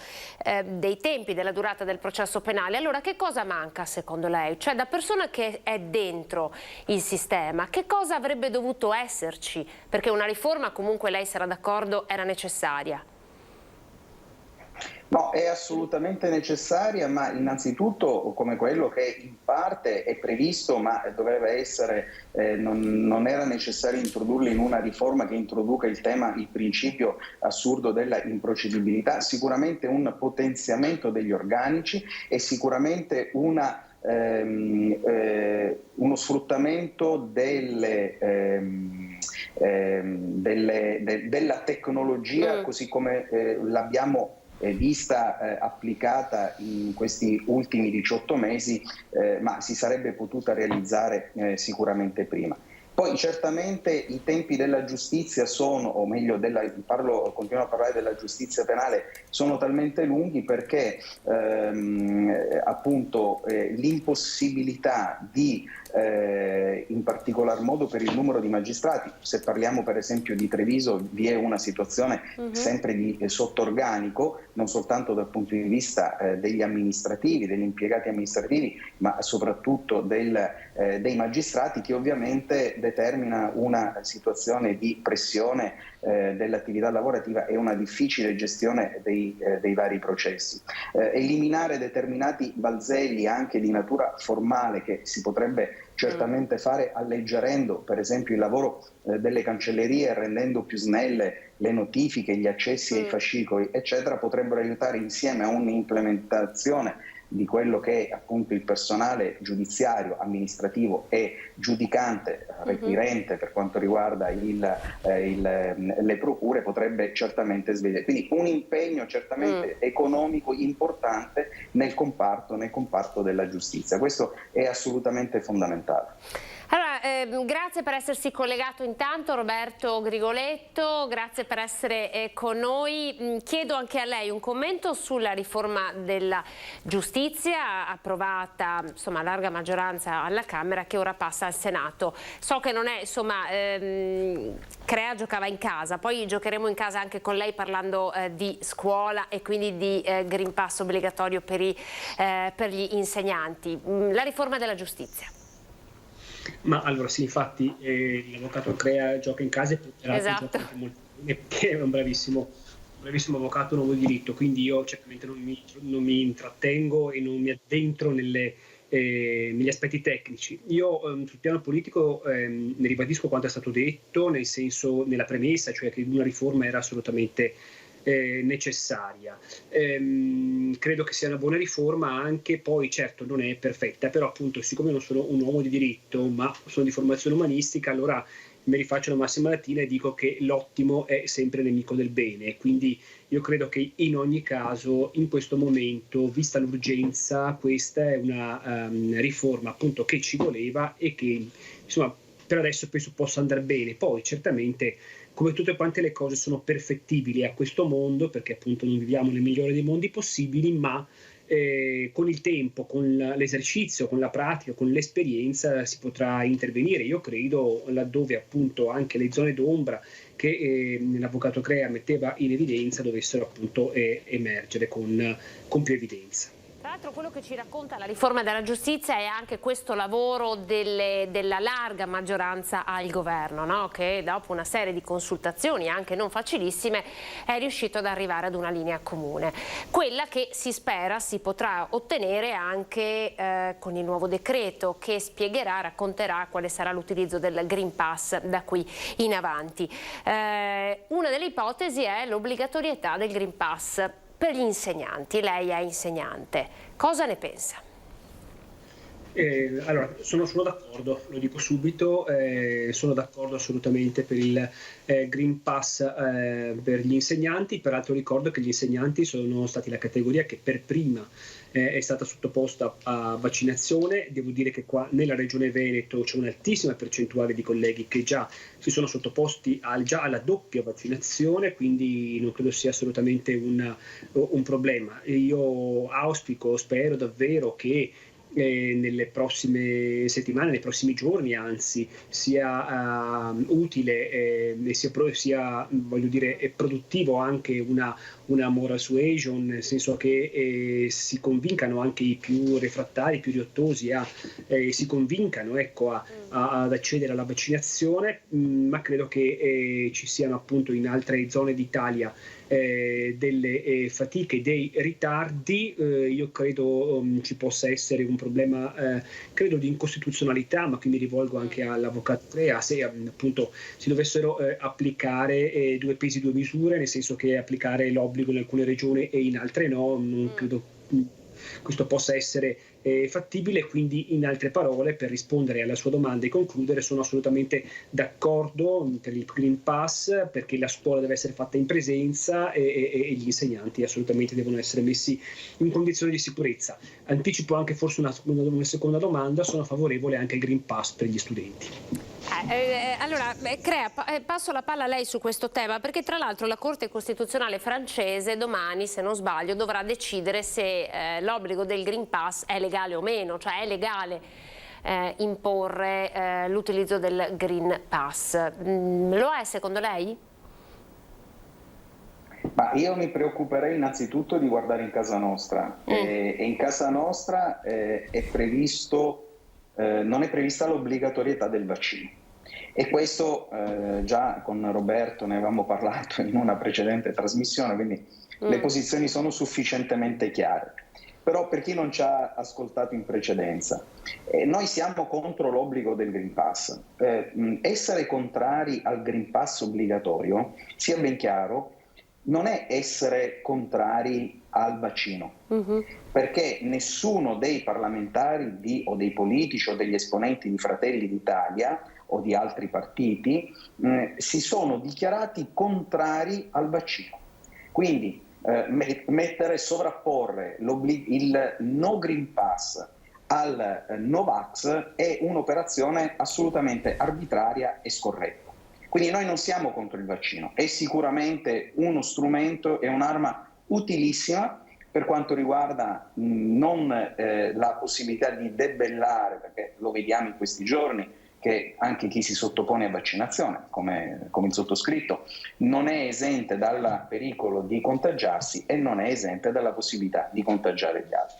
dei tempi della durata del processo penale, allora che cosa manca secondo lei? Cioè, da persona che è dentro il sistema, che cosa avrebbe dovuto esserci? Perché una riforma, comunque lei sarà d'accordo, era necessaria. No, è assolutamente necessaria, ma innanzitutto come quello che in parte è previsto, ma doveva essere, non era necessario introdurlo in una riforma che introduca il principio assurdo della improcedibilità, sicuramente un potenziamento degli organici e sicuramente uno sfruttamento della tecnologia così come l'abbiamo vista applicata in questi ultimi 18 mesi, ma si sarebbe potuta realizzare sicuramente prima. Poi certamente i tempi della giustizia sono, o meglio continuo a parlare della giustizia penale, sono talmente lunghi perché appunto l'impossibilità di, in particolar modo per il numero di magistrati, se parliamo per esempio di Treviso vi è una situazione sempre di sottorganico, non soltanto dal punto di vista degli amministrativi, degli impiegati amministrativi, ma soprattutto dei magistrati che ovviamente determina una situazione di pressione dell'attività lavorativa e una difficile gestione dei vari processi. Eliminare determinati balzelli anche di natura formale che si potrebbe certamente fare alleggerendo per esempio il lavoro delle cancellerie, rendendo più snelle le notifiche, gli accessi ai fascicoli eccetera, potrebbero aiutare insieme a un'implementazione di quello che è appunto il personale giudiziario, amministrativo e giudicante, requirente per quanto riguarda le procure, potrebbe certamente svegliare. Quindi un impegno certamente economico importante nel comparto della giustizia. Questo è assolutamente fondamentale. Allora, grazie per essersi collegato intanto Roberto Grigoletto, grazie per essere con noi. Chiedo anche a lei un commento sulla riforma della giustizia approvata insomma a larga maggioranza alla Camera, che ora passa al Senato. So che non è, insomma, Crea giocava in casa, poi giocheremo in casa anche con lei parlando di scuola e quindi di Green Pass obbligatorio per gli insegnanti. La riforma della giustizia. Ma allora sì, infatti l'avvocato Crea gioca in casa e esatto. È un bravissimo avvocato nuovo diritto, quindi io certamente non mi intrattengo e non mi addentro negli aspetti tecnici. Io sul piano politico ne ribadisco quanto è stato detto, nel senso, nella premessa, cioè che una riforma era assolutamente necessaria. Credo che sia una buona riforma, anche poi certo non è perfetta, però appunto siccome non sono un uomo di diritto ma sono di formazione umanistica, allora mi rifaccio la massima latina e dico che l'ottimo è sempre nemico del bene, quindi io credo che in ogni caso in questo momento, vista l'urgenza, questa è una riforma appunto che ci voleva e che insomma per adesso penso possa andare bene. Poi certamente come tutte quante le cose sono perfettibili a questo mondo, perché appunto non viviamo nel migliore dei mondi possibili, ma con il tempo, con l'esercizio, con la pratica, con l'esperienza si potrà intervenire. Io credo, laddove appunto anche le zone d'ombra che l'avvocato Crea metteva in evidenza dovessero appunto emergere con più evidenza. Tra l'altro quello che ci racconta la riforma della giustizia è anche questo lavoro della larga maggioranza al governo, no? Che dopo una serie di consultazioni anche non facilissime è riuscito ad arrivare ad una linea comune, quella che si spera si potrà ottenere anche con il nuovo decreto che spiegherà, racconterà quale sarà l'utilizzo del Green Pass da qui in avanti. Una delle ipotesi è l'obbligatorietà del Green Pass per gli insegnanti. Lei è insegnante, cosa ne pensa? Allora, sono d'accordo, lo dico subito, sono d'accordo assolutamente per il Green Pass per gli insegnanti. Peraltro ricordo che gli insegnanti sono stati la categoria che per prima è stata sottoposta a vaccinazione. Devo dire che qua nella regione Veneto c'è un'altissima percentuale di colleghi che già si sono sottoposti già alla doppia vaccinazione, quindi non credo sia assolutamente un problema. Io auspico, spero davvero che nelle prossime settimane, nei prossimi giorni anzi, sia utile e sia voglio dire produttivo anche una moral suasion, nel senso che si convincano anche i più refrattari, i più riottosi si convincano ad accedere alla vaccinazione, ma credo che ci siano appunto in altre zone d'Italia delle fatiche, dei ritardi. Io credo ci possa essere un problema credo di incostituzionalità, ma qui mi rivolgo anche all'avvocato Crea, se appunto si dovessero applicare due pesi due misure, nel senso che applicare l'obbligo in alcune regioni e in altre no, non credo questo possa essere fattibile. Quindi, in altre parole, per rispondere alla sua domanda e concludere, sono assolutamente d'accordo per il Green Pass, perché la scuola deve essere fatta in presenza e gli insegnanti assolutamente devono essere messi in condizioni di sicurezza. Anticipo anche forse una seconda domanda: sono favorevole anche al Green Pass per gli studenti. Allora, Crea, passo la palla a lei su questo tema, perché tra l'altro la Corte Costituzionale francese domani, se non sbaglio, dovrà decidere se l'obbligo del Green Pass è legale o meno, cioè è legale imporre l'utilizzo del Green Pass. Lo è secondo lei? Ma io mi preoccuperei innanzitutto di guardare in casa nostra e in casa nostra non è prevista l'obbligatorietà del vaccino. E questo già con Roberto ne avevamo parlato in una precedente trasmissione, quindi le posizioni sono sufficientemente chiare. Però per chi non ci ha ascoltato in precedenza, noi siamo contro l'obbligo del Green Pass. Essere contrari al Green Pass obbligatorio, sia ben chiaro, non è essere contrari al vaccino, perché nessuno dei parlamentari o dei politici o degli esponenti di Fratelli d'Italia o di altri partiti si sono dichiarati contrari al vaccino. Quindi sovrapporre il no Green Pass al Novax è un'operazione assolutamente arbitraria e scorretta. Quindi noi non siamo contro il vaccino, è sicuramente uno strumento e un'arma utilissima per quanto riguarda non la possibilità di debellare, perché lo vediamo in questi giorni, che anche chi si sottopone a vaccinazione, come il sottoscritto, non è esente dal pericolo di contagiarsi e non è esente dalla possibilità di contagiare gli altri.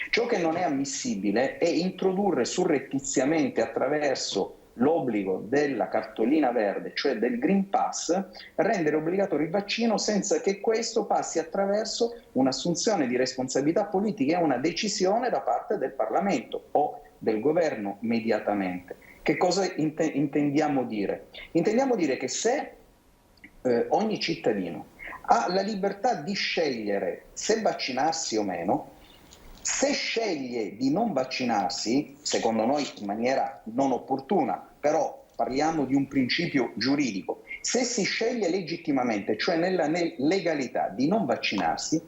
Ciò che non è ammissibile è introdurre surrettiziamente attraverso l'obbligo della cartolina verde, cioè del Green Pass, rendere obbligatorio il vaccino senza che questo passi attraverso un'assunzione di responsabilità politica e una decisione da parte del Parlamento o del governo immediatamente. Che cosa intendiamo dire? Intendiamo dire che se ogni cittadino ha la libertà di scegliere se vaccinarsi o meno, se sceglie di non vaccinarsi, secondo noi in maniera non opportuna, però parliamo di un principio giuridico, se si sceglie legittimamente, cioè nella legalità, di non vaccinarsi,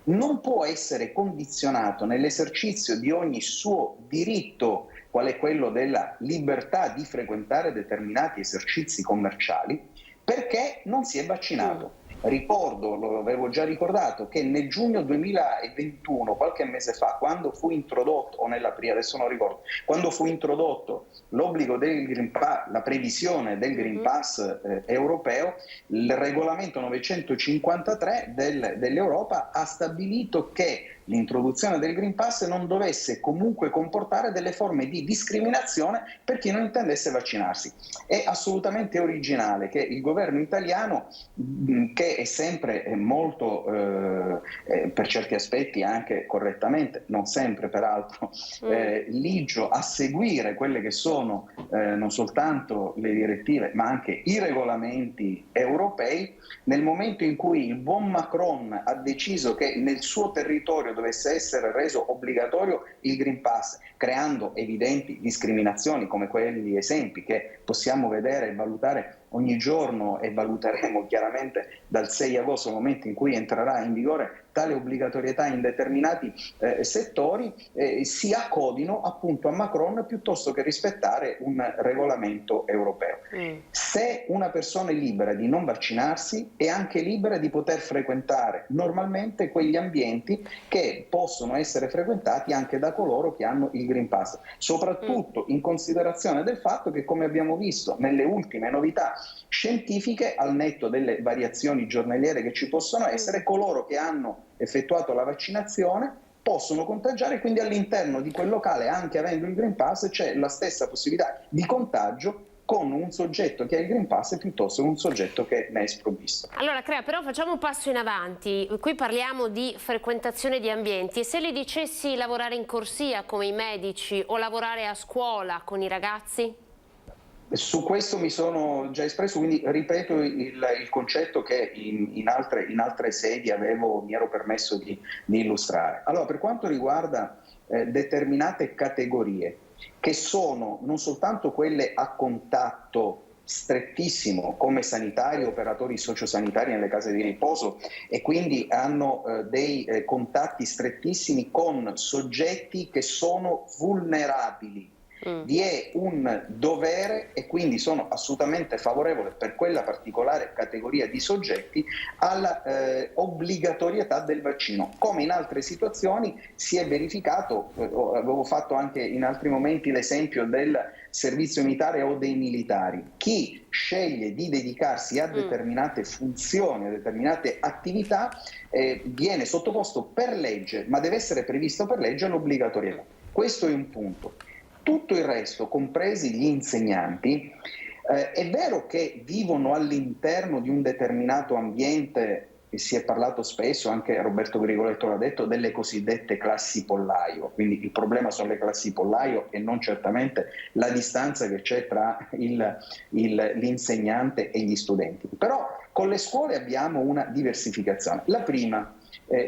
non può essere condizionato nell'esercizio di ogni suo diritto, qual è quello della libertà di frequentare determinati esercizi commerciali, perché non si è vaccinato. Ricordo, lo avevo già ricordato, che nel giugno 2021, qualche mese fa, quando fu introdotto, o adesso non ricordo, quando fu introdotto l'obbligo del Green Pass, la previsione del Green Pass europeo, il regolamento 953 dell'Europa ha stabilito che l'introduzione del Green Pass non dovesse comunque comportare delle forme di discriminazione per chi non intendesse vaccinarsi. È assolutamente originale che il governo italiano, che è sempre molto, per certi aspetti anche correttamente, non sempre peraltro, ligio a seguire quelle che sono non soltanto le direttive ma anche i regolamenti europei, nel momento in cui il buon Macron ha deciso che nel suo territorio dovesse essere reso obbligatorio il Green Pass, creando evidenti discriminazioni come quelli esempi che possiamo vedere e valutare ogni giorno e valuteremo chiaramente dal 6 agosto, al momento in cui entrerà in vigore tale obbligatorietà in determinati settori, si accodino appunto a Macron piuttosto che rispettare un regolamento europeo. Se una persona è libera di non vaccinarsi, è anche libera di poter frequentare normalmente quegli ambienti che possono essere frequentati anche da coloro che hanno il Green Pass, soprattutto in considerazione del fatto che, come abbiamo visto nelle ultime novità scientifiche, al netto delle variazioni giornaliere che ci possono essere, coloro che hanno effettuato la vaccinazione possono contagiare, quindi all'interno di quel locale, anche avendo il Green Pass, c'è la stessa possibilità di contagio con un soggetto che ha il Green Pass piuttosto che un soggetto che ne è sprovvisto. Allora Crea, però facciamo un passo in avanti, qui parliamo di frequentazione di ambienti, e se le dicessi lavorare in corsia come i medici o lavorare a scuola con i ragazzi? Su questo mi sono già espresso, quindi ripeto il concetto che in altre sedi mi ero permesso di illustrare. Allora, per quanto riguarda determinate categorie, che sono non soltanto quelle a contatto strettissimo come sanitari, operatori sociosanitari nelle case di riposo, e quindi hanno dei contatti strettissimi con soggetti che sono vulnerabili. Vi è un dovere, e quindi sono assolutamente favorevole per quella particolare categoria di soggetti alla obbligatorietà del vaccino. Come in altre situazioni si è verificato, avevo fatto anche in altri momenti l'esempio del servizio militare o dei militari. Chi sceglie di dedicarsi a determinate funzioni, a determinate attività, viene sottoposto per legge, ma deve essere previsto per legge, l'obbligatorietà. Questo è un punto. Tutto il resto, compresi gli insegnanti, È vero che vivono all'interno di un determinato ambiente, e si è parlato spesso, anche Roberto Grigoletto l'ha detto, delle cosiddette classi pollaio, quindi il problema sono le classi pollaio e non certamente la distanza che c'è tra l'insegnante e gli studenti. Però con le scuole abbiamo una diversificazione. La prima,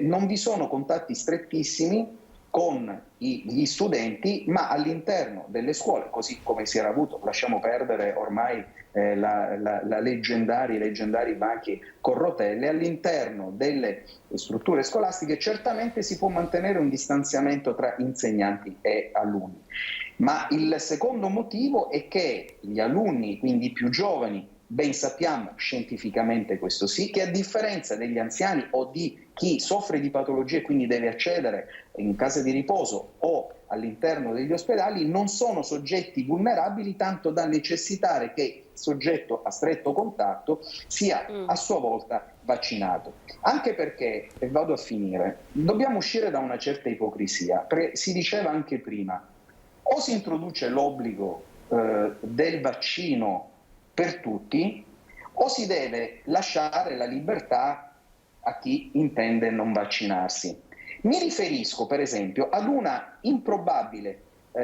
non vi sono contatti strettissimi con gli studenti, ma all'interno delle scuole, così come si era avuto, lasciamo perdere ormai i leggendari banchi con rotelle, all'interno delle strutture scolastiche certamente si può mantenere un distanziamento tra insegnanti e alunni. Ma il secondo motivo è che gli alunni, quindi i più giovani, ben sappiamo scientificamente questo sì, che a differenza degli anziani o di chi soffre di patologie e quindi deve accedere in case di riposo o all'interno degli ospedali, non sono soggetti vulnerabili tanto da necessitare che il soggetto a stretto contatto sia a sua volta vaccinato. Anche perché, e vado a finire, dobbiamo uscire da una certa ipocrisia, perché si diceva anche prima, o si introduce l'obbligo del vaccino per tutti, o si deve lasciare la libertà a chi intende non vaccinarsi. Mi riferisco per esempio ad una improbabile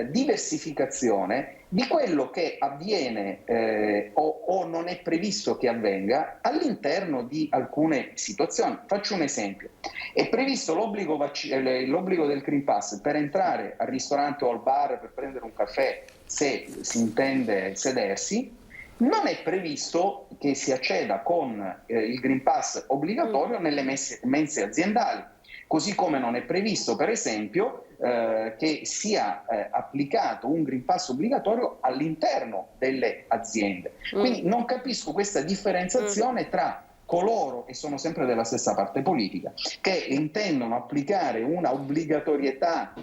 diversificazione di quello che avviene o non è previsto che avvenga all'interno di alcune situazioni. Faccio un esempio. È previsto l'obbligo del Green Pass per entrare al ristorante o al bar per prendere un caffè se si intende sedersi. Non è previsto che si acceda con il Green Pass obbligatorio nelle mense aziendali, così come non è previsto, per esempio, che sia applicato un Green Pass obbligatorio all'interno delle aziende. Quindi non capisco questa differenziazione tra coloro, e sono sempre della stessa parte politica, che intendono applicare una obbligatorietà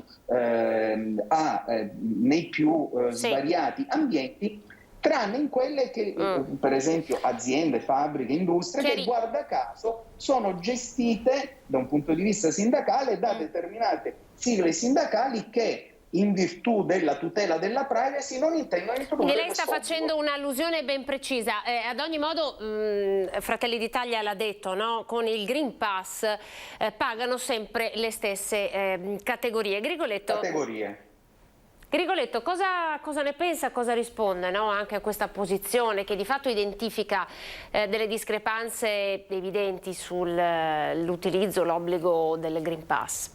nei più svariati ambienti, tranne in quelle che, per esempio, aziende, fabbriche, industrie, che guarda caso sono gestite da un punto di vista sindacale da determinate sigle sindacali che, in virtù della tutela della privacy, non intendono introdurre. Lei sta facendo un'allusione ben precisa. Ad ogni modo, Fratelli d'Italia l'ha detto, no? Con il Green Pass pagano sempre le stesse categorie. Grigoletto, cosa ne pensa, cosa risponde, no? Anche a questa posizione che di fatto identifica delle discrepanze evidenti sull'utilizzo, l'obbligo del Green Pass?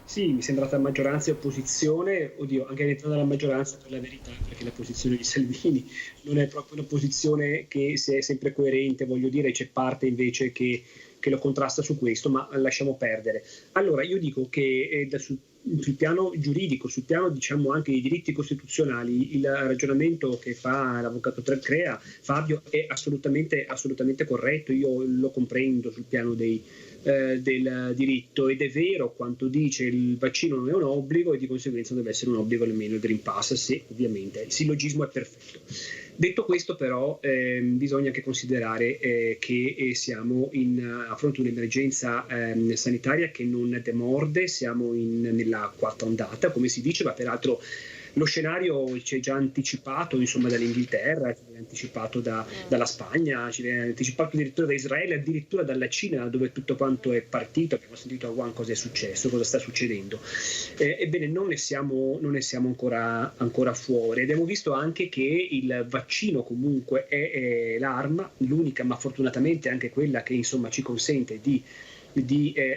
Sì, mi sembra tra maggioranza e opposizione, oddio, anche all'interno della maggioranza per la verità, perché la posizione di Salvini non è proprio una posizione che sia sempre coerente, voglio dire, c'è parte invece che lo contrasta su questo, ma lasciamo perdere. Allora, io dico che sul piano giuridico, sul piano diciamo anche dei diritti costituzionali, il ragionamento che fa l'avvocato Crea, Fabio, è assolutamente corretto, io lo comprendo sul piano del diritto, ed è vero quanto dice: il vaccino non è un obbligo e di conseguenza deve essere un obbligo almeno il Green Pass, se ovviamente il sillogismo è perfetto. Detto questo, però, bisogna anche considerare che siamo a fronte di un'emergenza sanitaria che non demorde, siamo nella quarta ondata, come si dice, ma peraltro lo scenario ci è già anticipato, insomma, dall'Inghilterra, ci è anticipato dalla Spagna, ci è anticipato addirittura da Israele, addirittura dalla Cina, dove tutto quanto è partito. Abbiamo sentito a Wuhan cosa è successo, cosa sta succedendo. Ebbene, non ne siamo ancora fuori, ed abbiamo visto anche che il vaccino comunque è l'arma, l'unica, ma fortunatamente anche quella che, insomma, ci consente di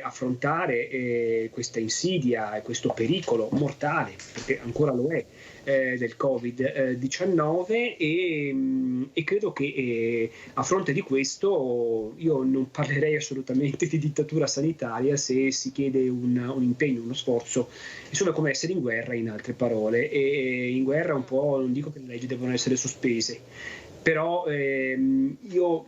affrontare questa insidia e questo pericolo mortale, perché ancora lo è, del Covid-19, e credo che a fronte di questo io non parlerei assolutamente di dittatura sanitaria se si chiede un impegno, uno sforzo, insomma, come essere in guerra, in altre parole, e in guerra un po', non dico che le leggi devono essere sospese, però io,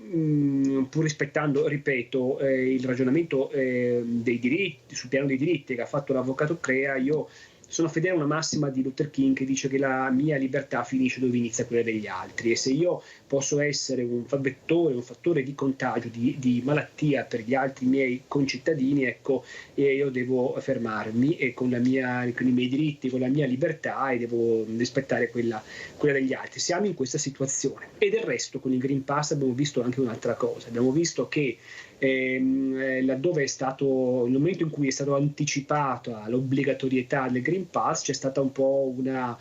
pur rispettando, ripeto, il ragionamento dei diritti, sul piano dei diritti che ha fatto l'avvocato Crea, io sono fedele a una massima di Luther King che dice che la mia libertà finisce dove inizia quella degli altri, e se io posso essere un vettore, un fattore di contagio, di malattia per gli altri miei concittadini, ecco, io devo fermarmi e con i miei diritti, con la mia libertà, e devo rispettare quella degli altri. Siamo in questa situazione, e del resto con il Green Pass abbiamo visto anche un'altra cosa. Abbiamo visto che laddove è stato, nel momento in cui è stato anticipato l'obbligatorietà del Green Pass, c'è stata un po' una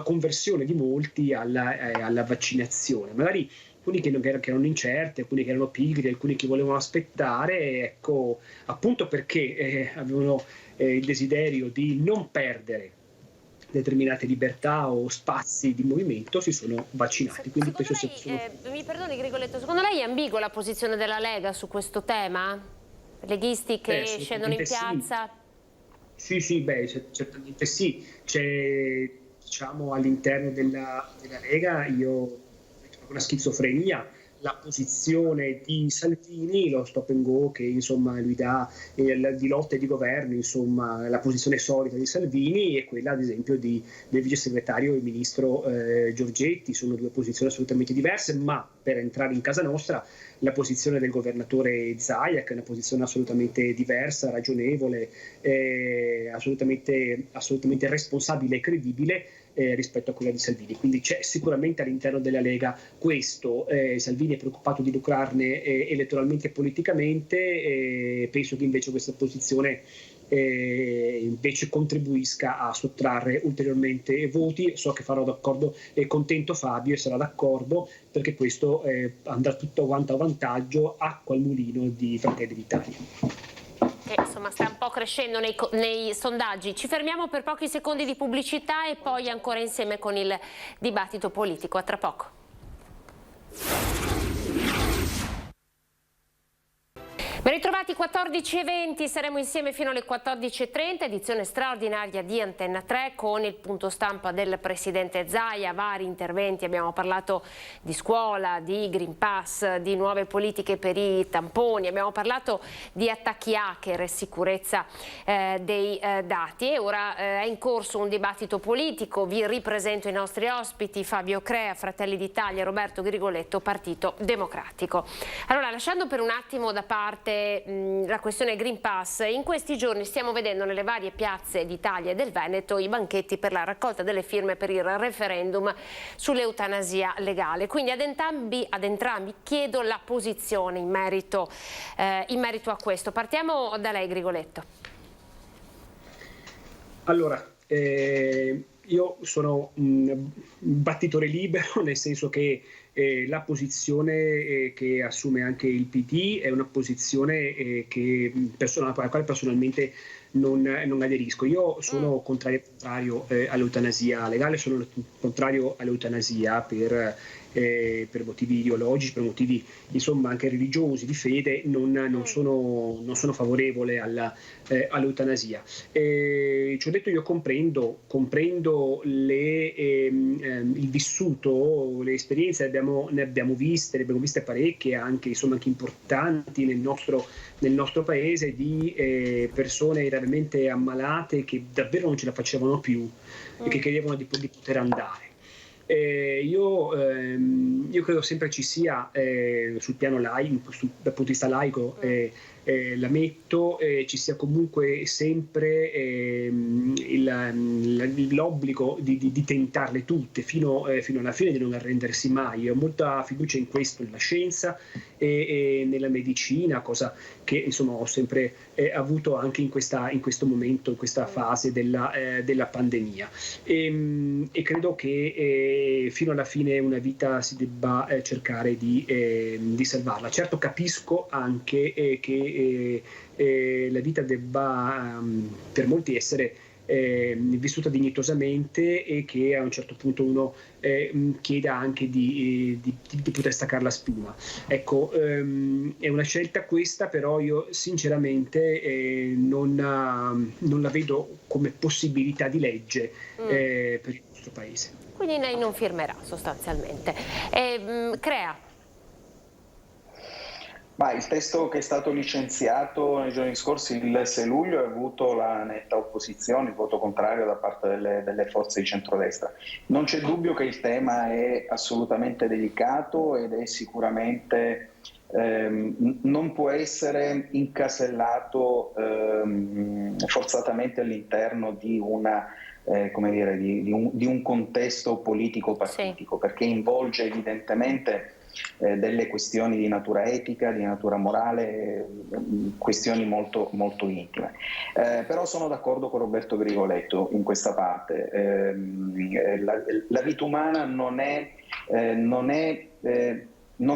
conversione di molti alla vaccinazione, magari alcuni che erano incerti, alcuni che erano pigri, alcuni che volevano aspettare, ecco, appunto perché avevano il desiderio di non perdere determinate libertà o spazi di movimento, si sono vaccinati. Quindi mi perdoni Grigoletto, secondo lei è ambigua la posizione della Lega su questo tema? Leghisti che scendono in piazza? Sì, certamente sì. C'è, diciamo, all'interno della Lega, io vedo una schizofrenia. La posizione di Salvini, lo stop and go che insomma lui dà di lotta e di governo, insomma la posizione solita di Salvini, e quella ad esempio del vice segretario e ministro Giorgetti. Sono due posizioni assolutamente diverse, ma per entrare in casa nostra la posizione del governatore Zaia, che è una posizione assolutamente diversa, ragionevole, assolutamente responsabile e credibile rispetto a quella di Salvini. Quindi c'è sicuramente all'interno della Lega questo. Salvini è preoccupato di lucrarne elettoralmente e politicamente, penso che invece questa posizione invece contribuisca a sottrarre ulteriormente voti. So che farò d'accordo, è contento Fabio e sarà d'accordo, perché questo andrà tutto quanto a vantaggio, acqua al mulino di Fratelli d'Italia. Insomma sta un po' crescendo nei sondaggi. Ci fermiamo per pochi secondi di pubblicità e poi ancora insieme con il dibattito politico. A tra poco. Ben ritrovati 14:20, saremo insieme fino alle 14:30, edizione straordinaria di Antenna 3 con il punto stampa del Presidente Zaia, vari interventi, abbiamo parlato di scuola, di Green Pass, di nuove politiche per i tamponi, abbiamo parlato di attacchi hacker e sicurezza dei dati, e ora è in corso un dibattito politico. Vi ripresento i nostri ospiti: Fabio Crea, Fratelli d'Italia, Roberto Grigoletto, Partito Democratico. Allora, lasciando per un attimo da parte la questione Green Pass, in questi giorni stiamo vedendo nelle varie piazze d'Italia e del Veneto i banchetti per la raccolta delle firme per il referendum sull'eutanasia legale. Quindi ad entrambi chiedo la posizione in merito a questo. Partiamo da lei, Grigoletto. Allora, io sono un battitore libero, nel senso che la posizione che assume anche il PD è una posizione alla quale personalmente non aderisco. Io sono contrario all'eutanasia legale, sono contrario all'eutanasia per motivi ideologici, per motivi insomma anche religiosi, di fede. Non sono favorevole all'eutanasia. Ci ho detto, io comprendo il vissuto, le esperienze, ne abbiamo viste parecchie, anche importanti nel nostro paese, di persone gravemente ammalate che davvero non ce la facevano più e che credevano di poter andare. Io credo sempre ci sia sul piano laico, dal punto di vista laico, l'ammetto, ci sia comunque sempre l'obbligo di tentarle tutte fino alla fine, di non arrendersi mai. Ho molta fiducia in questo, nella scienza e nella medicina, cosa che insomma ho sempre avuto anche in questo momento, in questa fase della pandemia, e credo che fino alla fine una vita si debba cercare di salvarla. Certo, capisco anche che la vita debba per molti essere vissuta dignitosamente, e che a un certo punto uno chieda anche di poter staccare la spina. Ecco, è una scelta questa, però io sinceramente non la vedo come possibilità di legge per il nostro paese. Quindi lei non firmerà sostanzialmente. Crea. Ma il testo che è stato licenziato nei giorni scorsi, il 6 luglio, ha avuto la netta opposizione, il voto contrario da parte delle forze di centrodestra. Non c'è dubbio che il tema è assolutamente delicato ed è sicuramente non può essere incasellato forzatamente all'interno di un contesto politico-partitico, sì, perché involge evidentemente delle questioni di natura etica, di natura morale, questioni molto, molto intime. Però sono d'accordo con Roberto Grigoletto in questa parte. La vita umana non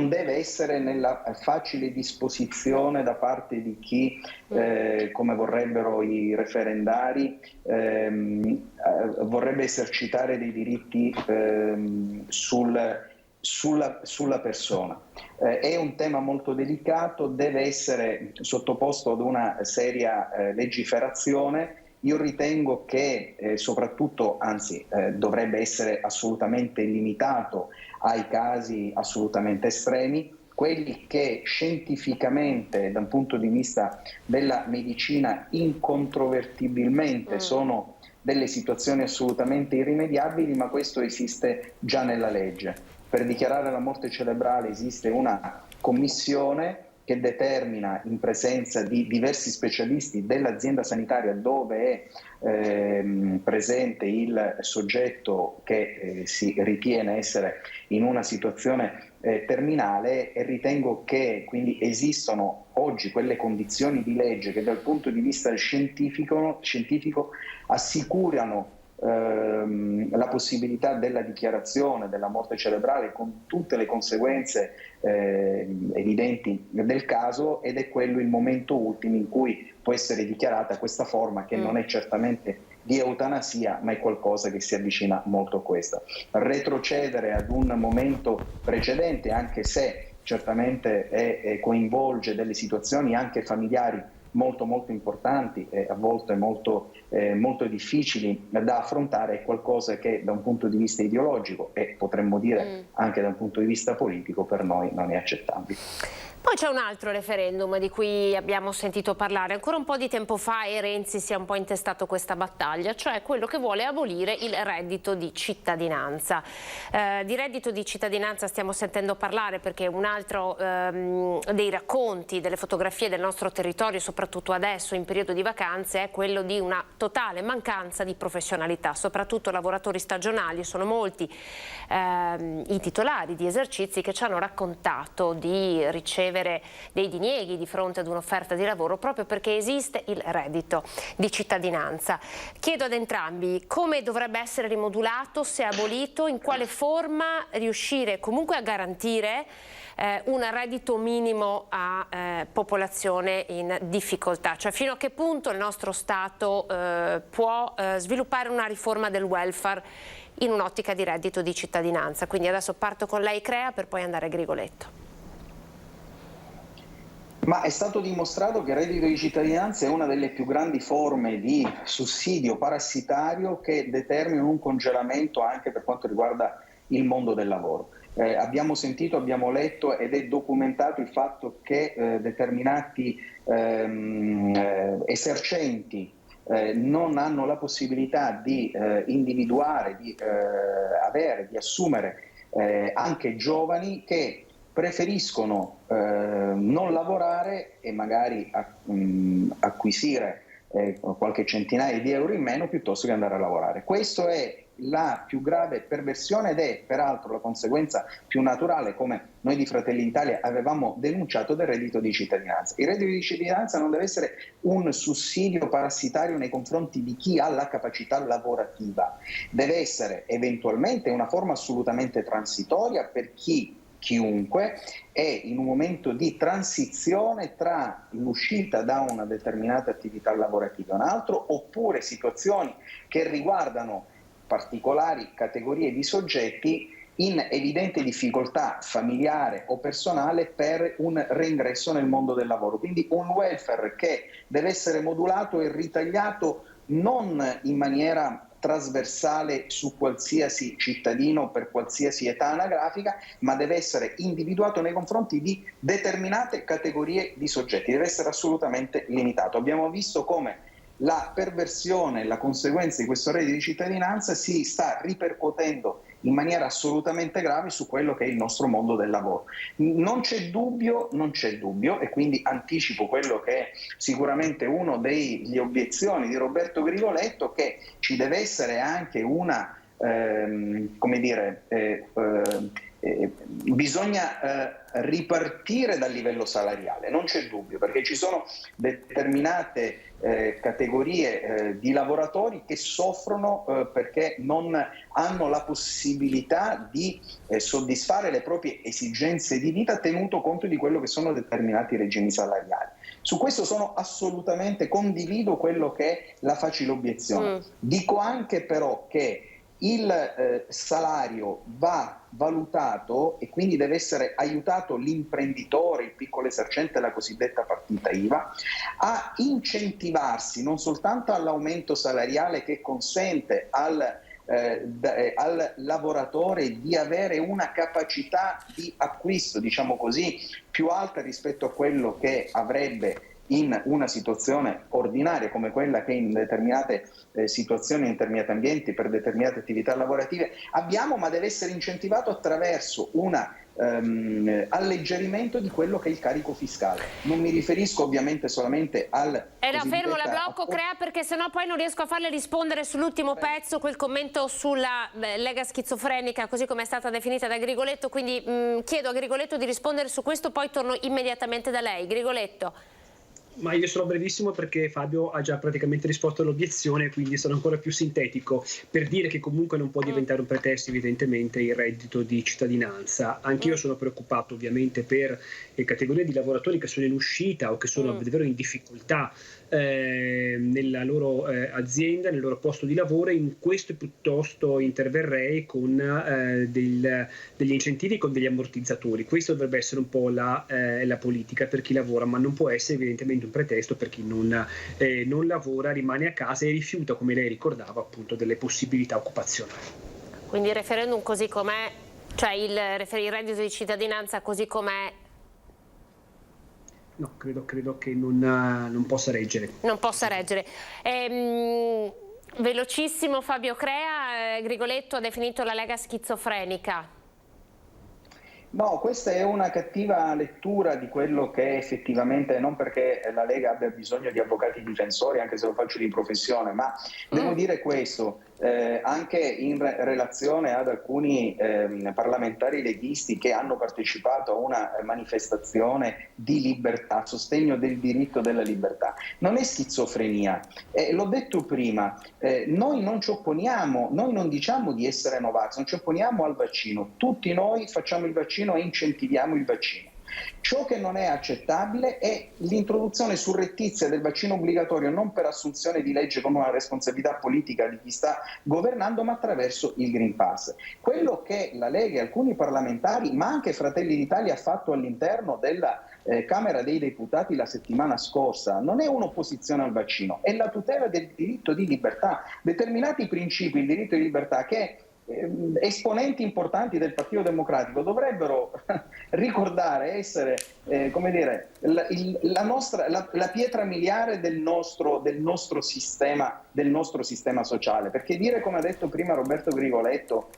deve essere nella facile disposizione da parte di chi, come vorrebbero i referendari, vorrebbe esercitare dei diritti sulla persona. È un tema molto delicato, deve essere sottoposto ad una seria legiferazione. Io ritengo che soprattutto, anzi dovrebbe essere assolutamente limitato ai casi assolutamente estremi, quelli che scientificamente, da un punto di vista della medicina, incontrovertibilmente sono delle situazioni assolutamente irrimediabili, ma questo esiste già nella legge. Per dichiarare la morte cerebrale esiste una commissione che determina, in presenza di diversi specialisti dell'azienda sanitaria dove è presente il soggetto che si ritiene essere in una situazione terminale, e ritengo che quindi esistono oggi quelle condizioni di legge che dal punto di vista scientifico assicurano la possibilità della dichiarazione della morte cerebrale con tutte le conseguenze evidenti del caso, ed è quello il momento ultimo in cui può essere dichiarata questa forma, che non è certamente di eutanasia, ma è qualcosa che si avvicina molto a questa. Retrocedere ad un momento precedente, anche se certamente coinvolge delle situazioni anche familiari molto molto importanti e a volte molto difficili da affrontare, è qualcosa che da un punto di vista ideologico e potremmo dire anche da un punto di vista politico per noi non è accettabile. Poi c'è un altro referendum di cui abbiamo sentito parlare ancora un po' di tempo fa, e Renzi si è un po' intestato questa battaglia, cioè quello che vuole abolire il reddito di cittadinanza. Di reddito di cittadinanza stiamo sentendo parlare perché un altro dei racconti, delle fotografie del nostro territorio, soprattutto adesso in periodo di vacanze, è quello di una totale mancanza di professionalità, soprattutto lavoratori stagionali. Sono molti i titolari di esercizi che ci hanno raccontato di ricevere dei dinieghi di fronte ad un'offerta di lavoro proprio perché esiste il reddito di cittadinanza. Chiedo ad entrambi come dovrebbe essere rimodulato, se abolito, in quale forma riuscire comunque a garantire un reddito minimo a popolazione in difficoltà, cioè fino a che punto il nostro Stato può sviluppare una riforma del welfare in un'ottica di reddito di cittadinanza. Quindi adesso parto con lei, Crea, per poi andare a Grigoletto. Ma è stato dimostrato che il reddito di cittadinanza è una delle più grandi forme di sussidio parassitario che determinano un congelamento anche per quanto riguarda il mondo del lavoro. Abbiamo sentito, abbiamo letto ed è documentato il fatto che determinati esercenti non hanno la possibilità di individuare, di assumere anche giovani che preferiscono non lavorare e magari acquisire qualche centinaia di euro in meno piuttosto che andare a lavorare. Questo è la più grave perversione ed è peraltro la conseguenza più naturale, come noi di Fratelli d'Italia avevamo denunciato, del reddito di cittadinanza. Il reddito di cittadinanza non deve essere un sussidio parassitario nei confronti di chi ha la capacità lavorativa, deve essere eventualmente una forma assolutamente transitoria per chiunque è in un momento di transizione tra l'uscita da una determinata attività lavorativa e un altro, oppure situazioni che riguardano particolari categorie di soggetti in evidente difficoltà familiare o personale per un reingresso nel mondo del lavoro. Quindi un welfare che deve essere modulato e ritagliato non in maniera trasversale su qualsiasi cittadino per qualsiasi età anagrafica, ma deve essere individuato nei confronti di determinate categorie di soggetti, deve essere assolutamente limitato. Abbiamo visto come la perversione, la conseguenza di questo reddito di cittadinanza si sta ripercuotendo in maniera assolutamente grave su quello che è il nostro mondo del lavoro. Non c'è dubbio, e quindi anticipo quello che è sicuramente uno delle obiezioni di Roberto Grigoletto, che ci deve essere anche una, bisogna ripartire dal livello salariale, non c'è dubbio, perché ci sono determinate categorie di lavoratori che soffrono perché non hanno la possibilità di soddisfare le proprie esigenze di vita tenuto conto di quello che sono determinati regimi salariali. Su questo sono assolutamente, condivido quello che è la facile obiezione. Dico anche però che il salario va valutato e quindi deve essere aiutato l'imprenditore, il piccolo esercente, la cosiddetta partita IVA, a incentivarsi non soltanto all'aumento salariale che consente al lavoratore di avere una capacità di acquisto, diciamo così, più alta rispetto a quello che avrebbe in una situazione ordinaria come quella che in determinate situazioni, in determinati ambienti, per determinate attività lavorative abbiamo, ma deve essere incentivato attraverso un alleggerimento di quello che è il carico fiscale. Non mi riferisco ovviamente solamente al... la fermo, la blocco, Crea, perché sennò poi non riesco a farle rispondere sull'ultimo pezzo, quel commento sulla Lega schizofrenica, così come è stata definita da Grigoletto, quindi chiedo a Grigoletto di rispondere su questo, poi torno immediatamente da lei. Grigoletto. Ma io sarò brevissimo perché Fabio ha già praticamente risposto all'obiezione, quindi sarò ancora più sintetico per dire che comunque non può diventare un pretesto evidentemente il reddito di cittadinanza. Anch'io sono preoccupato ovviamente per le categorie di lavoratori che sono in uscita o che sono davvero in difficoltà nella loro azienda, nel loro posto di lavoro. In questo piuttosto interverrei con degli incentivi, con degli ammortizzatori. Questo dovrebbe essere un po' la politica per chi lavora, ma non può essere evidentemente un pretesto per chi non lavora, rimane a casa e rifiuta, come lei ricordava, appunto delle possibilità occupazionali. Quindi il referendum così com'è, cioè il reddito di cittadinanza così com'è? No, credo che non possa reggere. Non possa reggere. Velocissimo Fabio Crea, Grigoletto ha definito la Lega schizofrenica. No, questa è una cattiva lettura di quello che effettivamente, non perché la Lega abbia bisogno di avvocati difensori, anche se lo faccio di professione, ma devo dire questo, anche in relazione ad alcuni parlamentari leghisti che hanno partecipato a una manifestazione di libertà, a sostegno del diritto della libertà. Non è schizofrenia, l'ho detto prima, noi non ci opponiamo, noi non diciamo di essere Novax, non ci opponiamo al vaccino, tutti noi facciamo il vaccino e incentiviamo il vaccino. Ciò che non è accettabile è l'introduzione surrettizia del vaccino obbligatorio, non per assunzione di legge con una responsabilità politica di chi sta governando, ma attraverso il Green Pass. Quello che la Lega e alcuni parlamentari, ma anche Fratelli d'Italia, ha fatto all'interno della Camera dei Deputati la settimana scorsa non è un'opposizione al vaccino, è la tutela del diritto di libertà. Determinati principi, il diritto di libertà, che esponenti importanti del Partito Democratico dovrebbero ricordare essere la pietra miliare del nostro sistema sociale, perché dire, come ha detto prima Roberto Grigoletto,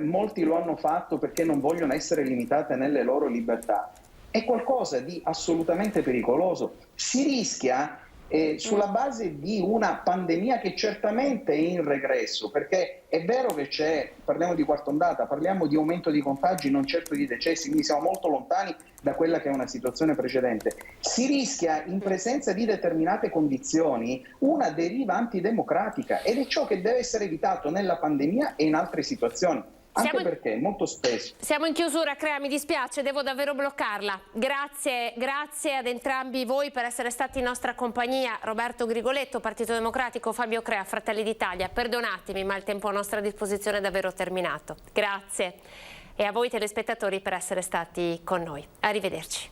molti lo hanno fatto perché non vogliono essere limitate nelle loro libertà, è qualcosa di assolutamente pericoloso. Si rischia sulla base di una pandemia che certamente è in regresso, perché è vero che parliamo di quarta ondata, parliamo di aumento di contagi, non certo di decessi, quindi siamo molto lontani da quella che è una situazione precedente. Si rischia, in presenza di determinate condizioni, una deriva antidemocratica, ed è ciò che deve essere evitato nella pandemia e in altre situazioni. Anche perché molto spesso... Siamo in chiusura, Crea, mi dispiace, devo davvero bloccarla. Grazie ad entrambi voi per essere stati in nostra compagnia. Roberto Grigoletto, Partito Democratico, Fabio Crea, Fratelli d'Italia. Perdonatemi, ma il tempo a nostra disposizione è davvero terminato. Grazie. E a voi telespettatori per essere stati con noi. Arrivederci.